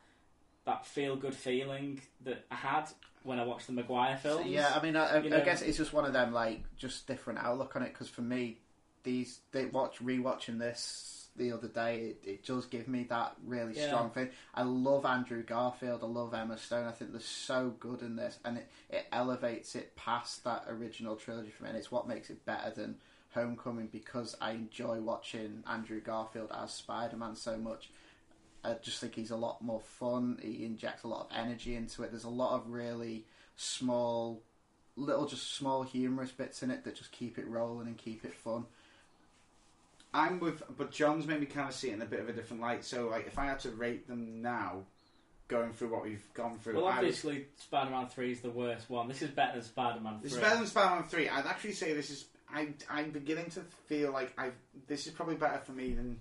feel good feeling that I had when I watched the Maguire films. Yeah, I mean, I guess it's just one of them like just different outlook on it. Because for me, rewatching this the other day, it does give me that really strong thing. I love Andrew Garfield, I love Emma Stone. I think they're so good in this, and it elevates it past that original trilogy for me, and it's what makes it better than Homecoming, because I enjoy watching Andrew Garfield as Spider-Man so much. I just think he's a lot more fun. He injects a lot of energy into it. There's a lot of really small humorous bits in it that just keep it rolling and keep it fun. But John's made me kind of see it in a bit of a different light. So, like, if I had to rate them now, going through what we've gone through, well, obviously, Spider-Man 3 is the worst one. This is better than Spider-Man 3. This is better than Spider-Man 3. I'd actually say this is I'm beginning to feel like this is probably better for me than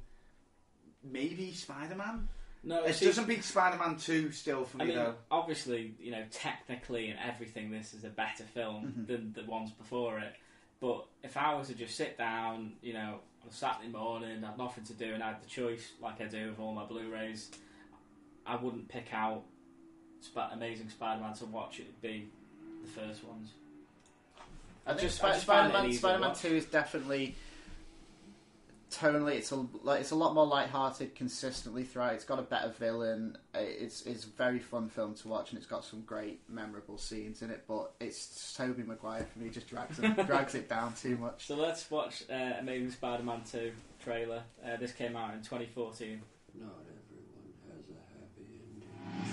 maybe Spider-Man. No, it doesn't beat Spider-Man 2 still for me, though. Obviously, technically and everything, this is a better film than the ones before it. But if I was to just sit down, on a Saturday morning, had nothing to do, and I had the choice, like I do with all my Blu-rays, I wouldn't pick out Amazing Spider-Man to watch. It'd be the first ones. I think Spider-Man 2 is definitely tonally, it's a lot more light-hearted consistently throughout. It's got a better villain. It's a very fun film to watch, and it's got some great memorable scenes in it. But it's Tobey Maguire for me. Just drags it down too much. So let's watch Amazing Spider-Man 2 trailer. This came out in 2014. Not everyone has a happy ending.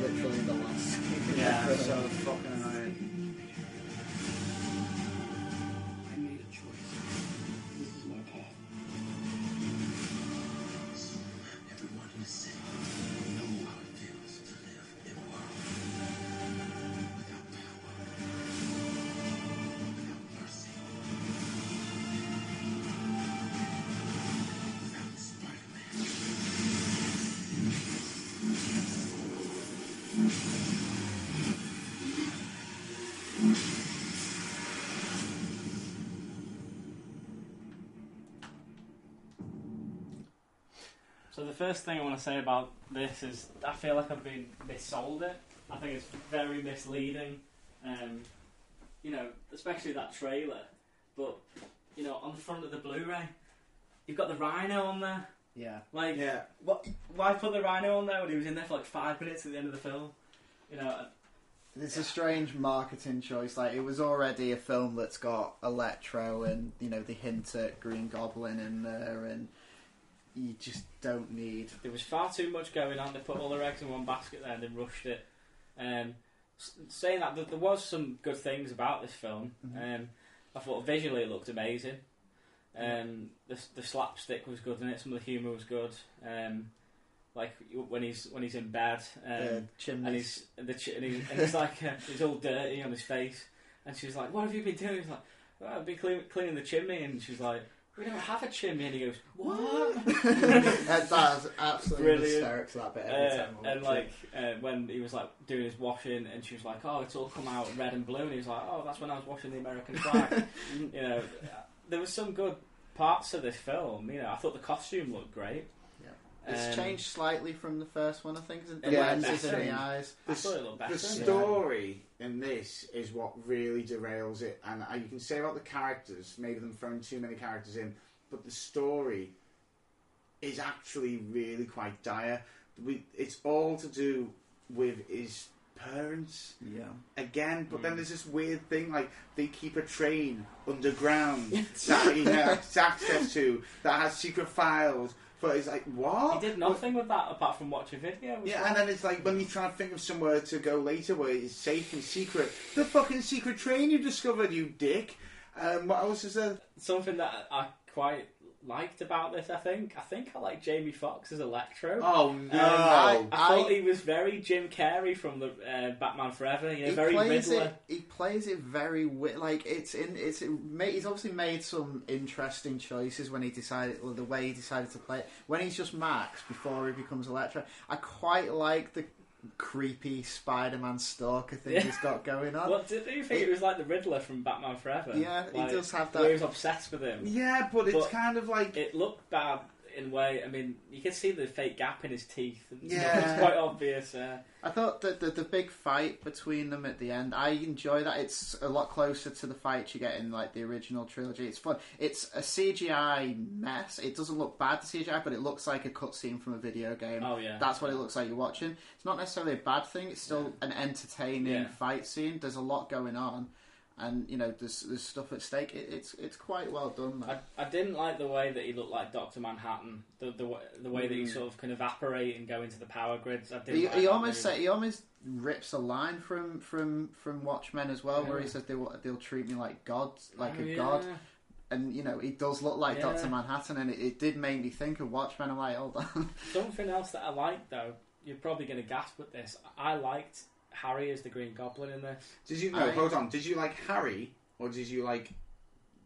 Literally the last scene. Yeah, so fucking annoying. I made a choice. This is my path. Everyone in the city knows how it feels to live in a world without power, without mercy, without Spider-Man. So the first thing I want to say about this is I feel like I've been missold it. I think it's very misleading. Especially that trailer. But, on the front of the Blu-ray, you've got the Rhino on there. Yeah. Why put the Rhino on there when he was in there for like 5 minutes at the end of the film? It's a strange marketing choice. Like, it was already a film that's got Electro and, they hint at Green Goblin in there, and you just don't need... There was far too much going on. They put all their eggs in one basket there and then rushed it. Saying that, there was some good things about this film. I thought visually it looked amazing. The slapstick was good in it. Some of the humour was good. Like when he's in bed, chimneys, and he's like he's all dirty on his face, and she's like, "What have you been doing?" He's like, "Well, I've been cleaning the chimney," and she's like, "We don't have a chimney," and he goes, "What?" That's absolutely brilliant. hysterical, that bit every time I watch and when he was like doing his washing, and she was like, "Oh, it's all come out red and blue," and he was like, "Oh, that's when I was washing the American flag." There was some good parts of this film. I thought the costume looked great. It's changed slightly from the first one, I think. The Yeah, lenses in the eyes. I thought it looked better. The story in this is what really derails it, and you can say about the characters, maybe them throwing too many characters in, but the story is actually really quite dire. It's all to do with his parents. Yeah. Again, but then there's this weird thing, like they keep a train underground that he has access to that has secret files. But it's like, what? He did nothing with that apart from watch a video. Yeah, and then it's like when you try to think of somewhere to go later where it's safe and secret, the fucking secret train you discovered, you dick. What else is there? Something that I quite liked about this, I think I like Jamie Foxx as Electro. Oh no! I thought he was very Jim Carrey from the Batman Forever. Very Riddler. He plays it very like he's obviously made some interesting choices when he decided, or the way he decided to play it. When he's just Max before he becomes Electro, I quite like the creepy Spider-Man stalker thing he's got going on. What did you think? It was like the Riddler from Batman Forever. Yeah, he does have that. Where he was obsessed with him. Yeah, but it's kind of like it looked bad in a way. I mean, you can see the fake gap in his teeth. Yeah, it's quite obvious. I thought that the big fight between them at the end, I enjoy that. It's a lot closer to the fights you get in like the original trilogy. It's fun. It's a CGI mess. It doesn't look bad to CGI, but it looks like a cutscene from a video game. Oh yeah, that's what it looks like you're watching. It's not necessarily a bad thing. It's still an entertaining fight scene. There's a lot going on. And there's stuff at stake. It's quite well done. I didn't like the way that he looked like Dr. Manhattan. The way that he sort of can evaporate and go into the power grids. He almost rips a line from Watchmen as well, where he says they'll treat me like God, god. And he does look like Dr. Manhattan, and it did make me think of Watchmen. I'm like, hold on. Something else that I liked though, you're probably going to gasp at this. I liked Harry is the Green Goblin in this. Did you hold on? Did you like Harry or did you like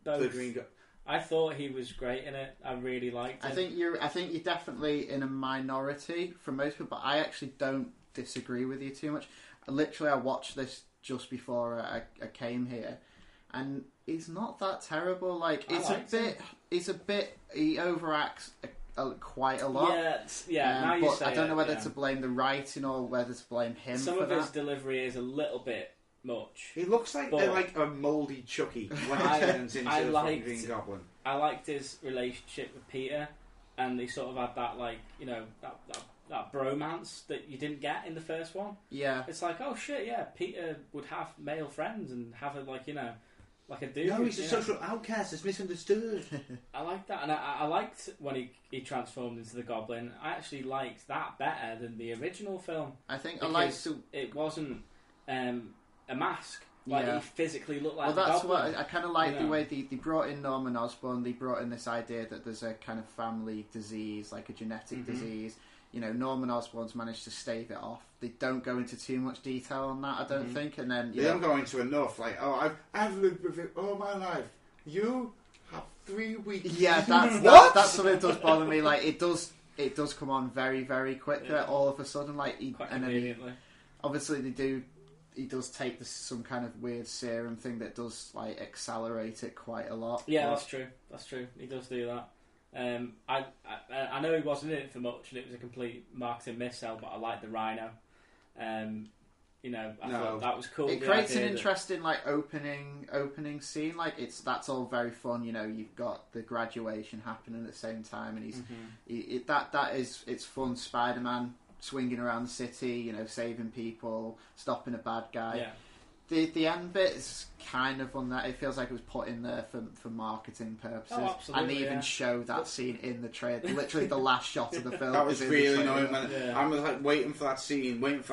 Both. the Green Goblin? I thought he was great in it. I really liked him. I think you're definitely in a minority for most people. But I actually don't disagree with you too much. I watched this just before I came here, and he's not that terrible. Like he overacts quite a lot. Yeah. Now you but say I don't know whether yeah. to blame the writing or whether to blame him. Some for of that. his delivery is a little bit much. He looks like they're like a mouldy Chucky when he turns into the fucking Green Goblin. I liked his relationship with Peter, and he sort of had that that bromance that you didn't get in the first one. Yeah, it's like, oh shit, yeah, Peter would have male friends and have a like a dude. No, he's a social outcast. It's misunderstood. I like that, and I liked when he transformed into the Goblin. I actually liked that better than the original film. I think it wasn't a mask. Like he physically looked like. Well, that's the Goblin, what I kind of like the way they brought in Norman Osborn. They brought in this idea that there's a kind of family disease, like a genetic disease. You know, Norman Osborn's managed to stave it off. They don't go into too much detail on that, I don't think. And then they don't go into enough. Like, I've lived with it all my life. You have 3 weeks. Yeah, that's what it does bother me. Like, it does come on very, very quickly. All of a sudden, like, obviously he does take some kind of weird serum thing that does like accelerate it quite a lot. Yeah, that's true. He does do that. I know he wasn't in it for much, and it was a complete marketing missile. But I like the Rhino. I thought that was cool. It creates an interesting like opening scene. Like that's all very fun. You know, you've got the graduation happening at the same time, and it's fun. Spider-Man swinging around the city, you know, saving people, stopping a bad guy. Yeah. The end bit is kind of on that. It feels like it was put in there for marketing purposes. Oh, absolutely, and they even show that scene in the trailer. Literally the last shot of the film. That was really annoying, man. Yeah. I was like waiting for that scene, and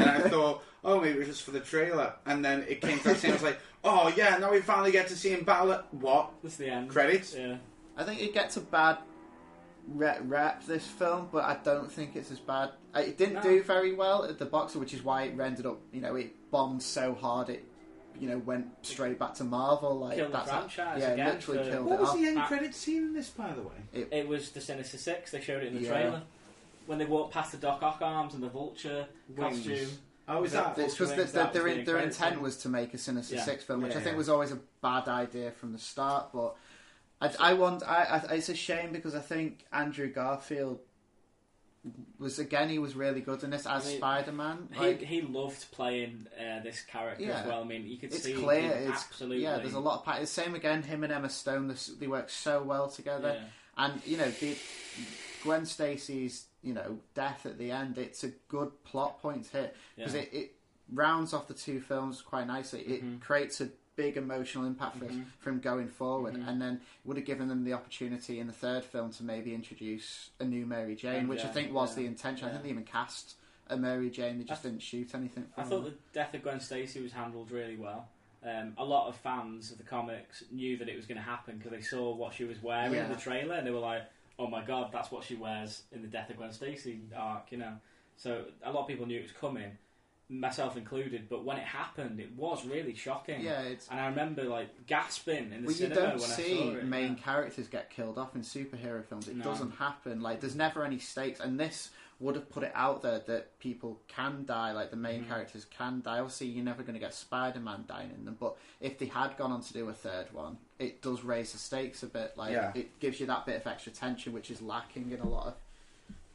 I thought, oh, maybe it was just for the trailer. And then it came to that scene, I was like, oh yeah, now we finally get to see him battle it. What? That's the end. Credits? Yeah. I think it gets a bad rep this film, but I don't think it's as bad. It didn't do very well at the box, which is why it ended up, you know, it bombed so hard it, you know, went straight back to Marvel. Like killed the franchise again. Literally killed it. What was the end credits scene in this, by the way? It was the Sinister Six. They showed it in the trailer when they walked past the Doc Ock arms and the Vulture costume. Oh, is that? It's because their intent was to make a Sinister Six film, which I think was always a bad idea from the start, but. It's a shame because I think Andrew Garfield was really good in this as Spider-Man. Like, he loved playing this character as well. I mean, you could see clear. It's absolutely. Yeah, there's a lot of same again. Him and Emma Stone, they work so well together. Yeah. And you know, Gwen Stacy's death at the end. It's a good plot point here because it rounds off the two films quite nicely. It creates a big emotional impact for him going forward, and then would have given them the opportunity in the third film to maybe introduce a new Mary Jane, which I think was the intention. I think they even cast a Mary Jane, they just didn't shoot anything from I thought the death of Gwen Stacy was handled really well. A lot of fans of the comics knew that it was going to happen because they saw what she was wearing in the trailer, and they were like, oh my god, that's what she wears in the Death of Gwen Stacy arc, you know. So a lot of people knew it was coming, myself included, but when it happened, it was really shocking. Yeah, and I remember like gasping in the cinema when I saw it. You don't see main characters get killed off in superhero films. It doesn't happen. Like, there's never any stakes, and this would have put it out there that people can die, like the main characters can die. Obviously, you're never going to get Spider-Man dying in them, but if they had gone on to do a third one, it does raise the stakes a bit. Like, it gives you that bit of extra tension, which is lacking in a lot of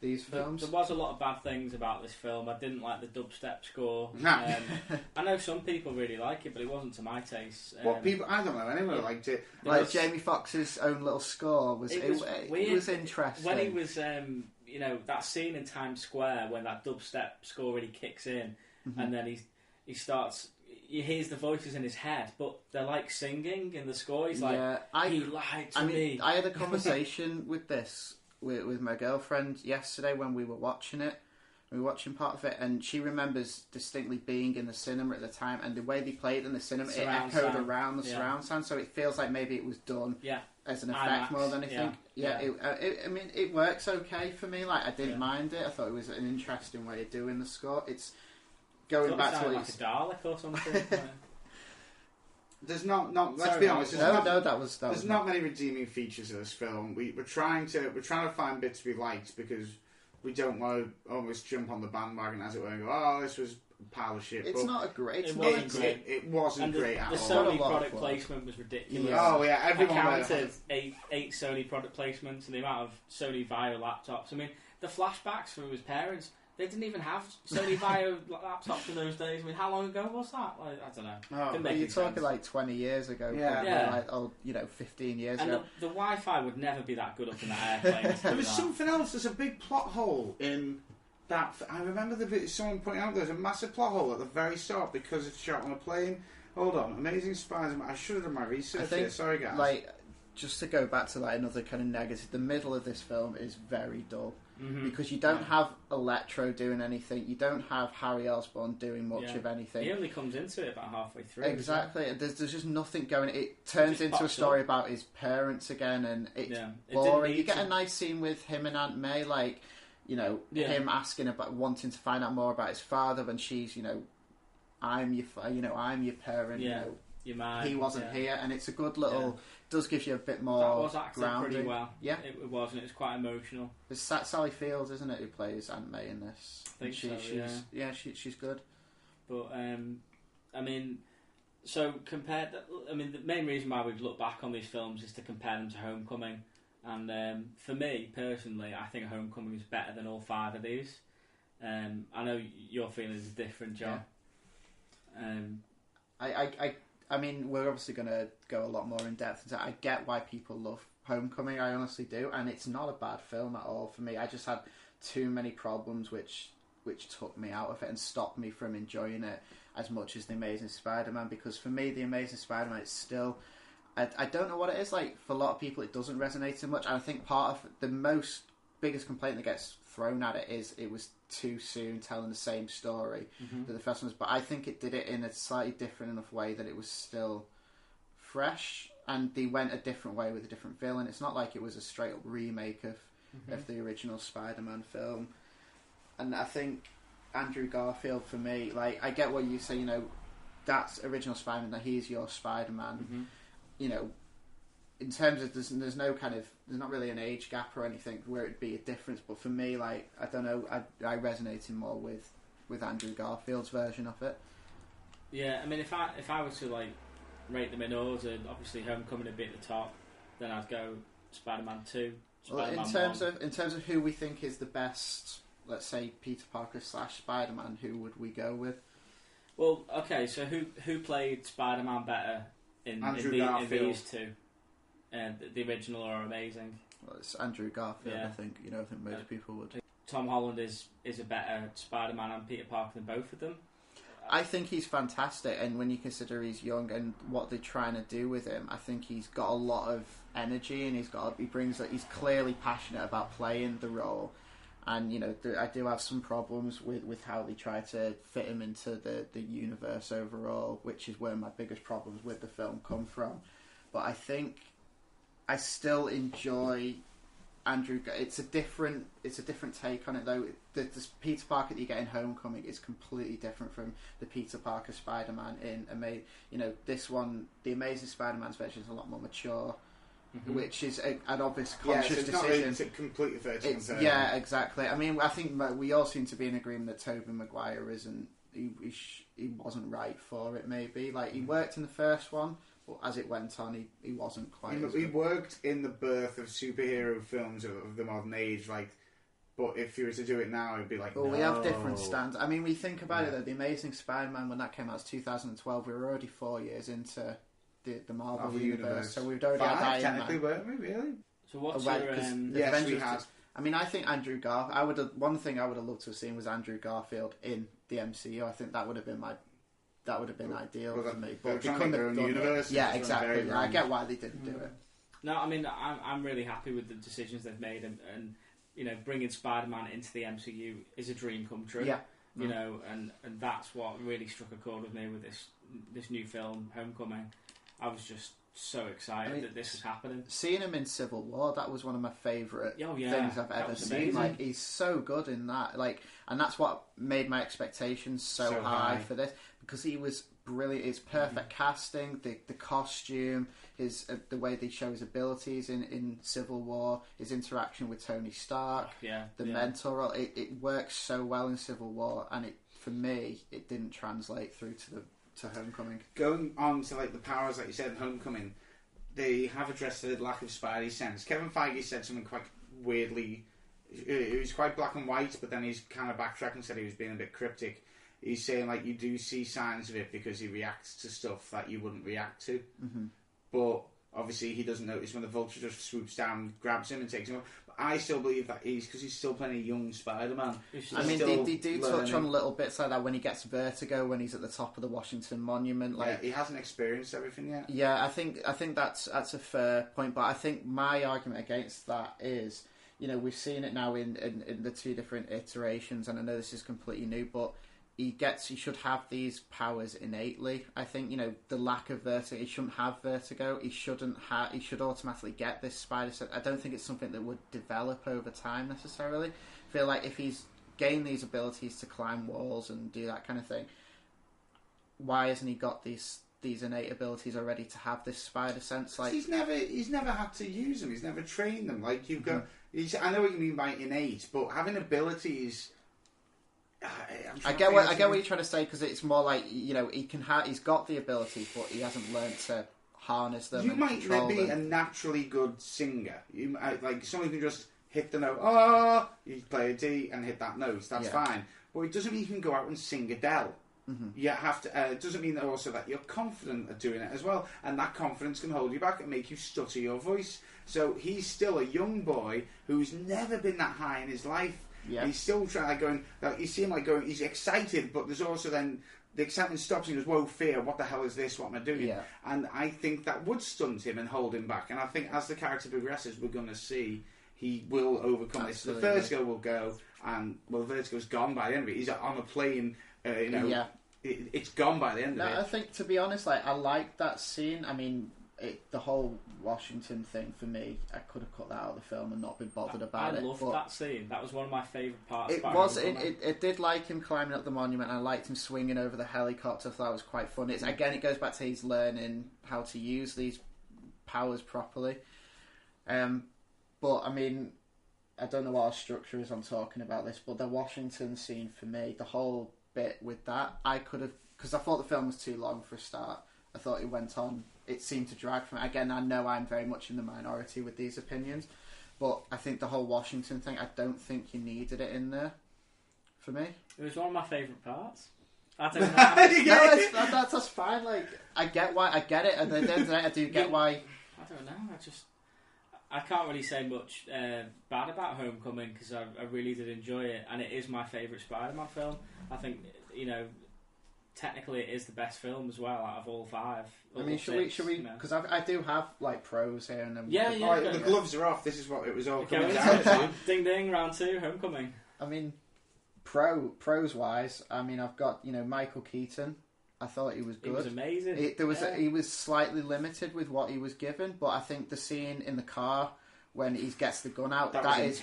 these films. There was a lot of bad things about this film. I didn't like the dubstep score. I know some people really like it, but it wasn't to my taste. I don't know anyone liked it. Like Jamie Foxx's own little score was it was interesting. When he was that scene in Times Square when that dubstep score really kicks in, and then he starts. He hears the voices in his head, but they're like singing in the score. He's like, he lied to me. I had a conversation with this. With my girlfriend yesterday when we were watching it. We were watching part of it, and she remembers distinctly being in the cinema at the time, and the way they played in the cinema, it echoed around the surround sound, so it feels like maybe it was done as an effect more than anything. I mean, it works okay for me. Like, I didn't mind it. I thought it was an interesting way of doing the score. going back to what like a Dalek or something. There's not. Let's Sorry, be honest. There's not many redeeming features of this film. We're trying to find bits we liked because we don't want to almost jump on the bandwagon, as it were, and go, "Oh, this was a pile of shit." It's but not a great. It wasn't great. It wasn't great at the all. Sony product placement was ridiculous. Yeah. Oh yeah, everyone I counted eight Sony product placements and the amount of Sony Vaio laptops. I mean, the flashbacks from his parents. They didn't even have Sony Vaio laptops in those days. I mean, how long ago was that? Like, I don't know. Oh, you're talking like 20 years ago. Yeah. Like, 15 years and ago. The Wi-Fi would never be that good up in that airplane. There was something else. There's a big plot hole in that. I remember someone pointing out there's a massive plot hole at the very start because it's shot on a plane. Hold on, Amazing Spider-Man. I should have done my research here. Sorry, guys. Like, just to go back to like another kind of negative, the middle of this film is very dull. Mm-hmm. Because you don't have Electro doing anything, you don't have Harry Osborn doing much of anything. He only comes into it about halfway through. Exactly. There's just nothing going. It turns into a story about his parents again, and it's boring. You get a nice scene with him and Aunt May, like him asking about wanting to find out more about his father, when she's I'm your parent. Yeah. Your man. He wasn't here, and it's a good little. Does give you a bit more. That was acted grounding. Pretty well. Yeah, it was, and it was quite emotional. It's Sally Fields, isn't it, who plays Aunt May in this? I think she's good. But I mean, so compared. I mean, the main reason why we've looked back on these films is to compare them to Homecoming, and for me personally, I think Homecoming is better than all 5 of these. I know your feelings are different, John. Yeah. I mean, we're obviously going to go a lot more in depth into it. I get why people love Homecoming, I honestly do, and it's not a bad film at all for me. I just had too many problems which took me out of it and stopped me from enjoying it as much as The Amazing Spider-Man, because for me, The Amazing Spider-Man is still... I don't know what it is, like, for a lot of people it doesn't resonate so much, and I think part of the biggest complaint that gets thrown at it is it was too soon telling the same story that the first one was, but I think it did it in a slightly different enough way that it was still fresh, and they went a different way with a different villain. It's not like it was a straight up remake of the original Spider-Man film. And I think Andrew Garfield, for me, like, I get what you say, that's original Spider-Man, that he's your Spider-Man, in terms of there's no kind of, there's not really an age gap or anything where it'd be a difference, but for me, like, I don't know, I resonated more with Andrew Garfield's version of it. Yeah, I mean, if I were to like rate them in order, obviously Homecoming would be at the top, then I'd go Spider-Man 2, Spider-Man well, in terms of who we think is the best, let's say Peter Parker / Spider-Man, who would we go with? Well, okay, so who played Spider-Man better in these two? The original or Amazing? Well, it's Andrew Garfield, I think. I think most people would. Tom Holland is a better Spider-Man and Peter Parker than both of them. I think he's fantastic, and when you consider he's young and what they're trying to do with him, I think he's got a lot of energy, and he's clearly passionate about playing the role. And I do have some problems with how they try to fit him into the universe overall, which is where my biggest problems with the film come from. But I think I still enjoy Andrew. It's a different take on it, though. The Peter Parker that you get in Homecoming is completely different from the Peter Parker Spider-Man in this one. The Amazing Spider-Man's version is a lot more mature, which is an obvious conscious decision. It's a completely fair to compare. Yeah, exactly. I mean, I think we all seem to be in agreement that Tobey Maguire isn't. He wasn't right for it. Maybe like he worked in the first one. But as it went on, he wasn't quite. He worked in the birth of superhero films of the modern age, but if you were to do it now, it'd be like. Well, we have different standards. I mean, we think about it though. The Amazing Spider-Man, when that came out, was 2012. We were already 4 years into the Marvel universe, so we'd already had Iron technically, Man. Weren't we really? So what's your? Yes, we had. I mean, I think Andrew Garfield. One thing I would have loved to have seen was Andrew Garfield in the MCU. I think that would have been ideal for me. But they couldn't have done it. Yeah, exactly. I get why they didn't do it. No, I mean, I'm really happy with the decisions they've made, and bringing Spider-Man into the MCU is a dream come true. Yeah. And that's what really struck a chord with me with this new film, Homecoming. I was just so excited that this was happening. Seeing him in Civil War, that was one of my favourite things I've ever seen. Amazing. Like, he's so good in that. Like, and that's what made my expectations so high for this, because he was brilliant. It's perfect casting, the costume, his the way they show his abilities in Civil War, his interaction with Tony Stark, the mentor role. It works so well in Civil War, and for me, it didn't translate through to Homecoming. Going on to like the powers, like you said in Homecoming, they have addressed the lack of Spidey sense. Kevin Feige said something quite weirdly. It was quite black and white, but then he's kind of backtracked and said he was being a bit cryptic. He's saying like you do see signs of it because he reacts to stuff that you wouldn't react to. Mm-hmm. But obviously he doesn't notice when the Vulture just swoops down, grabs him and takes him up. But I still believe that because he's still playing a young Spider-Man. I mean, they do touch on little bits like that when he gets vertigo, when he's at the top of the Washington Monument. Like, he hasn't experienced everything yet. Yeah, I think that's a fair point. But I think my argument against that is, you know, we've seen it now in the two different iterations, and I know this is completely new, but he should have these powers innately. I think, you know, the lack of vertigo, he shouldn't have vertigo. He should automatically get this spider sense. I don't think it's something that would develop over time necessarily. I feel like if he's gained these abilities to climb walls and do that kind of thing, why hasn't he got these innate abilities already to have this spider sense? Like, he's never had to use them. He's never trained them. Like, you've got. I know what you mean by innate, but having abilities. I get what you're trying to say, because it's more like, you know, he's got the ability, but he hasn't learned to harness them. You might be a naturally good singer. Like someone can just hit the note. You play a D and hit that note. That's fine. But it doesn't mean you can go out and sing Adele. Mm-hmm. You have to. It doesn't mean also that you're confident at doing it as well, and that confidence can hold you back and make you stutter your voice. So he's still a young boy who's never been that high in his life. Yeah. He's still trying you see him going, he's excited, but there's also then the excitement stops and he goes, whoa, fear, what the hell is this, what am I doing? Yeah. And I think that would stunt him and hold him back, and I think as the character progresses we're going to see he will overcome this. The vertigo will go, and the vertigo's gone by the end of it. He's on a plane, it's gone by the end of it. I think, to be honest, like, I like that scene. I mean, the whole Washington thing, for me, I could have cut that out of the film and not been bothered about it. I loved that scene. That was one of my favourite parts. It did like him climbing up the monument, and I liked him swinging over the helicopter. I thought that was quite fun. It goes back to he's learning how to use these powers properly. But, I mean, I don't know what our structure is on talking about this, but the Washington scene, for me, the whole bit with that, I could have... Because I thought the film was too long for a start. I thought it went on... It seemed to drag from it. Again, I know I'm very much in the minority with these opinions, but I think the whole Washington thing, I don't think you needed it in there, for me. It was one of my favourite parts. I don't know. That's fine. Like, I get it, and then I do get why. I don't know. I can't really say much bad about Homecoming, because I really did enjoy it, and it is my favourite Spider-Man film. I think, you know, technically it is the best film as well out of all five. I mean, should we? Because I do have like pros here, and then the gloves are off. This is what it was all coming down to. Ding ding, round two, Homecoming. I mean, pros wise, I mean, I've got, you know, Michael Keaton. I thought he was good. He was amazing. He was slightly limited with what he was given, but I think the scene in the car when he gets the gun out, that is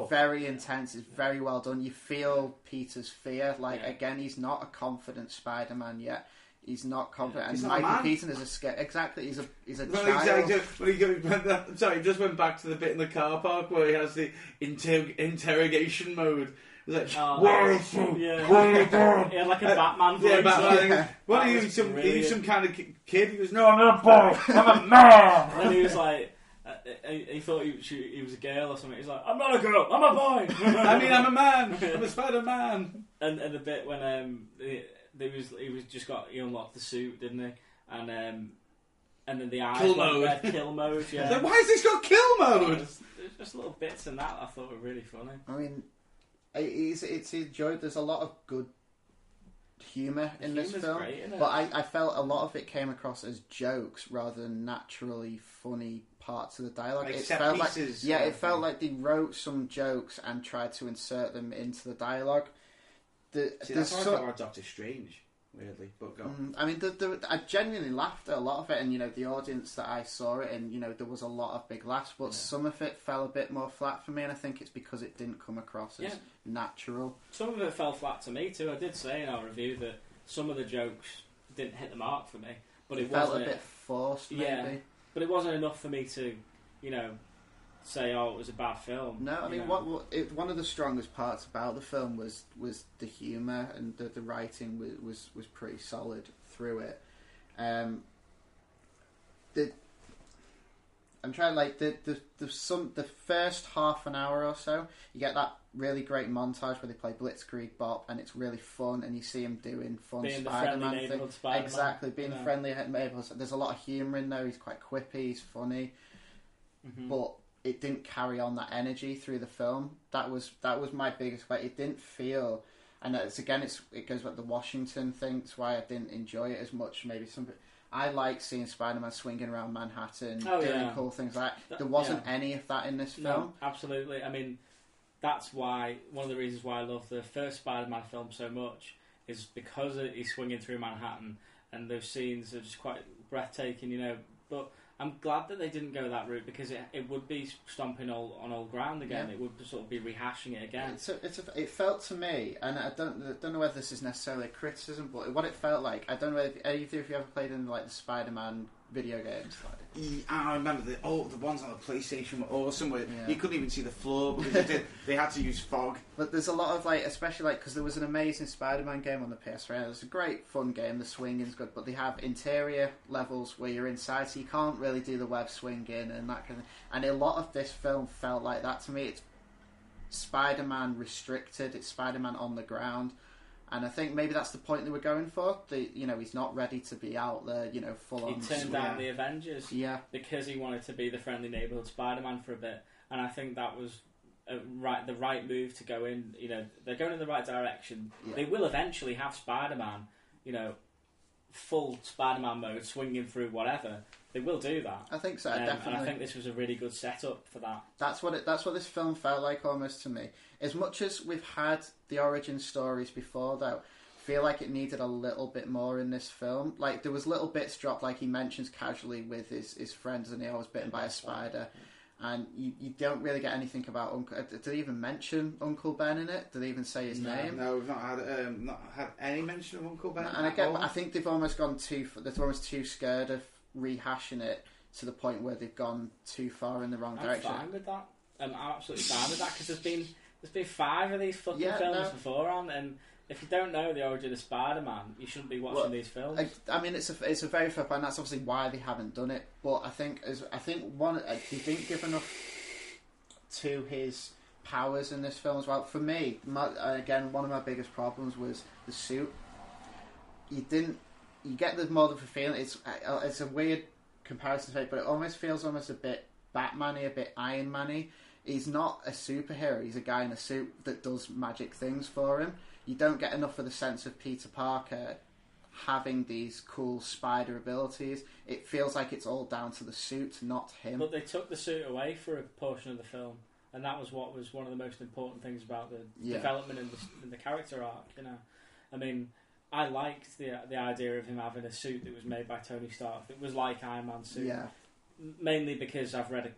very intense. It's very well done. You feel Peter's fear. Like, again, he's not a confident Spider-Man yet. He's not confident. He's and not Michael Keaton is exactly. He's a well, child. Exactly. He just went back to the bit in the car park where he has the interrogation mode. He's like, where is he? Yeah. He had like a Batman voice. Yeah, Batman. What are you, some kind of kid? He goes, no, I'm not a boy. I'm a man. And then he was like, he thought he was a girl or something. He's like, I'm not a girl, I'm a boy. I mean, I'm a man. I'm a Spider-Man. And the bit when he unlocked the suit, didn't he? And then the eyes kill mode. Kill mode. Yeah. Like, why has this got kill mode? There's just little bits in that I thought were really funny. I mean, it's enjoyed. There's a lot of good humour in this film, great, but I felt a lot of it came across as jokes rather than naturally funny parts of the dialogue. Like it set felt pieces, like it felt like they wrote some jokes and tried to insert them into the dialogue. That's what I thought about Doctor Strange. weirdly. But go. I mean, I genuinely laughed at a lot of it, and the audience that I saw it in, there was a lot of big laughs, but some of it fell a bit more flat for me, and I think it's because it didn't come across as natural. Some of it fell flat to me too. I did say in our review that some of the jokes didn't hit the mark for me, but it felt wasn't a bit forced, maybe. Yeah, but it wasn't enough for me to, say, oh, it was a bad film. No, I mean, one of the strongest parts about the film was the humour, and the writing was pretty solid through it. I'm trying the first half an hour or so, you get that really great montage where they play Blitzkrieg Bop, and it's really fun, and you see him doing fun being Spider-Man thing. Spider-Man. Exactly, being friendly neighbourhood. There's a lot of humour in there. He's quite quippy. He's funny, but it didn't carry on that energy through the film. That was my biggest. It didn't feel, and it goes back to the Washington thing. That's why I didn't enjoy it as much. Maybe I like seeing Spider-Man swinging around Manhattan, doing cool things like that. There wasn't any of that in this film. No, absolutely. I mean, that's why one of the reasons why I love the first Spider-Man film so much is because he's swinging through Manhattan, and those scenes are just quite breathtaking, But I'm glad that they didn't go that route, because it would be stomping on old ground again. Yeah. It would sort of be rehashing it again. It felt to me, and I don't know whether this is necessarily a criticism, but what it felt like, I don't know if either of you ever played in the Spider-Man video games. I remember the ones on the PlayStation were awesome. Where you couldn't even see the floor because they had to use fog. But there's a lot of especially because there was an amazing Spider-Man game on the PS3. It's a great fun game. The swinging's good, but they have interior levels where you're inside, so you can't really do the web swinging and that kind of. And a lot of this film felt like that to me. It's Spider-Man restricted. It's Spider-Man on the ground. And I think maybe that's the point they were going for. He's not ready to be out there, full on. He turned down the Avengers because he wanted to be the friendly neighborhood Spider-Man for a bit. And I think that was the right move to go in. They're going in the right direction. Yeah. They will eventually have Spider-Man, full Spider-Man mode, swinging through whatever. They will do that. I think so, definitely. And I think this was a really good setup for that. That's what this film felt like almost to me. As much as we've had the origin stories before, though, I feel like it needed a little bit more in this film. There was little bits dropped, like he mentions casually with his friends, and he always bitten by a spider. And you don't really get anything about Uncle. Did they even mention Uncle Ben in it? Did they even say his name? No, we've not had any mention of Uncle Ben. And again, I think they've almost gone they're almost too scared of rehashing it to the point where they've gone too far in the wrong direction. I'm fine with that. I'm absolutely fine with that, because there's been 5 of these fucking films beforehand, and if you don't know the origin of Spider-Man, you shouldn't be watching these films. I mean, it's a very fair point. That's obviously why they haven't done it. But I think they didn't give enough to his powers in this film as well. For me, again, one of my biggest problems was the suit. You get the more of a feeling. It's a weird comparison to it, but it almost feels a bit Batman-y, a bit Iron Man-y. He's not a superhero. He's a guy in a suit that does magic things for him. You don't get enough of the sense of Peter Parker having these cool spider abilities. It feels like it's all down to the suit, not him. But they took the suit away for a portion of the film, and that was what was one of the most important things about the development in the character arc. I mean, I liked the idea of him having a suit that was made by Tony Stark. It was like Iron Man's suit, mainly because I've read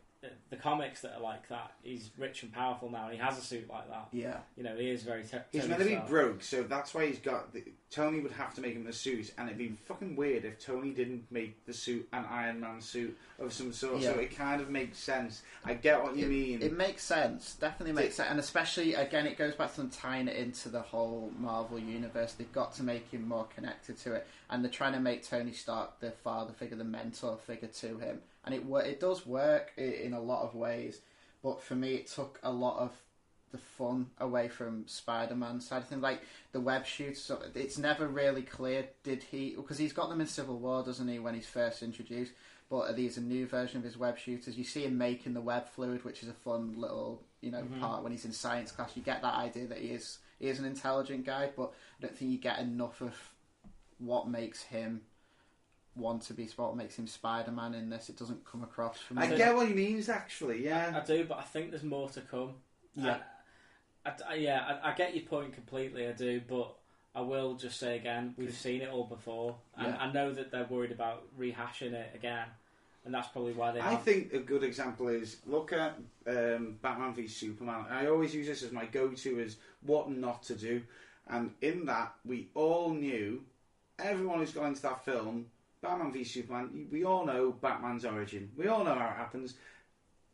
the comics that are like that. He's rich and powerful now, and he has a suit like that. Yeah, he is very. He's meant to be broke, so that's why he's got. Tony would have to make him the suit, and it'd be fucking weird if Tony didn't make the suit an Iron Man suit of some sort. Yeah. So it kind of makes sense. I get what you mean. It makes sense. Definitely makes sense, and especially again, it goes back to them tying it into the whole Marvel universe. They've got to make him more connected to it, and they're trying to make Tony Stark the father figure, the mentor figure to him. And it does work in a lot of ways, but for me it took a lot of the fun away from Spider-Man's side of things. Like the web shoots, it's never really clear, because he's got them in Civil War, doesn't he, when he's first introduced, but are these a new version of his web shooters? You see him making the web fluid, which is a fun little part when he's in science class. You get that idea that he is an intelligent guy, but I don't think you get enough of what makes him want to be what makes him Spider-Man in this. It doesn't come across from me. I get what he means, actually. I do, but I think there's more to come. I get your point completely. I do, but I will just say again, we've seen it all before. And Yeah. I know that they're worried about rehashing it again, and that's probably why they. I think a good example is look at Batman v Superman. I always use this as my go-to as what not to do, and in that we all knew, everyone who's gone into that film, Batman v Superman, we all know Batman's origin. We all know how it happens.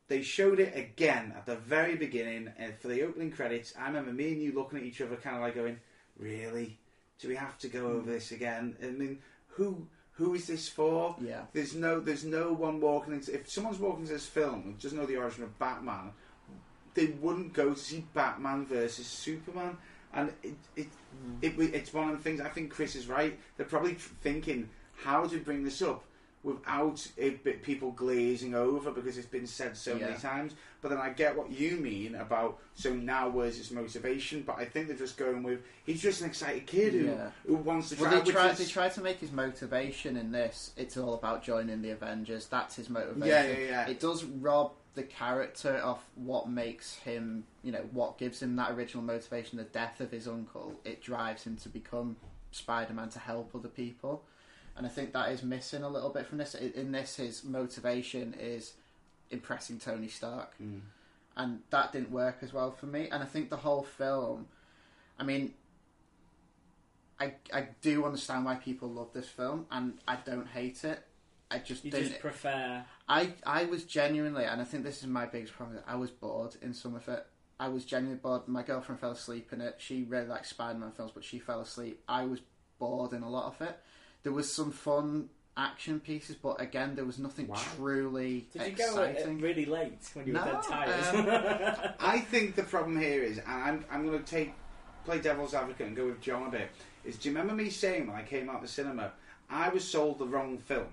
They showed it again at the very beginning, and for the opening credits, I remember me and you looking at each other, kind of like going, "Really? Do we have to go over this again?" I mean, who is this for? Yeah. There's no one walking into. If someone's walking into this film and doesn't know the origin of Batman, they wouldn't go to see Batman versus Superman. And it's one of the things. I think Chris is right. They're probably thinking, how do we bring this up without people glazing over, because it's been said so many times. But then I get what you mean about, so now where's his motivation? But I think they're just going with, he's just an excited kid who wants to try. Well, they try to make his motivation in this, it's all about joining the Avengers. That's his motivation. Yeah. It does rob the character of what makes him, what gives him that original motivation, the death of his uncle. It drives him to become Spider-Man, to help other people. And I think that is missing a little bit from this. In this, his motivation is impressing Tony Stark. And that didn't work as well for me. And I think the whole film, I mean, I do understand why people love this film, and I don't hate it. I just You didn't. just prefer. I was genuinely, and I think this is my biggest problem, I was bored in some of it. I was genuinely bored. My girlfriend fell asleep in it. She really likes Spider-Man films, but she fell asleep. I was bored in a lot of it. There was some fun action pieces, but again, there was nothing truly exciting. Did you go really late when you were dead tired? I think the problem here is, and I'm going to play devil's advocate and go with John a bit, is, do you remember me saying when I came out of the cinema, I was sold the wrong film?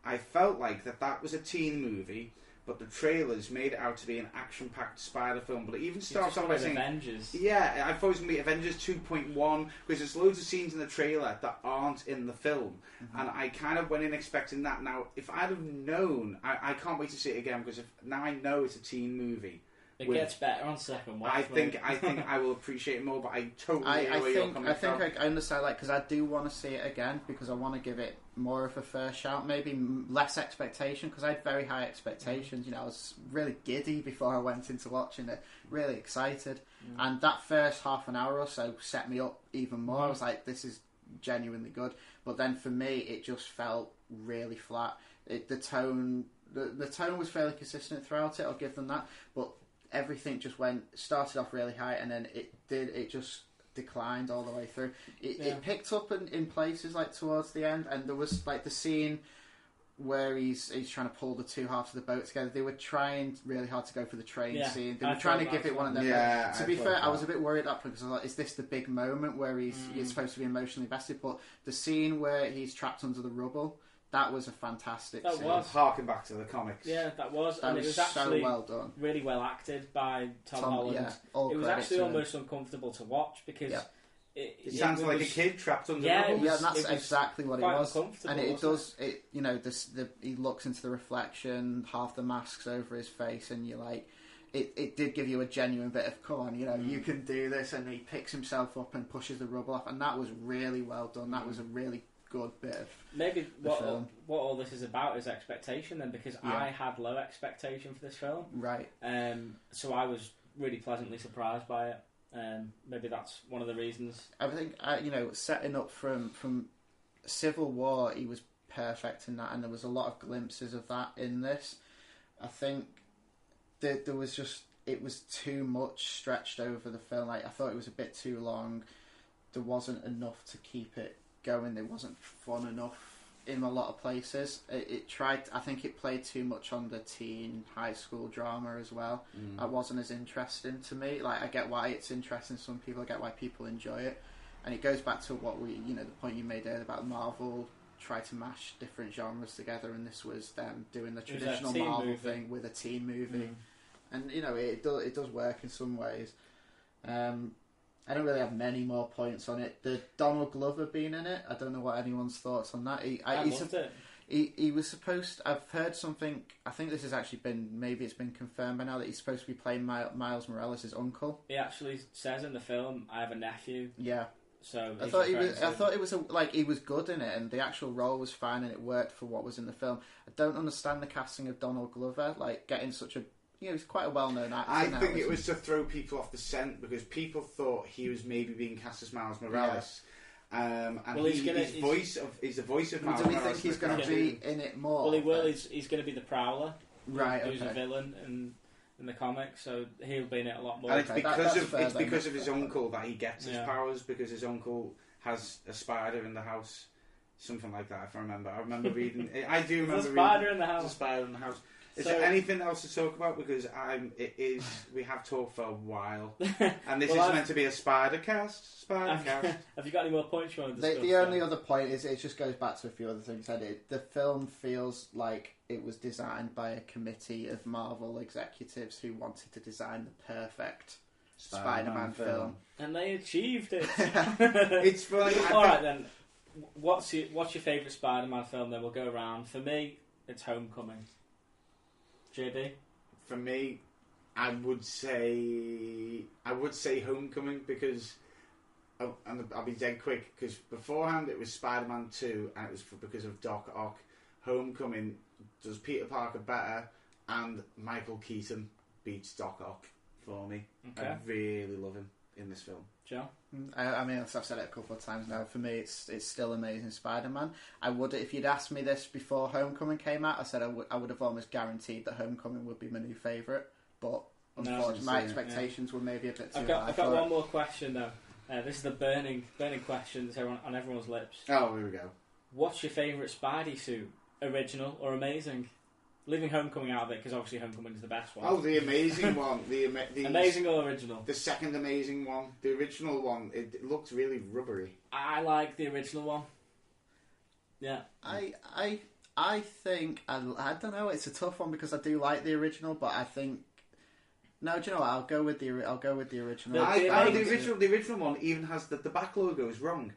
I felt like that was a teen movie, but the trailers made it out to be an action-packed spider film. But it even starts off by saying Avengers. Yeah, I thought it was going to be Avengers 2.1, because there's loads of scenes in the trailer that aren't in the film. And I kind of went in expecting that. Now, if I'd have known, I can't wait to see it again, because now I know it's a teen movie. It gets better on second watch. I think I will appreciate it more, but I totally hear where you're coming from. I understand, because I do want to see it again, because I want to give it more of a fair shout, maybe less expectation, because I had very high expectations. I was really giddy before I went into watching it, really excited, and that first half an hour or so set me up even more. I was like, this is genuinely good, but then for me, it just felt really flat. The tone was fairly consistent throughout it, I'll give them that, but everything just started off really high, and then it just declined all the way through. It picked up in places like towards the end, and there was like the scene where he's trying to pull the two halves of the boat together. They were trying really hard to go for the train scene. They were trying to give it one of them. To be fair, I was a bit worried at that point, because I was like, is this the big moment where you're supposed to be emotionally invested? But the scene where he's trapped under the rubble, that was a fantastic scene. Harking back to the comics. Yeah, that was. And it was actually so well done. Really well acted by Tom Holland. Yeah, it was actually almost uncomfortable to watch, because it sounds like a kid trapped under the rubble. Yeah, and that's exactly what it was. And it does. He looks into the reflection, half the mask's over his face, and you're like, it did give you a genuine bit of, come on, you can do this. And he picks himself up and pushes the rubble off, and that was really well done. That was a really good bit of maybe what all this is about is expectation, then, because I had low expectation for this film, right? So I was really pleasantly surprised by it. Maybe that's one of the reasons. I think setting up from Civil War, he was perfect in that, and there was a lot of glimpses of that in this. I think there was it was too much stretched over the film. Like, I thought it was a bit too long. There wasn't enough to keep it going. It wasn't fun enough in a lot of places. I think it played too much on the teen high school drama as well. That wasn't as interesting to me. Like, I get why it's interesting to some people, I get why people enjoy it, and it goes back to what the point you made earlier about Marvel try to mash different genres together, and this was them doing the traditional Marvel thing with a teen movie. And it does work in some ways. I don't really have many more points on it. The Donald Glover being in it, I don't know what anyone's thoughts on that. I loved it. He was supposed. I've heard something. I think this has actually maybe it's been confirmed by now, that he's supposed to be playing Miles Morales' uncle. He actually says in the film, "I have a nephew." Yeah. So I thought it was he was good in it, and the actual role was fine, and it worked for what was in the film. I don't understand the casting of Donald Glover, like getting such a he's quite a well-known actor. I think it was to throw people off the scent because people thought he was maybe being cast as Miles Morales. And he's the voice of Miles Morales. Do we think he's going to be in it more? Well, he will. He's going to be the Prowler, right? Who's a villain in the comics, so he'll be in it a lot more. And it's because of his uncle that he gets his powers, because his uncle has a spider in the house, something like that. If I remember reading. I do remember reading. There's a spider in the house. Is there anything else to talk about? Because we have talked for a while, and this is meant to be a spider cast. Have you got any more points you want to discuss? The only other point is it just goes back to a few other things I did. The film feels like it was designed by a committee of Marvel executives who wanted to design the perfect Spider-Man film, and they achieved it. It's funny. All right then. What's your favourite Spider-Man film? Then we'll go around. For me, it's Homecoming. JB? For me, I would say Homecoming because, and I'll be dead quick, because beforehand it was Spider-Man 2 and it was because of Doc Ock. Homecoming does Peter Parker better, and Michael Keaton beats Doc Ock for me. Okay. I really love him in this film. Joe? I mean, I've said it a couple of times now. For me, it's still Amazing Spider-Man. I would, if you'd asked me this before Homecoming came out, I said I would have almost guaranteed that Homecoming would be my new favourite. But unfortunately, my expectations were maybe a bit too high. I've got one more question though. This is the burning question that's on everyone's lips. Oh, here we go. What's your favourite Spidey suit? Original or amazing? Leaving Homecoming out of it, because obviously Homecoming is the best one. Oh, the amazing one. The amazing or original? The second amazing one. The original one, it looks really rubbery. I like the original one. Yeah. I think, I don't know, it's a tough one because I do like the original, but I think... No, do you know what? I'll go with the original. The original one even has the back logo is wrong.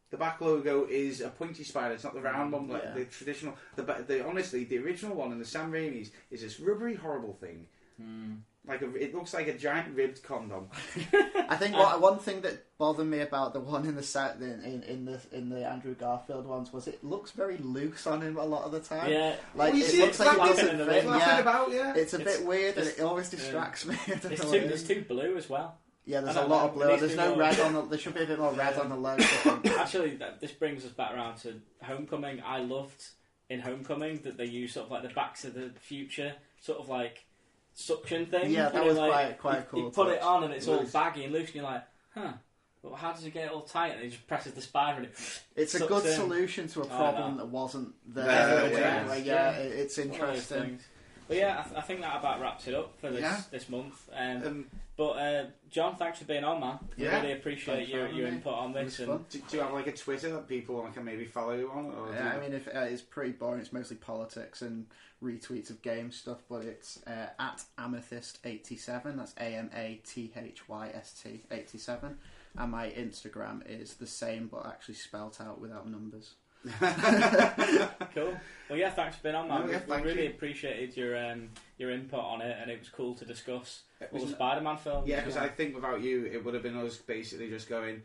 The back logo is a pointy spider. It's not the round one like the traditional. Honestly, the original one in the Sam Raimi's is this rubbery, horrible thing. It looks like a giant ribbed condom. I think one thing that bothered me about the one in the set in the Andrew Garfield ones was it looks very loose on him a lot of the time. Yeah, it looks like it doesn't fit. It's a bit weird and it always distracts me. It's too blue as well. Yeah, there's a lot of blue. There's no red on there should be a bit more red on the logo. Actually, this brings us back around to Homecoming. I loved in Homecoming that they used sort of like the Back to the Future sort of like suction thing. Yeah, that was quite cool. You put it on and it's all baggy and loose, and you're like, well, how does it get it all tight? And he just presses the spider and it's a good solution to a problem that wasn't there. It's interesting. But yeah, I think that about wraps it up for this month. But John, thanks for being on, man. Yeah. Really appreciate your input on this. Do you have like a Twitter that people can maybe follow you on? Or I mean, it's pretty boring. It's mostly politics and retweets of game stuff. But it's at Amethyst87. That's AMATHYST 87. And my Instagram is the same, but actually spelt out without numbers. Cool. Well, yeah, thanks for being on, man. We really appreciated your input on it, and it was cool to discuss all the Spider-Man films. Yeah, because I think without you, it would have been us basically just jerking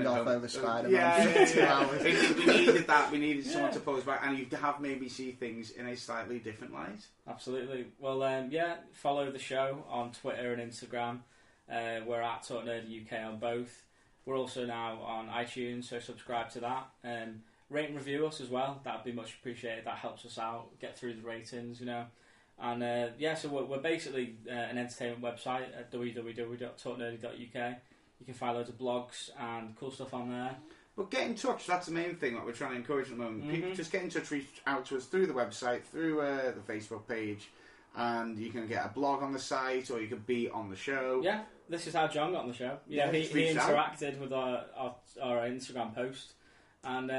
off over Spider-Man. Yeah. 2 hours. We needed that. We needed someone to pull us back, and you have maybe see things in a slightly different light. Absolutely. Well, follow the show on Twitter and Instagram. We're at Talk Nerdy UK on both. We're also now on iTunes, so subscribe to that. Rate and review us as well. That'd be much appreciated. That helps us out, get through the ratings, And so we're basically an entertainment website at www.talknerdy.uk. You can find loads of blogs and cool stuff on there. Well, get in touch. That's the main thing that we're trying to encourage at the moment. People just get in touch, reach out to us through the website, through the Facebook page, and you can get a blog on the site, or you can be on the show. Yeah, this is how John got on the show. He interacted with our Instagram post. And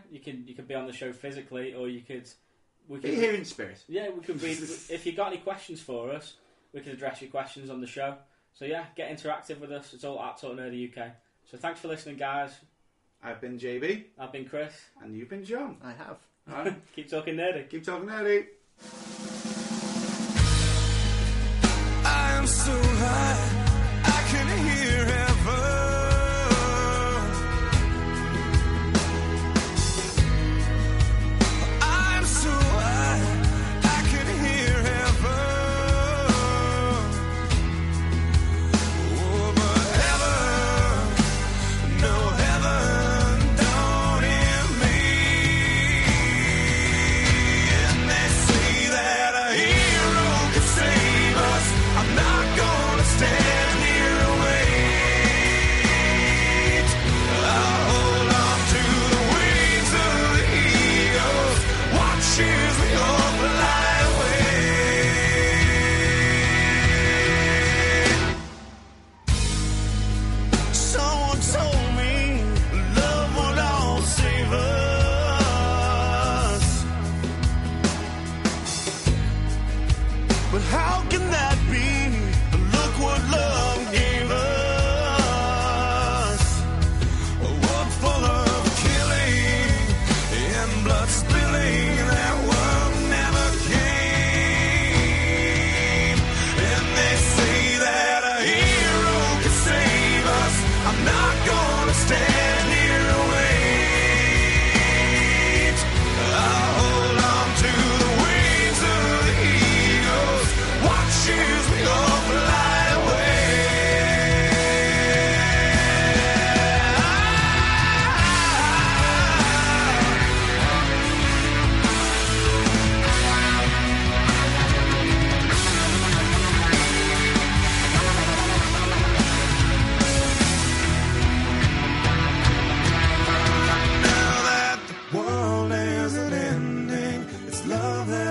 you can be on the show physically, or we can be here in spirit. Yeah, we can read. If you got any questions for us, we can address your questions on the show. So yeah, get interactive with us. It's all at Talk Nerdy UK. So thanks for listening, guys. I've been JB. I've been Chris. And you've been John. I have. All right. Keep talking nerdy. Keep talking nerdy. I am so high, I can hear heaven.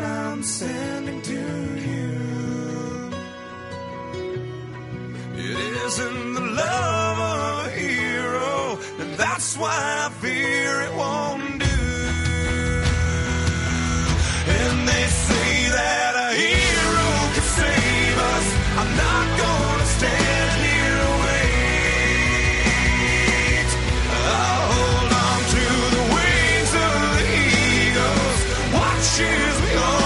that I'm sending to you. It isn't the love of a hero, and that's why I fear it won't do. And they say that a hero can save us. I'm not gonna stand here and wait. I'll hold on to the wings of the eagles. Watch as we all